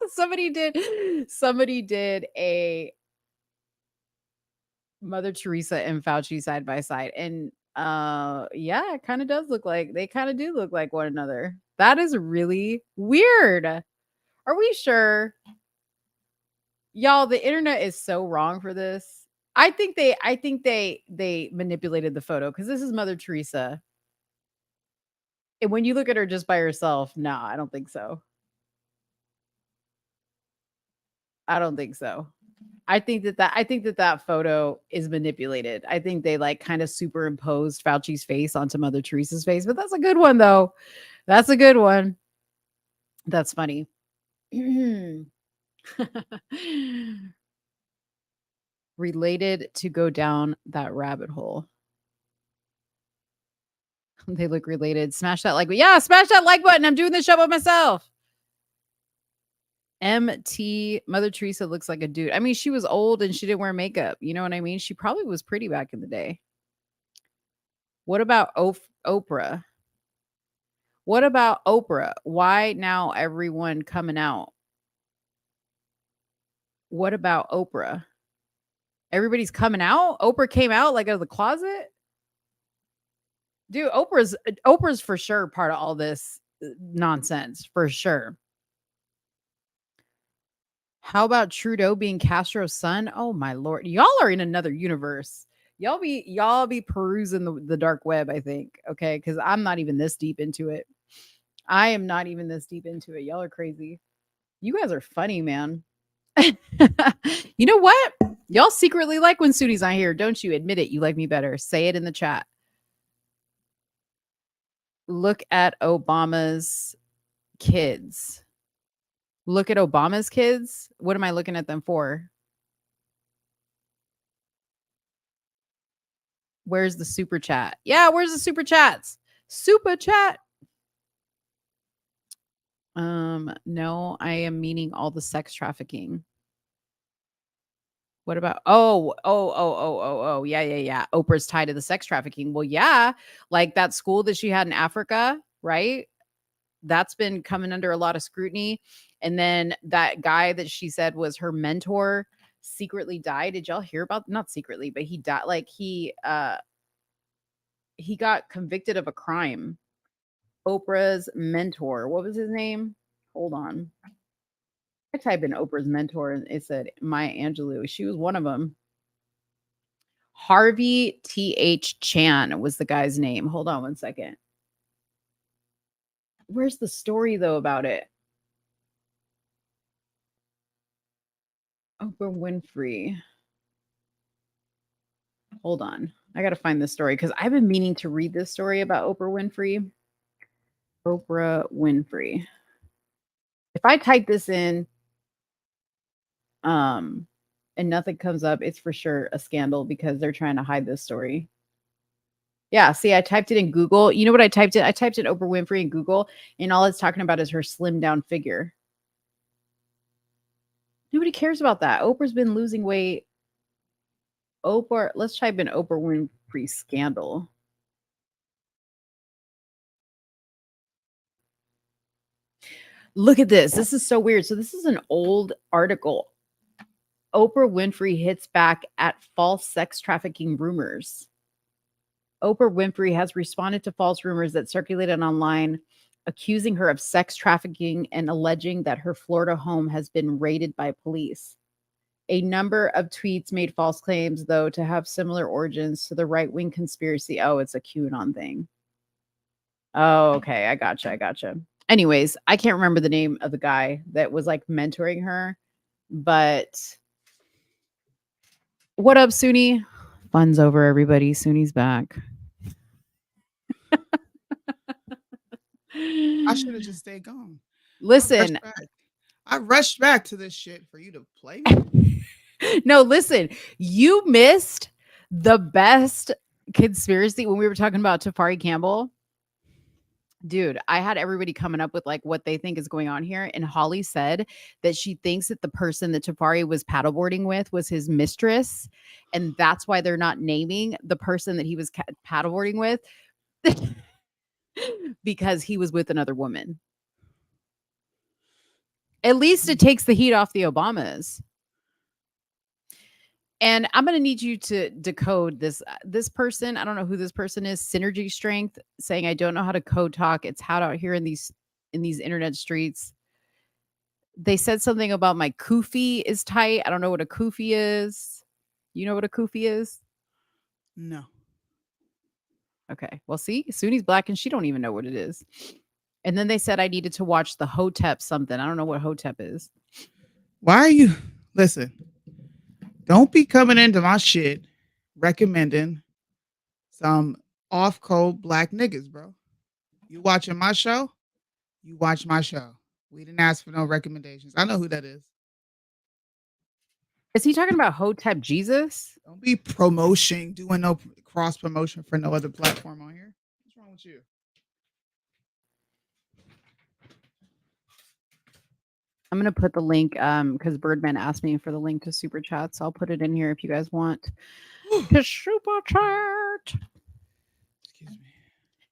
Somebody did a Mother Teresa and Fauci side by side. And yeah, it kind of does look like they kind of do look like one another. That is really weird. Are we sure? Y'all, the internet is so wrong for this. I think they manipulated the photo because this is Mother Teresa. And when you look at her just by herself, no, I don't think so. I don't think so. I think that photo is manipulated. I think they like kind of superimposed Fauci's face onto Mother Teresa's face, but that's a good one though. That's a good one. That's funny. Related to go down that rabbit hole. They look related. Smash that like button. Yeah, smash that like button. I'm doing this show by myself. MT Mother Teresa looks like a dude. I mean, she was old and she didn't wear makeup. You know what I mean? She probably was pretty back in the day. What about Oprah? What about Oprah? Why now everyone coming out? What about Oprah? Everybody's coming out? Oprah came out like out of the closet? Dude, Oprah's for sure part of all this nonsense, for sure. How about Trudeau being Castro's son? Oh my lord. Y'all are in another universe. Y'all be perusing the dark web, I think. Okay, because I'm not even this deep into it. I am not even this deep into it. Y'all are crazy. You guys are funny, man. You know what? Y'all secretly like when Soonie's not here, don't you? Admit it. You like me better. Say it in the chat. Look at Obama's kids. Look at Obama's kids. What am I looking at them for? Where's the super chat? Yeah, where's the super chats? Super chat. No, I am meaning all the sex trafficking. What about yeah. Oprah's tied to the sex trafficking. Well, yeah, like that school that she had in Africa, right? That's been coming under a lot of scrutiny. And then that guy that she said was her mentor secretly died. Did y'all hear about? Not secretly, but he died. Like he got convicted of a crime. Oprah's mentor. What was his name? Hold on. I typed in Oprah's mentor and it said Maya Angelou. She was one of them. Harvey T.H. Chan was the guy's name. Hold on one second. Where's the story though about it? Oprah Winfrey. Hold on. I got to find this story because I've been meaning to read this story about Oprah Winfrey. Oprah Winfrey. If I type this in and nothing comes up, it's for sure a scandal because they're trying to hide this story. Yeah, see, I typed it in Google. You know what I typed in? I typed in Oprah Winfrey in Google, and all it's talking about is her slimmed down figure. Nobody cares about that. Oprah's been losing weight. Oprah, let's type in Oprah Winfrey scandal. Look at this. This is so weird. So this is an old article. Oprah Winfrey hits back at false sex trafficking rumors. Oprah Winfrey has responded to false rumors that circulated online, accusing her of sex trafficking and alleging that her Florida home has been raided by police. A number of tweets made false claims, though, to have similar origins to the right-wing conspiracy. Oh, it's a QAnon thing. Oh, okay. I gotcha. Anyways, I can't remember the name of the guy that was like mentoring her, but what up, Soonie? Fun's over, everybody. Soonie's back. I should have just stayed gone. Listen, I rushed back to this shit for you to play. No, listen, you missed the best conspiracy when we were talking about Tarcari Campbell. Dude, I had everybody coming up with like what they think is going on here. And Holly said that she thinks that the person that Tarcari was paddleboarding with was his mistress. And that's why they're not naming the person that he was paddleboarding with because he was with another woman. At least it takes the heat off the Obamas. And I'm going to need you to decode this person. I don't know who this person is. Synergy Strength saying, I don't know how to code talk. It's hot out here in these internet streets. They said something about my kufi is tight. I don't know what a kufi is. You know what a kufi is? No. Okay. Well, see, Sooney's black and she don't even know what it is. And then they said I needed to watch the Hotep something. I don't know what Hotep is. Why are you... Listen. Don't be coming into my shit recommending some off cold black niggas, bro. You watching my show? You watch my show. We didn't ask for no recommendations. I know who that is. Is he talking about Hotep Jesus? Don't be doing no cross promotion for no other platform on here. What's wrong with you? I'm gonna put the link because Birdman asked me for the link to super chat, so I'll put it in here if you guys want to super chat. Excuse me.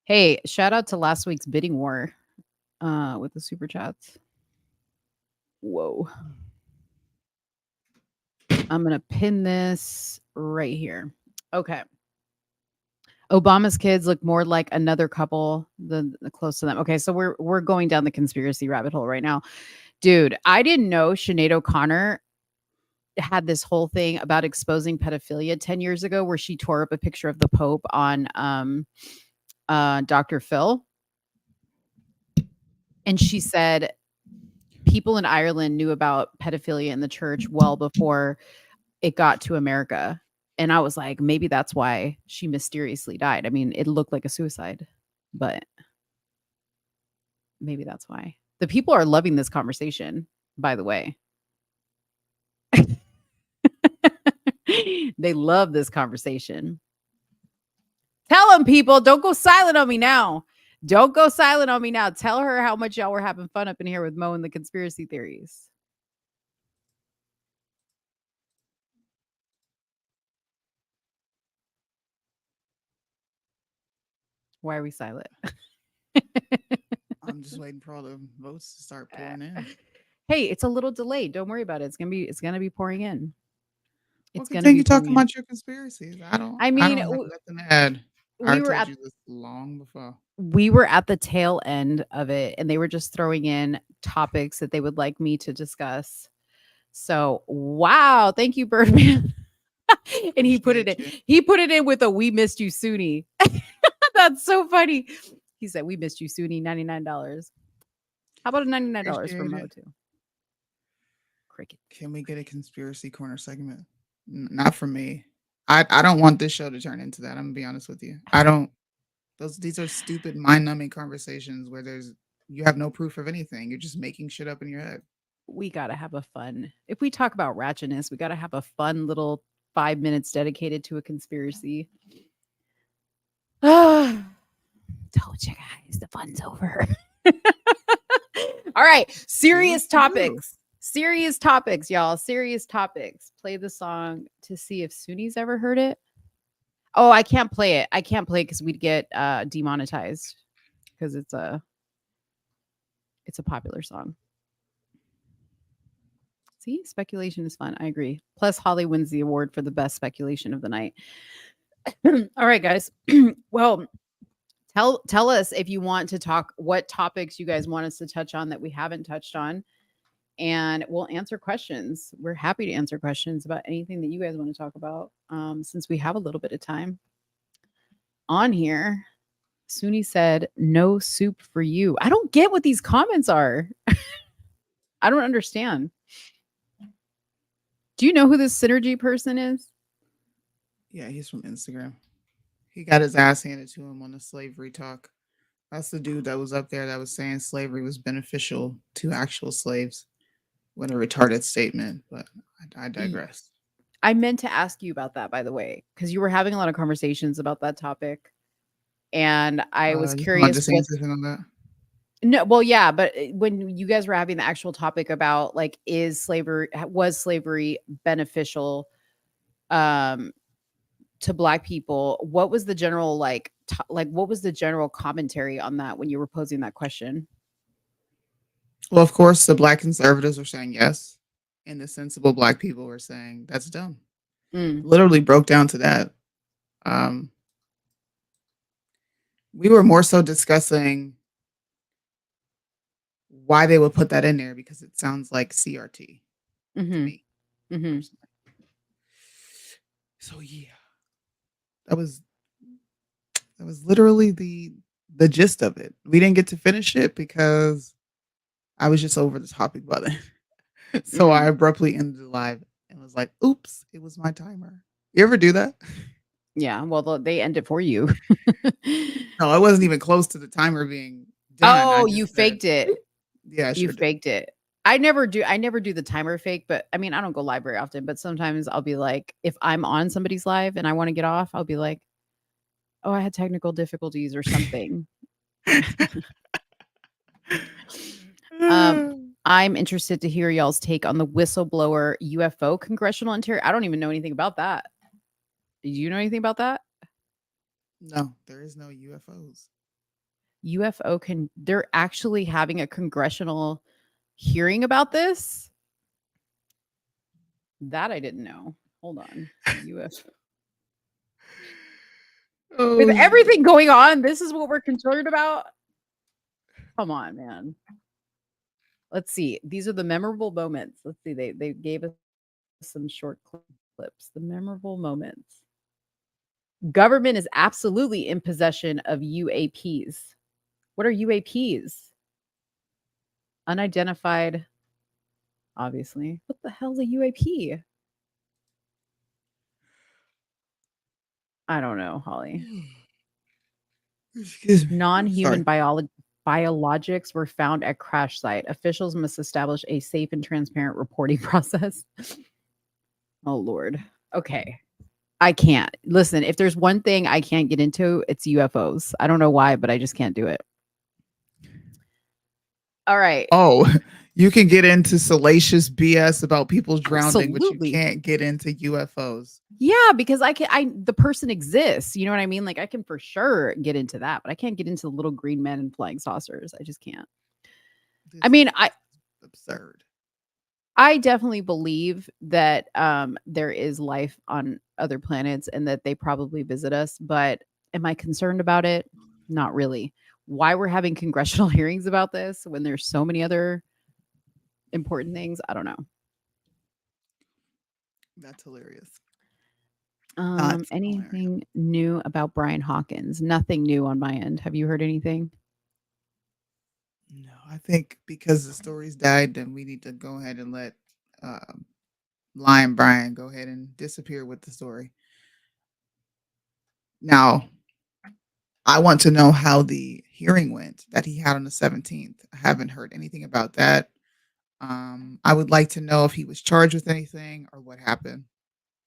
Hey, shout out to last week's bidding war with the super chats. Whoa. I'm gonna pin this right here. Okay. Obama's kids look more like another couple than close to them. Okay, so we're going down the conspiracy rabbit hole right now. Dude, I didn't know Sinead O'Connor had this whole thing about exposing pedophilia 10 years ago where she tore up a picture of the Pope on Dr. Phil. And she said people in Ireland knew about pedophilia in the church well before it got to America. And I was like, maybe that's why she mysteriously died. I mean, it looked like a suicide, but maybe that's why. The people are loving this conversation, by the way. They love this conversation. Tell them, people, don't go silent on me now. Don't go silent on me now. Tell her how much y'all were having fun up in here with Mo and the conspiracy theories. Why are we silent? I'm just waiting for all the votes to start pouring in. Hey, it's a little delayed. Don't worry about it. It's gonna be pouring in. It's gonna continue talking about your conspiracies. I don't have nothing to add. I told you this long before. We were at the tail end of it, and they were just throwing in topics that they would like me to discuss. So, wow, thank you, Birdman. And he put it in. He put it in with a "We missed you, Soonie." That's so funny. He said, "We missed you, Soonie." $99. How about a $99 for Mo too? Cricket. Can we get a conspiracy corner segment? Not for me. I don't want this show to turn into that. I'm gonna be honest with you. I don't. These are stupid, mind-numbing conversations where you have no proof of anything. You're just making shit up in your head. We gotta have a fun. If we talk about ratchetness, we gotta have a fun little 5 minutes dedicated to a conspiracy. Told you guys, the fun's over. All right, serious topics. Serious topics, y'all. Serious topics. Play the song to see if Soonie's ever heard it. Oh, I can't play it. I can't play it because we'd get demonetized because it's a popular song. See, speculation is fun. I agree. Plus, Holly wins the award for the best speculation of the night. All right, guys. Well, tell us if you want to talk, what topics you guys want us to touch on that we haven't touched on. And we'll answer questions. We're happy to answer questions about anything that you guys want to talk about since we have a little bit of time on here. Soonie said, "No soup for you." I don't get what these comments are. I don't understand. Do you know who this Synergy person is? Yeah, he's from Instagram. He got his ass handed to him on the slavery talk. That's the dude that was up there that was saying slavery was beneficial to actual slaves. What a retarded statement, but I digress. I meant to ask you about that, by the way, because you were having a lot of conversations about that topic. And I was curious. On that? No, well, yeah, but when you guys were having the actual topic about like, was slavery beneficial to Black people? What was the general what was the general commentary on that when you were posing that question? Well, of course, the Black conservatives were saying yes, and the sensible Black people were saying that's dumb. Literally broke down to that. We were more so discussing why they would put that in there because it sounds like CRT to me. So yeah, that was literally the gist of it. We didn't get to finish it because I was just over the topic button. So I abruptly ended the live and was like, oops, it was my timer. You ever do that? Yeah. Well, they end it for you. No, I wasn't even close to the timer being done. Oh, you faked it. Yeah, I You sure did. faked it. I never do the timer fake, but I mean, I don't go live very often, but sometimes I'll be like, if I'm on somebody's live and I want to get off, I'll be like, oh, I had technical difficulties or something. I'm interested to hear y'all's take on the whistleblower UFO congressional interior. I don't even know anything about that. Do you know anything about that? No, there is no UFOs. They're actually having a congressional hearing about this? That I didn't know. Hold on. UFO. With everything going on, this is what we're concerned about? Come on, man. Let's see. These are the memorable moments. Let's see. They gave us some short clips. The memorable moments. Government is absolutely in possession of UAPs. What are UAPs? Unidentified, obviously. What the hell is a UAP? I don't know, Holly. Excuse me. Non-human Sorry. biologics were found at crash site. Officials must establish a safe and transparent reporting process. Oh, Lord. Okay. I can't. Listen, if there's one thing I can't get into, it's UFOs. I don't know why, but I just can't do it. All right. Oh, you can get into salacious BS about people drowning, but Absolutely. you can't get into UFOs. Yeah, because the person exists. You know what I mean? Like I can for sure get into that, but I can't get into the little green men and flying saucers. I just can't. I mean, Absurd. I definitely believe that there is life on other planets and that they probably visit us, but am I concerned about it? Not really. Why we're having congressional hearings about this when there's so many other important things? I don't know. That's hilarious. Anything new about Brian Hawkins? Nothing new on my end. Have you heard anything? No, I think because the story's died, then we need to go ahead and let Lion Brian go ahead and disappear with the story. Now, I want to know how the hearing went that he had on the 17th. I haven't heard anything about that. I would like to know if he was charged with anything or what happened.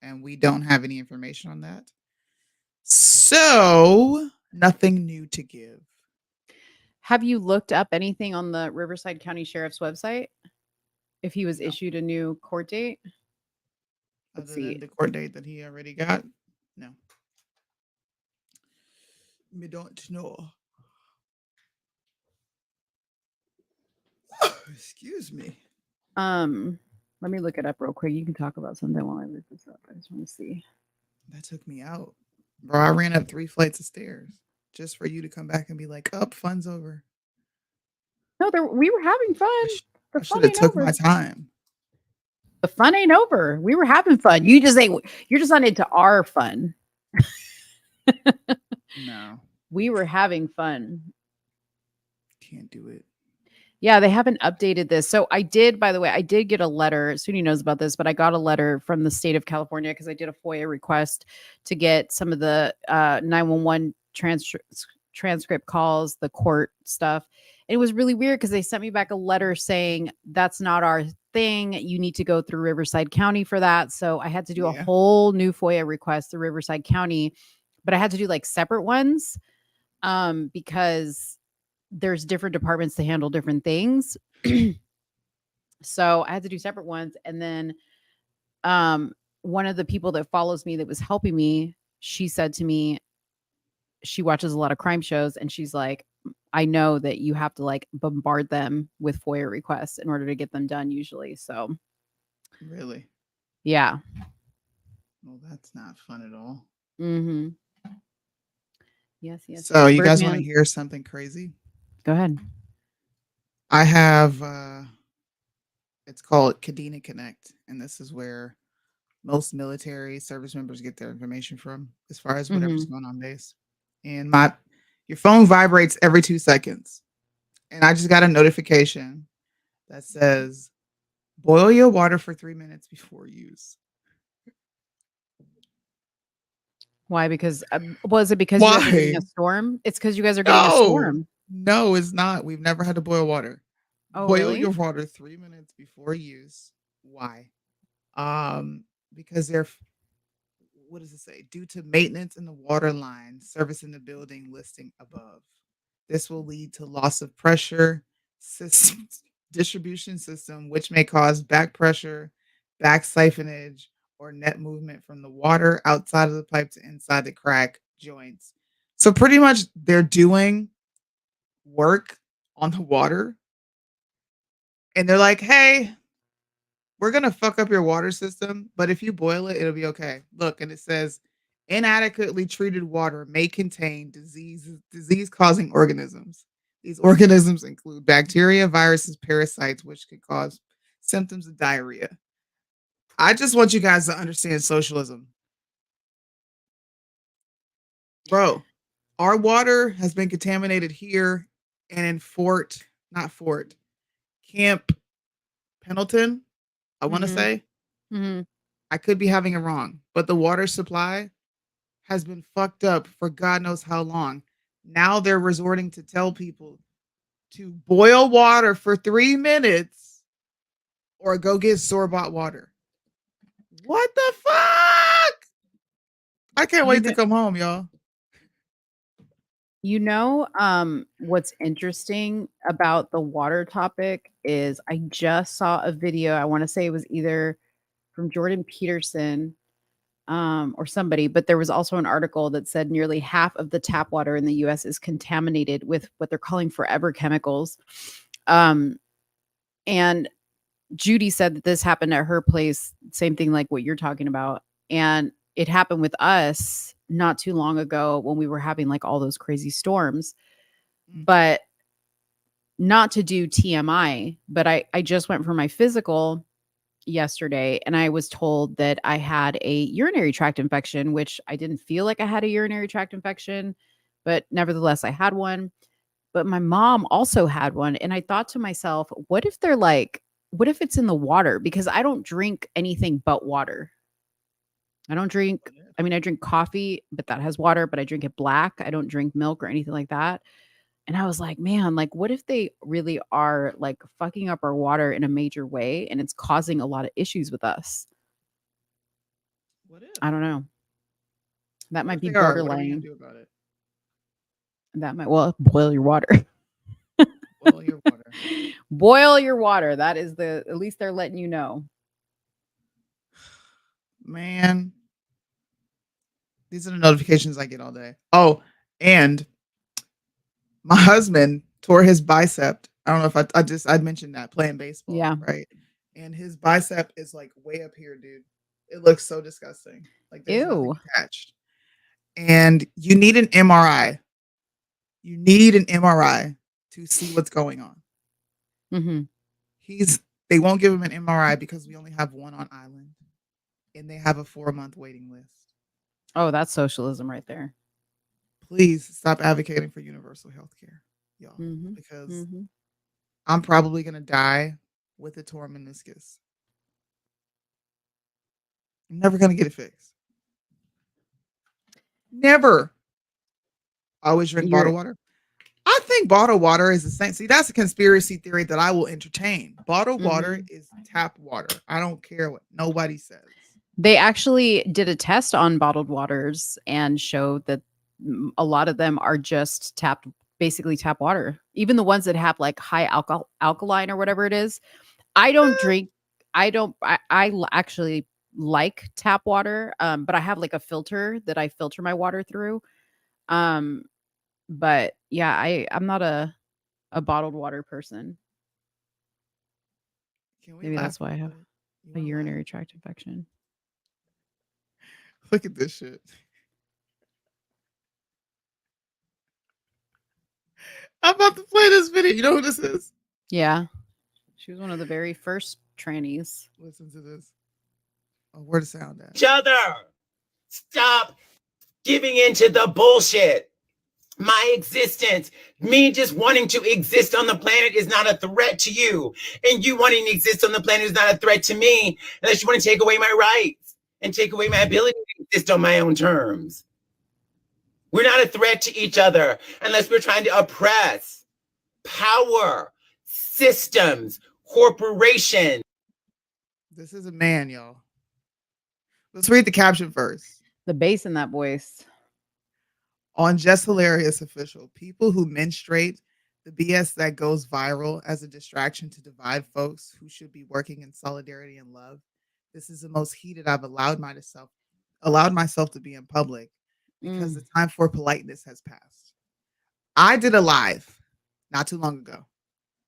And we don't have any information on that. So, nothing new to give. Have you looked up anything on the Riverside County Sheriff's website? If he was issued a new court date? Other than the court date that he already got? No. We don't know. Excuse me. Let me look it up real quick. You can talk about something while I look this up. I just want to see. That took me out. Bro, I ran up 3 flights of stairs just for you to come back and be like, "Up, fun's over." No, we were having fun. I should have took my time. The fun ain't over. We were having fun. You're just not into our fun. No. We were having fun. Can't do it. Yeah, they haven't updated this. So I did, by the way, I did get a letter. Soonie knows about this, but I got a letter from the state of California because I did a FOIA request to get some of the 911 transcript calls, the court stuff. And it was really weird because they sent me back a letter saying that's not our thing. You need to go through Riverside County for that. So I had to do a whole new FOIA request through Riverside County, but I had to do like separate ones because there's different departments to handle different things. So I had to do separate ones. And then one of the people that follows me that was helping me, she said to me, she watches a lot of crime shows and she's like, I know that you have to like bombard them with FOIA requests in order to get them done usually. So Really? yeah. Well, that's not fun at all. Mm-hmm. Yes. So you guys want to hear something crazy? Go ahead. I have it's called Kadena Connect, and this is where most military service members get their information from as far as whatever's going on base. And your phone vibrates every 2 seconds. And I just got a notification that says Boil your water for 3 minutes before use. Why? Because was it because you guys are getting Why? a storm? It's because you guys are getting a storm. No, it's not. We've never had to boil water. Oh, Boil really? your water 3 minutes before use. Why? Because what does it say? Due to maintenance in the water line servicing the building listing above. This will lead to loss of pressure distribution system, which may cause back pressure, back siphonage, or net movement from the water outside of the pipe to inside the crack joints. So pretty much they're doing work on the water and they're like, hey, we're going to fuck up your water system, but if you boil it, it'll be okay. Look, and it says inadequately treated water may contain disease-causing organisms. These organisms include bacteria, viruses, parasites, which could cause symptoms of diarrhea. I just want you guys to understand socialism. Bro, our water has been contaminated here and in Camp Pendleton, I want to say. I could be having it wrong, but the water supply has been fucked up for God knows how long. Now they're resorting to tell people to boil water for 3 minutes or go get store-bought water. What the fuck? I can't wait to come home, y'all. You know, what's interesting about the water topic is I just saw a video. I want to say it was either from Jordan Peterson or somebody, but there was also an article that said nearly half of the tap water in the US is contaminated with what they're calling forever chemicals. And Judy said that this happened at her place, same thing like what you're talking about. And it happened with us not too long ago when we were having like all those crazy storms. But not to do TMI, but I just went for my physical yesterday and I was told that I had a urinary tract infection, which I didn't feel like I had a urinary tract infection, but nevertheless I had one. But my mom also had one. And I thought to myself, what if it's in the water? Because I don't drink anything but water. I drink coffee, but that has water, but I drink it black. I don't drink milk or anything like that. And I was like, man, like, what if they really are like fucking up our water in a major way and it's causing a lot of issues with us? What if? I don't know. That might be What are we gonna borderline. do about it? That might, well, boil your water. Boil your water. Boil your water. That is at least they're letting you know. Man. These are the notifications I get all day. Oh, and my husband tore his bicep. I don't know if I mentioned that playing baseball. Yeah. Right. And his bicep is like way up here, dude. It looks so disgusting. Like there's nothing attached. And you need an MRI. You need an MRI to see what's going on. They won't give him an MRI because we only have one on island. And they have a 4-month waiting list. Oh, that's socialism right there. Please stop advocating for universal health care, y'all. Because I'm probably going to die with a torn meniscus. I'm never going to get it fixed. Never. I always drink bottled water. I think bottled water is the same. See, that's a conspiracy theory that I will entertain. Bottled water is tap water. I don't care what nobody says. They actually did a test on bottled waters and showed that a lot of them are just basically tap water. Even the ones that have like high alkaline or whatever it is. I actually like tap water, but I have like a filter that I filter my water through. But yeah, I'm not a bottled water person. Maybe that's why I have a urinary tract infection. Look at this shit. I'm about to play this video. You know who this is? Yeah. She was one of the very first trannies. Listen to this. Oh, where the sound at? Each other. Stop giving into the bullshit. My existence, me just wanting to exist on the planet is not a threat to you. And you wanting to exist on the planet is not a threat to me, unless you want to take away my rights and take away my ability to exist on my own terms. We're not a threat to each other unless we're trying to oppress power, systems, corporations. This is a man, y'all. Let's read the caption first. The bass in that voice. On Jess Hilarious official, people who menstruate, the BS that goes viral as a distraction to divide folks who should be working in solidarity and love. This is the most heated I've allowed myself to be in public because the time for politeness has passed. I did a live not too long ago.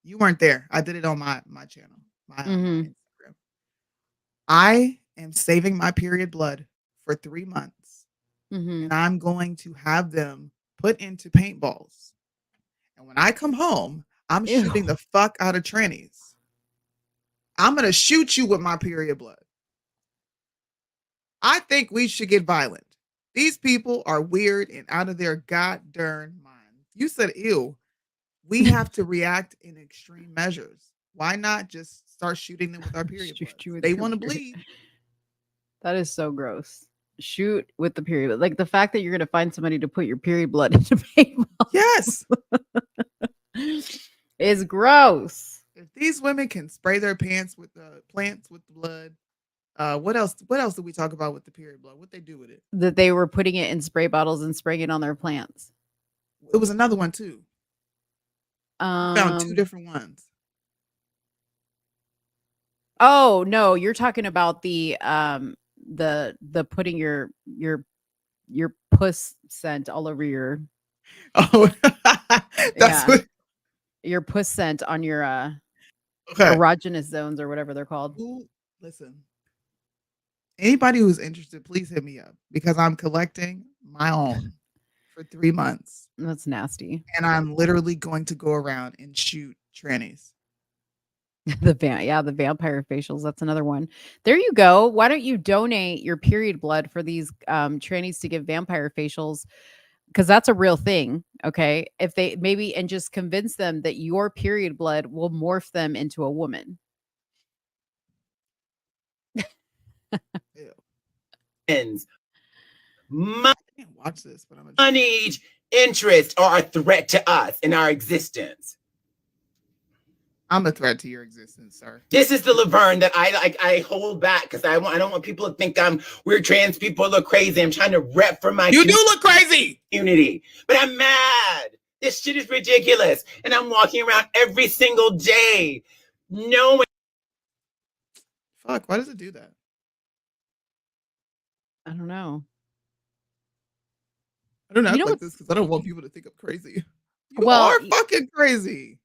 You weren't there. I did it on my channel, my Instagram. I am saving my period blood for 3 months. And I'm going to have them put into paintballs. And when I come home, I'm shooting the fuck out of trannies. I'm going to shoot you with my period blood. I think we should get violent. These people are weird and out of their goddamn mind. You said, ew. We have to react in extreme measures. Why not just start shooting them with our period blood? They want to bleed. That is so gross. Shoot with the period. Like the fact that you're going to find somebody to put your period blood into paintball. Yes. Is gross. If these women can spray their pants with the plants with the blood, what else did we talk about with the period blood? What they do with it? That they were putting it in spray bottles and spraying it on their plants. It was another one too. Found 2 different ones. Oh no, you're talking about the putting your puss scent all over your That's what your puss scent on your erogenous zones or whatever they're called. Listen, anybody who's interested, please hit me up because I'm collecting my own for 3 months. That's nasty. And I'm literally going to go around and shoot trannies. The vampire facials. That's another one. There you go. Why don't you donate your period blood for these trannies to give vampire facials? Because that's a real thing. Okay. If they maybe and just convince them that your period blood will morph them into a woman. Watch this, but I'm money, interest are a threat to us in our existence. I'm a threat to your existence, sir. This is the Laverne that I hold back because I don't want people to think we're trans people look crazy. I'm trying to rep for my You do look crazy community, but I'm mad. This shit is ridiculous. And I'm walking around every single day knowing. Fuck, why does it do that? I don't know. I don't act like this because I don't want people to think I'm crazy. You are fucking crazy.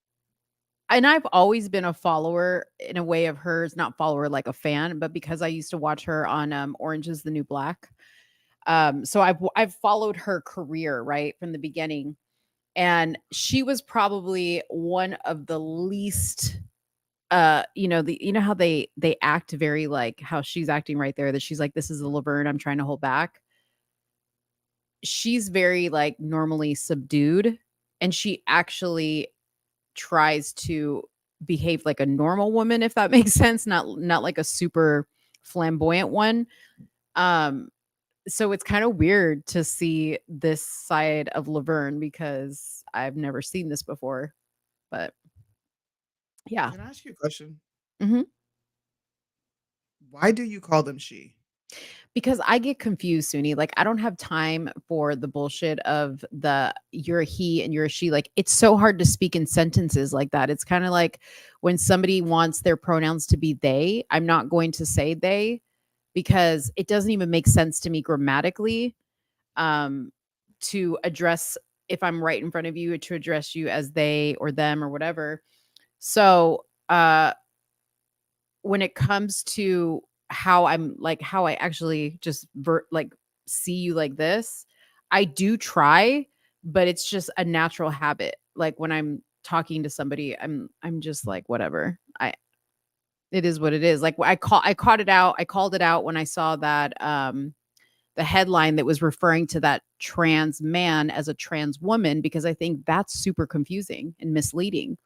And I've always been a follower in a way of hers, not follower like a fan, but because I used to watch her on Orange is the New Black. So I've followed her career right from the beginning, and she was probably one of the least. How they act very like how she's acting right there. That she's like, this is the Laverne I'm trying to hold back. She's very like normally subdued, and she actually tries to behave like a normal woman, if that makes sense, not like a super flamboyant one. So it's kind of weird to see this side of Laverne because I've never seen this before. But yeah. Can I ask you a question? Mm-hmm. Why do you call them she? Because I get confused, Soonie. Like, I don't have time for the bullshit of you're a he and you're a she. Like, it's so hard to speak in sentences like that. It's kind of like when somebody wants their pronouns to be they, I'm not going to say they because it doesn't even make sense to me grammatically to address, if I'm right in front of you, to address you as they or them or whatever. So when it comes to how I actually just see you like this, I do try, but it's just a natural habit. Like when I'm talking to somebody, I'm just like, whatever. It is what it is. Like I called it out when I saw that the headline that was referring to that trans man as a trans woman, because I think that's super confusing and misleading.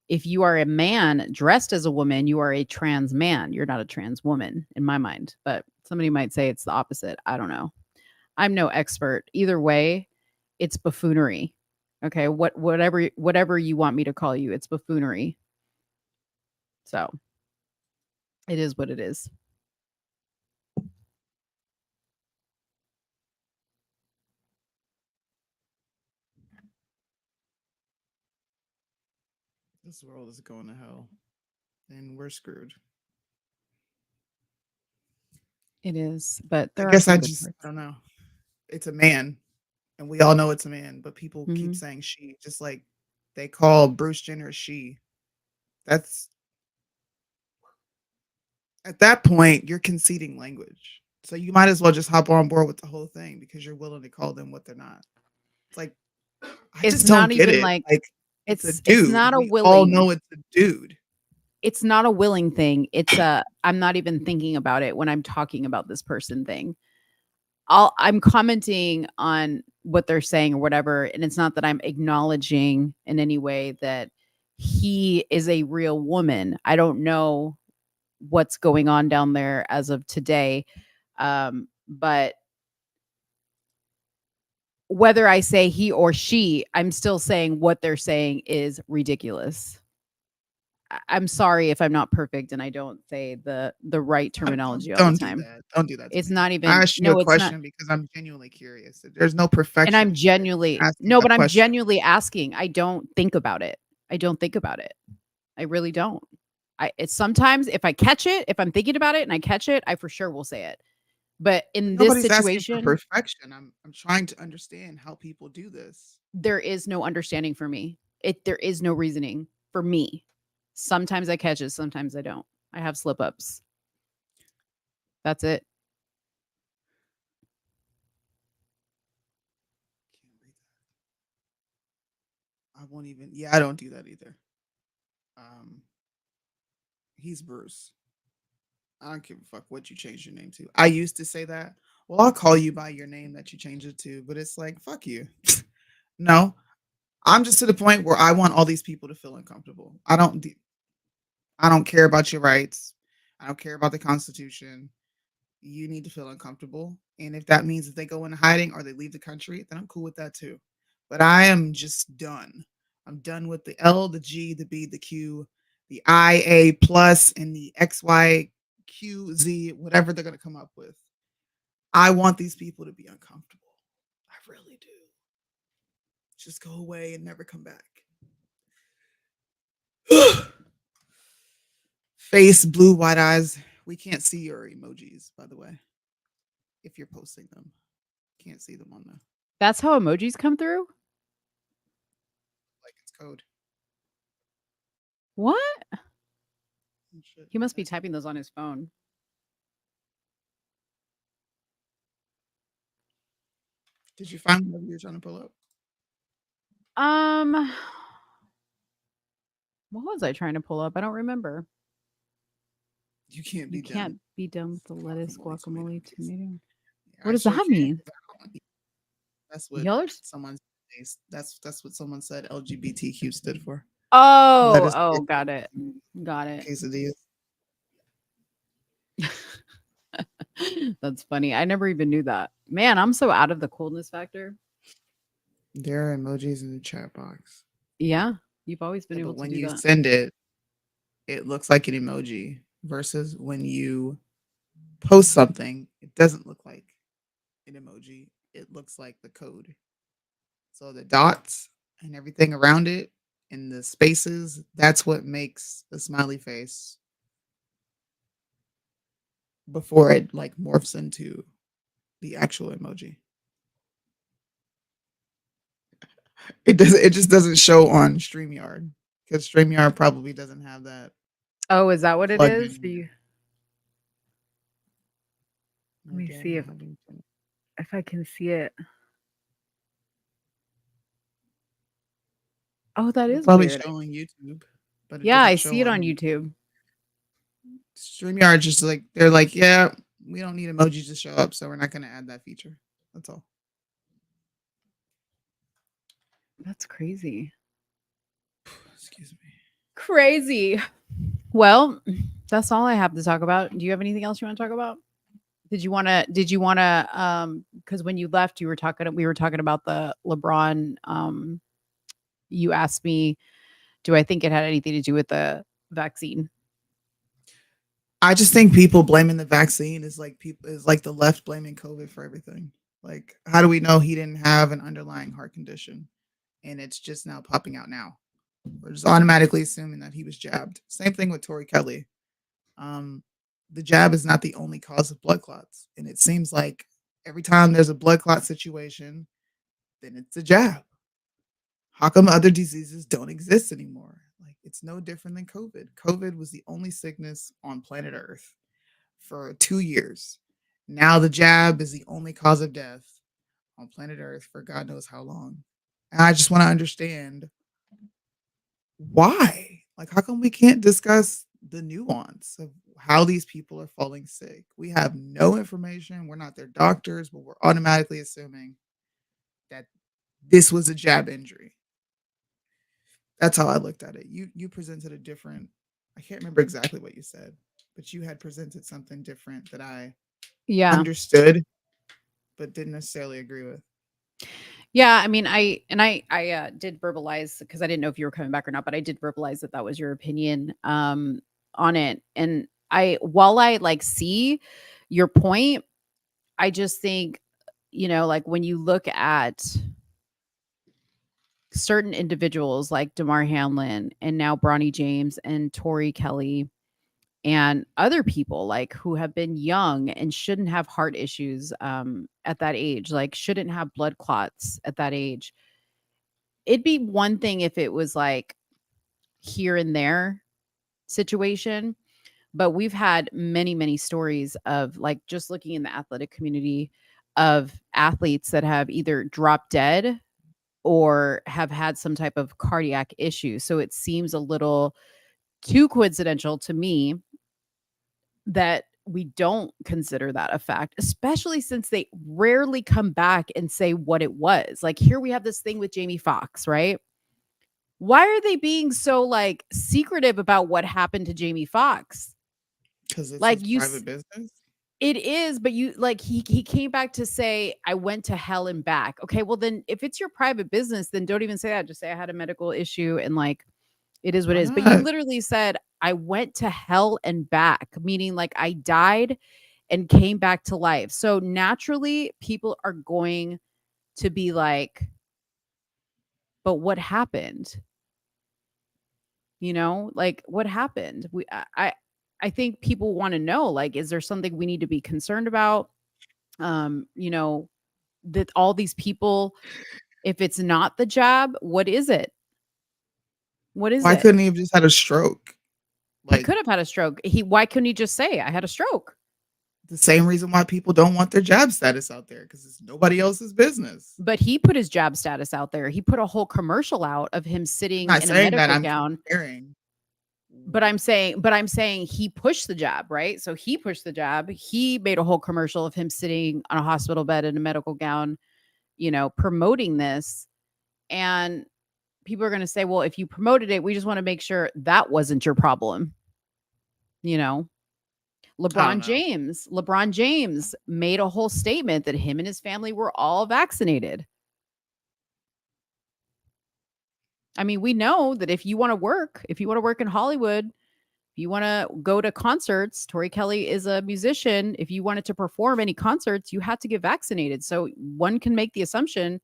If you are a man dressed as a woman, you are a trans man. You're not a trans woman in my mind, but somebody might say it's the opposite. I don't know. I'm no expert. Either way, it's buffoonery. Okay, whatever you want me to call you, it's buffoonery. So it is what it is. This world is going to hell, and we're screwed. It is, but I there are guess some I good just parts. I don't know. It's a man, and we all know it's a man, but people keep Mhm. saying she, just like they call Bruce Jenner she. That's at that point you're conceding language. So you might as well just hop on board with the whole thing because you're willing to call them what they're not. It's like I It's just don't not get even it. like Like it's a it's dude. not a We all willing. know it's a dude. It's not a willing thing. It's a I'm not even thinking about it when I'm talking about this person thing. I'm commenting on what they're saying or whatever, and it's not that I'm acknowledging in any way that he is a real woman. I don't know what's going on down there as of today. But whether I say he or she, I'm still saying what they're saying is ridiculous. I'm sorry if I'm not perfect and I don't say the right terminology all the Don't do time. that. Don't do that to It's me. not I even asked you a no, it's not. question because I'm genuinely curious. There's no And perfection I'm in here. I'm genuinely asking no, a but I'm question. genuinely asking. I don't think about it. I don't think about it. I really don't. It's sometimes if I catch it, if I'm thinking about it and I catch it, I for sure will say it. But in this Nobody's asking for situation, perfection. I'm trying to understand how people do this. there is no understanding for me. There is no reasoning for me. Sometimes I catch it, sometimes I don't. I have slip ups. That's it. I won't even. Yeah, I don't do that either. Um, he's Bruce. I don't give a fuck what you change your name to. I used to say that. Well, I'll call you by your name that you changed it to, but it's like fuck you. No, I'm just to the point where I want all these people to feel uncomfortable. I don't care about your rights. I don't care about the Constitution. You need to feel uncomfortable. And if that means that they go into hiding or they leave the country, then I'm cool with that too. But I am just done. I'm done with the L, the G, the B, the Q, the I, A plus, and the X, Y, Q, Z, whatever they're going to come up with. I want these people to be uncomfortable. I really do. Just go away and never come back. Face, blue, white eyes. We can't see your emojis, by the way. If you're posting them, can't see them on the That's how emojis come through? like it's code. What? He must be typing those on his phone. Did you find whatever you're trying to pull up? What was I trying to pull up? I don't remember. You can't be You can't done. be done with the lettuce, guacamole, tomato. I What does sure that can. mean? That's what Y'all are someone that's what someone said LGBTQ stood for. Oh, Lettuce, oh, got it. Got it. quesadillas. That's funny. I never even knew that. Man, I'm so out of the coolness factor. There are emojis in the chat box. Yeah, you've always been Yeah, able but to when do you that. send it, it looks like an emoji versus when you post something, it doesn't look like an emoji. It looks like the code. So the dots and everything around it and the spaces, that's what makes the smiley face before it like morphs into the actual emoji. It just doesn't show on StreamYard because StreamYard probably doesn't have that. Oh, is that what it plugged is? in. Let me see if I can see it. Oh, that It'll is probably weird. show on YouTube, but it Yeah, doesn't I show see it on YouTube. StreamYard. Just like they're like, yeah, We don't need emojis to show up, so we're not going to add that feature. That's all. That's crazy. Excuse me. Crazy. Well, that's all I have to talk about. Do you have anything else you want to talk about? Did you want to because when you left we were talking about the LeBron, you asked me, do I think it had anything to do with the vaccine? I just think people blaming the vaccine is like the left blaming COVID for everything. Like, how do we know he didn't have an underlying heart condition and it's just now popping out now? We're just automatically assuming that he was jabbed. Same thing with Tori Kelly. The jab is not the only cause of blood clots. And it seems like every time there's a blood clot situation, then it's a jab. How come other diseases don't exist anymore? Like, it's no different than COVID. COVID was the only sickness on planet Earth for 2 years. Now the jab is the only cause of death on planet Earth for God knows how long. And I just want to understand why. Like, how come we can't discuss the nuance of how these people are falling sick? We have no information. We're not their doctors, but we're automatically assuming that this was a jab injury. That's how I looked at it. You presented a different, I can't remember exactly what you said, but you had presented something different that I understood, but didn't necessarily agree with. Yeah, I mean, I did verbalize, because I didn't know if you were coming back or not, but I did verbalize that was your opinion on it. And while I like see your point, I just think, like when you look at certain individuals like DeMar Hamlin and now Bronny James and Tori Kelly and other people like who have been young and shouldn't have heart issues at that age, like shouldn't have blood clots at that age. It'd be one thing if it was like here and there situation, but we've had many, many stories of like just looking in the athletic community of athletes that have either dropped dead or have had some type of cardiac issue. So it seems a little too coincidental to me that we don't consider that a fact, especially since they rarely come back and say what it was. Like here we have this thing with Jamie Foxx, right? Why are they being so like secretive about what happened to Jamie Foxx? Because it's like his private business. It is, but you like he came back to say, I went to hell and back. Okay, well then if it's your private business, then don't even say that. Just say I had a medical issue and like it is what it is. But you literally said, I went to hell and back, meaning like I died and came back to life. So naturally, people are going to be like, but what happened? Like what happened? I think people want to know, like, is there something we need to be concerned about? That all these people, if it's not the jab, what is it? What is Why it? couldn't he have just had a stroke? He could have had a stroke. Why couldn't he just say, I had a stroke? The same reason why people don't want their jab status out there, because it's nobody else's business. But he put his jab status out there. He put a whole commercial out of him sitting in a medical gown. But I'm saying he pushed the jab, right? So he pushed the jab. He made a whole commercial of him sitting on a hospital bed in a medical gown, promoting this. And people are going to say, well, if you promoted it, we just want to make sure that wasn't your problem. LeBron James made a whole statement that him and his family were all vaccinated. I mean, we know that if you want to work in Hollywood, if you want to go to concerts, Tori Kelly is a musician. If you wanted to perform any concerts, you had to get vaccinated. So one can make the assumption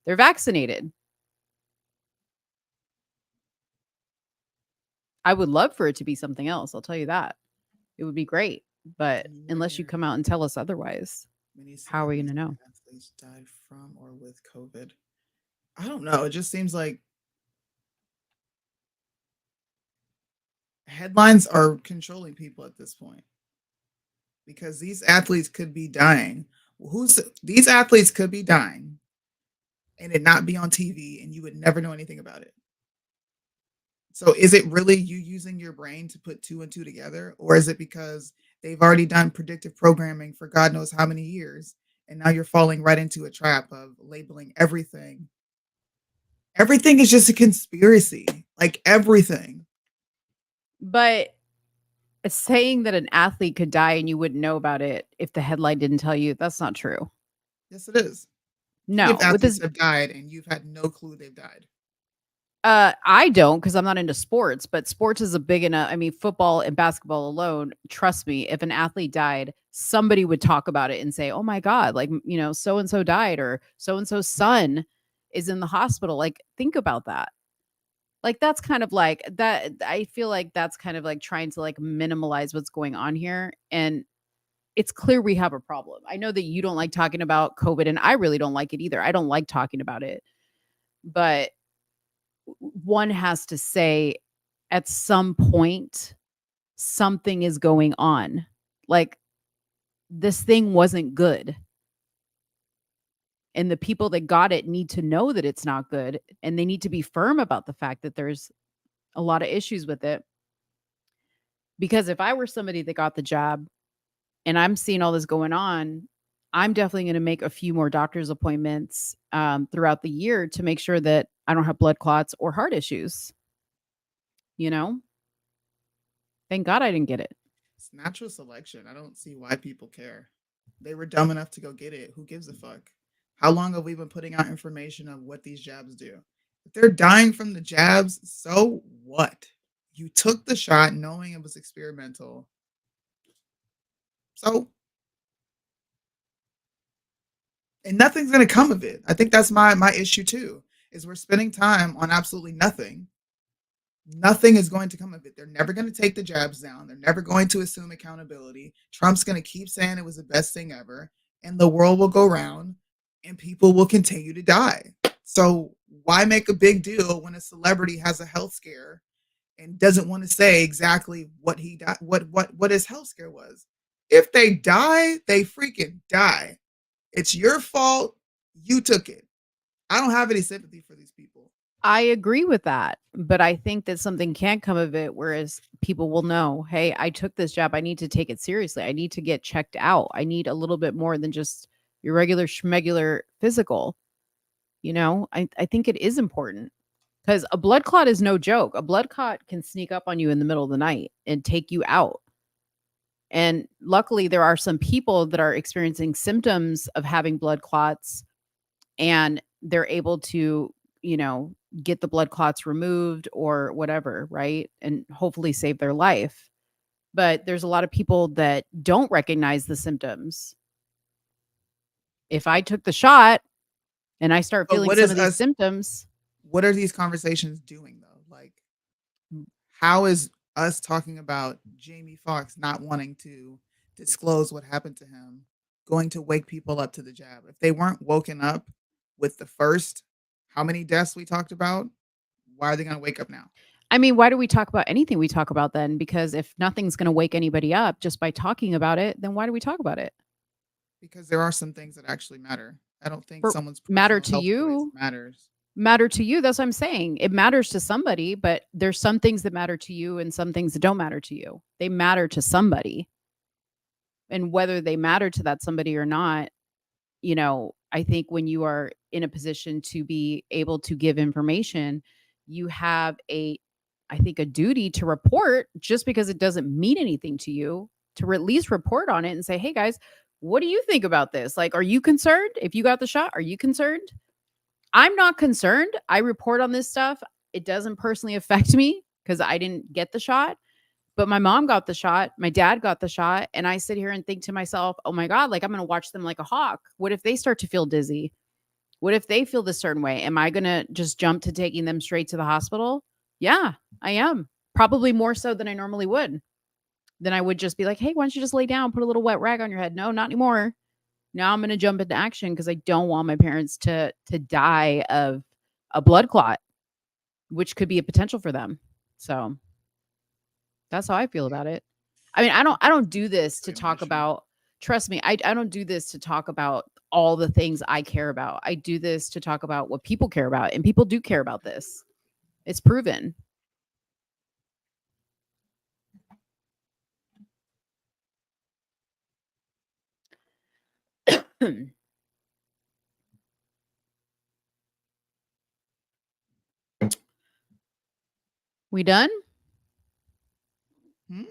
they're vaccinated. I would love for it to be something else. I'll tell you that. It would be great. But unless you come out and tell us otherwise, how are we going to know? Athletes died from or with COVID. I don't know. It just seems like headlines are controlling people at this point, because these athletes could be dying. These athletes could be dying and it not be on TV and you would never know anything about it. So is it really you using your brain to put two and two together, or is it because They've already done predictive programming for God knows how many years. And now you're falling right into a trap of labeling everything. Everything is just a conspiracy. Like everything. But saying that an athlete could die and you wouldn't know about it if the headline didn't tell you, that's not true. Yes, it is. No, If with athletes this, have died and you've had no clue they've died. I don't, because I'm not into sports, but sports is a big enough. I mean, football and basketball alone, trust me, if an athlete died, somebody would talk about it and say, oh my God, like, so and so died, or so and so's son is in the hospital. Like, think about that. Like, that's kind of like that. I feel like that's kind of like trying to like minimalize what's going on here. And it's clear we have a problem. I know that you don't like talking about COVID, and I really don't like it either. I don't like talking about it. But one has to say at some point something is going on. Like, this thing wasn't good. And the people that got it need to know that it's not good, and they need to be firm about the fact that there's a lot of issues with it. Because if I were somebody that got the jab and I'm seeing all this going on, I'm definitely going to make a few more doctor's appointments throughout the year to make sure that I don't have blood clots or heart issues. Thank God I didn't get it. It's natural selection. I don't see why people care. They were dumb enough to go get it. Who gives a fuck? How long have we been putting out information of what these jabs do? If they're dying from the jabs, so what? You took the shot knowing it was experimental. So, and nothing's going to come of it. I think that's my issue too, is we're spending time on absolutely nothing. Nothing is going to come of it. They're never going to take the jabs down. They're never going to assume accountability. Trump's going to keep saying it was the best thing ever, and the world will go round and people will continue to die. So why make a big deal when a celebrity has a health scare and doesn't want to say exactly what he died, what his health scare was? If they die, they freaking die. It's your fault. You took it. I don't have any sympathy for these people. I agree with that, but I think that something can come of it, whereas people will know, hey, I took this jab. I need to take it seriously. I need to get checked out. I need a little bit more than just your regular schmegular physical. I think it is important, because a blood clot is no joke. A blood clot can sneak up on you in the middle of the night and take you out. And luckily, there are some people that are experiencing symptoms of having blood clots, and they're able to, get the blood clots removed or whatever, right? And hopefully save their life. But there's a lot of people that don't recognize the symptoms. If I took the shot and I start feeling some of these symptoms. What are these conversations doing though? Like, how is us talking about Jamie Foxx not wanting to disclose what happened to him going to wake people up to the jab? If they weren't woken up with the first, how many deaths we talked about, why are they going to wake up now? I mean, why do we talk about anything we talk about then? Because if nothing's going to wake anybody up just by talking about it, then why do we talk about it? Because there are some things that actually matter. I don't think someone's matter to you matters. Matter to you. That's what I'm saying. It matters to somebody, but there's some things that matter to you and some things that don't matter to you. They matter to somebody. And whether they matter to that somebody or not, I think when you are in a position to be able to give information, you have a duty to report, just because it doesn't mean anything to you, to at least report on it and say, hey guys, what do you think about this? Like, are you concerned? If you got the shot, are you concerned? I'm not concerned. I report on this stuff. It doesn't personally affect me because I didn't get the shot, but my mom got the shot. My dad got the shot. And I sit here and think to myself, oh my God, like, I'm going to watch them like a hawk. What if they start to feel dizzy? What if they feel this certain way? Am I going to just jump to taking them straight to the hospital? Yeah, I am. Probably more so than I normally would. Then I would just be like, hey, why don't you just lay down, put a little wet rag on your head? No, not anymore. Now I'm going to jump into action because I don't want my parents to die of a blood clot, which could be a potential for them. So that's how I feel about it. I mean, I don't do this to talk about, trust me, I don't do this to talk about all the things I care about. I do this to talk about what people care about, and people do care about this. It's proven. We done? Hmm?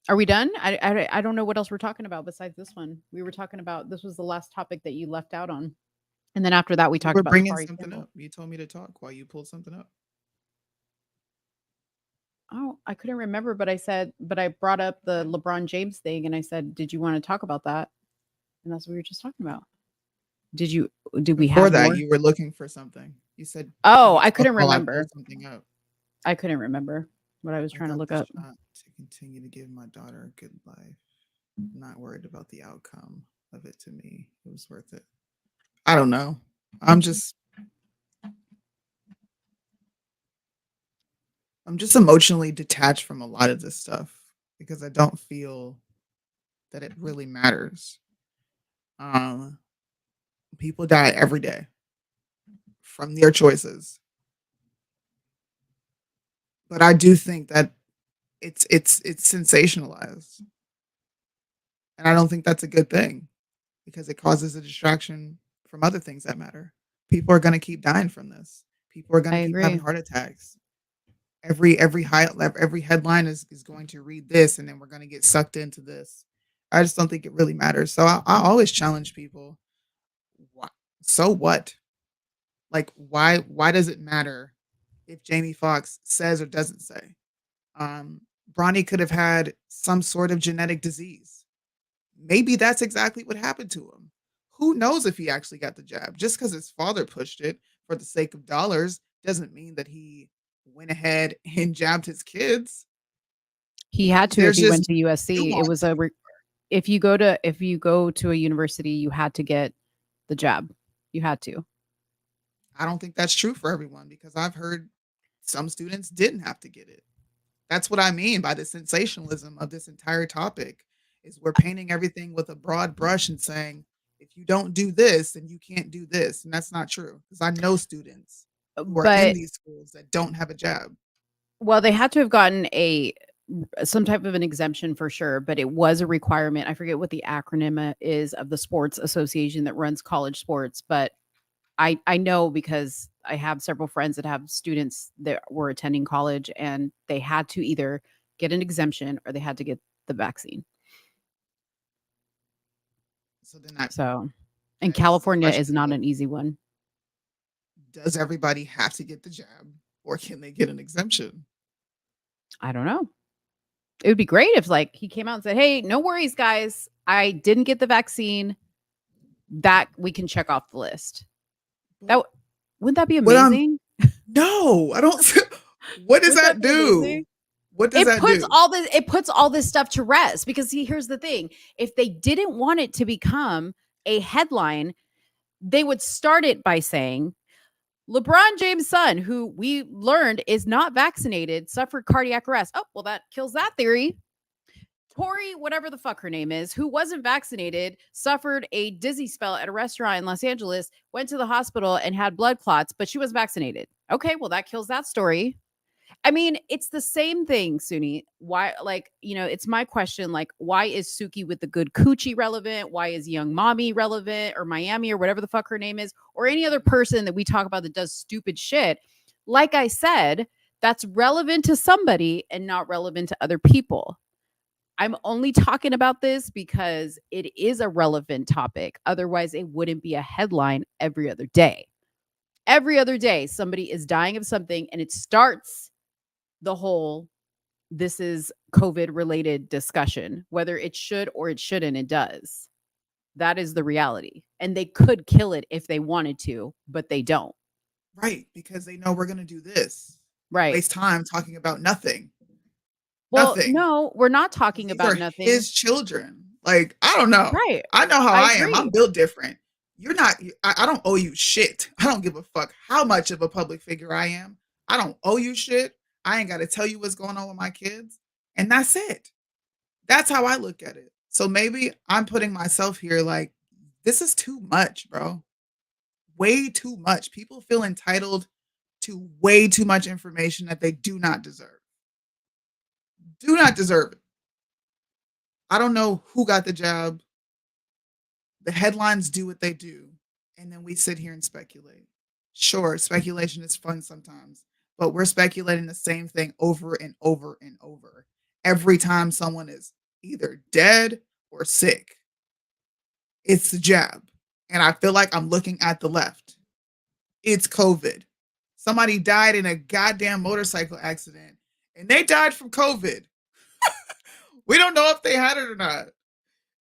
Are we done? I don't know what else we're talking about besides this one. We were talking about this was the last topic that you left out on, and then after that we You talked were about bringing Tori something Campbell. up. You told me to talk while you pulled something up. Oh, I couldn't remember, but I brought up the LeBron James thing, and I said, "Did you want to talk about that?" And that's what we were just talking about. Did we Before have that, more? you were looking for something. You said, Oh, "Can you I talk couldn't while I remember. pull something up?" I couldn't remember what I was I trying to got look the up. shot to continue to give my daughter a good life. Not worried about the outcome of it. To me, it was worth it. I don't know. I'm just emotionally detached from a lot of this stuff because I don't feel that it really matters. Um, People die every day from their choices, but I do think that it's sensationalized, and I don't think that's a good thing because it causes a distraction from other things that matter. People are going to keep dying from this. People are going I to keep having agree. heart attacks. Every headline is going to read this, and then we're going to get sucked into this. I just don't think it really matters. So I always challenge people. So what? Like why does it matter if Jamie Foxx says or doesn't say? Bronny could have had some sort of genetic disease. Maybe that's exactly what happened to him. Who knows if he actually got the jab? Just because his father pushed it for the sake of dollars doesn't mean that he went ahead and jabbed his kids. He had to if There's he went just to USC. It was nuance. if you go to a university, you had to get the jab. You had to. I don't think that's true for everyone because I've heard some students didn't have to get it. That's what I mean by the sensationalism of this entire topic is we're painting everything with a broad brush and saying if you don't do this then you can't do this, and that's not true because I know students who are in But these schools that don't have a jab. well, they had to have gotten some type of an exemption for sure, but it was a requirement. I forget what the acronym is of the sports association that runs college sports, but I know because I have several friends that have students that were attending college and they had to either get an exemption or they had to get the vaccine. So then that So, and begs the California is question not of an easy one. does everybody have to get the jab or can they get an exemption? I don't know. It would be great if like he came out and said, "Hey, no worries guys. I didn't get the vaccine." That we can check off the list. Wouldn't that be What amazing? No, I don't. What does Wouldn't that be do? amazing? What does that do? It puts all this stuff to rest because see, here's the thing. If they didn't want it to become a headline, they would start it by saying LeBron James' son, who we learned is not vaccinated, suffered cardiac arrest. Oh, well, that kills that theory. Tori, whatever the fuck her name is, who wasn't vaccinated, suffered a dizzy spell at a restaurant in Los Angeles, went to the hospital and had blood clots, but she was vaccinated. Okay, well, that kills that story. I mean, it's the same thing, Soonie. Why, like, it's my question, like, why is Suki with the good coochie relevant? Why is Young Mommy relevant or Miami or whatever the fuck her name is? Or any other person that we talk about that does stupid shit? Like I said, that's relevant to somebody and not relevant to other people. I'm only talking about this because it is a relevant topic. Otherwise, it wouldn't be a headline every other day. Every other day, somebody is dying of something, and it starts the whole this is COVID related discussion. Whether it should or it shouldn't, it does. That is the reality. And they could kill it if they wanted to, but they don't. Right, because they know we're going to do this. Right. Waste time talking about nothing. Well, Nothing. no, we're not talking These about are nothing. his children. Like, I don't know. Right. I know how I am. I'm agree. built different. You're not, I don't owe you shit. I don't give a fuck how much of a public figure I am. I don't owe you shit. I ain't got to tell you what's going on with my kids. And that's it. That's how I look at it. So maybe I'm putting myself here like, this is too much, bro. Way too much. People feel entitled to way too much information that they do not deserve. Do not deserve it. I don't know who got the jab. The headlines do what they do, and then we sit here and speculate. Sure, speculation is fun sometimes, but we're speculating the same thing over and over and over every time someone is either dead or sick. It's the jab. And I feel like I'm looking at the left. It's COVID. Somebody died in a goddamn motorcycle accident, and they died from COVID. We don't know if they had it or not.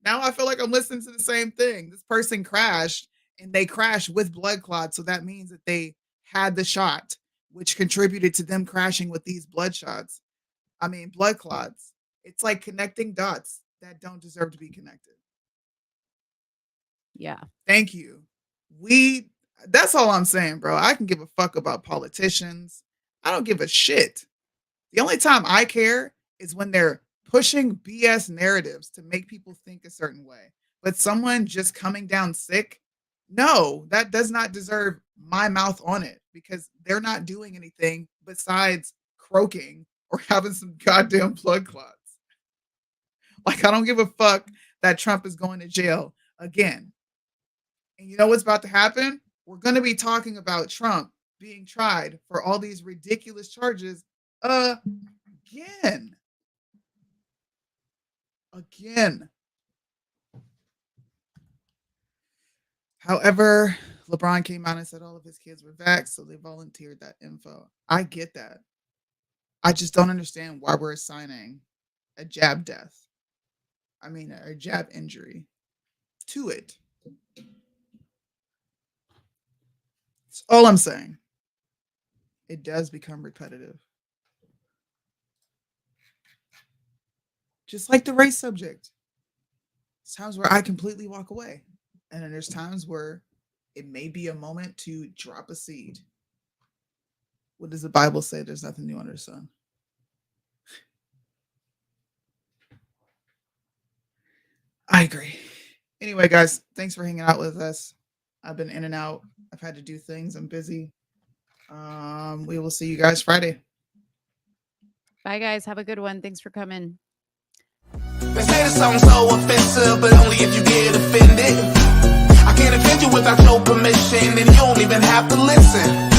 Now I feel like I'm listening to the same thing. This person crashed, and they crashed with blood clots, so that means that they had the shot, which contributed to them crashing with these blood clots. It's like connecting dots that don't deserve to be connected. Yeah. Thank you. That's all I'm saying, bro. I can give a fuck about politicians. I don't give a shit. The only time I care is when they're pushing BS narratives to make people think a certain way. But someone just coming down sick, no, that does not deserve my mouth on it, because they're not doing anything besides croaking or having some goddamn blood clots. Like, I don't give a fuck that Trump is going to jail again. And you know what's about to happen? We're going to be talking about Trump being tried for all these ridiculous charges again. However, LeBron came out and said all of his kids were vaxxed, so they volunteered that info. I get that. I just don't understand why we're assigning a jab death. A jab injury to it. That's all I'm saying. It does become repetitive. Just like the race subject. There's times where I completely walk away. And then there's times where it may be a moment to drop a seed. What does the Bible say? There's nothing new under the sun. I agree. Anyway, guys, thanks for hanging out with us. I've been in and out. I've had to do things. I'm busy. We will see you guys Friday. Bye, guys. Have a good one. Thanks for coming. They say the song's so offensive, but only if you get offended. I can't offend you without your permission, and you don't even have to listen.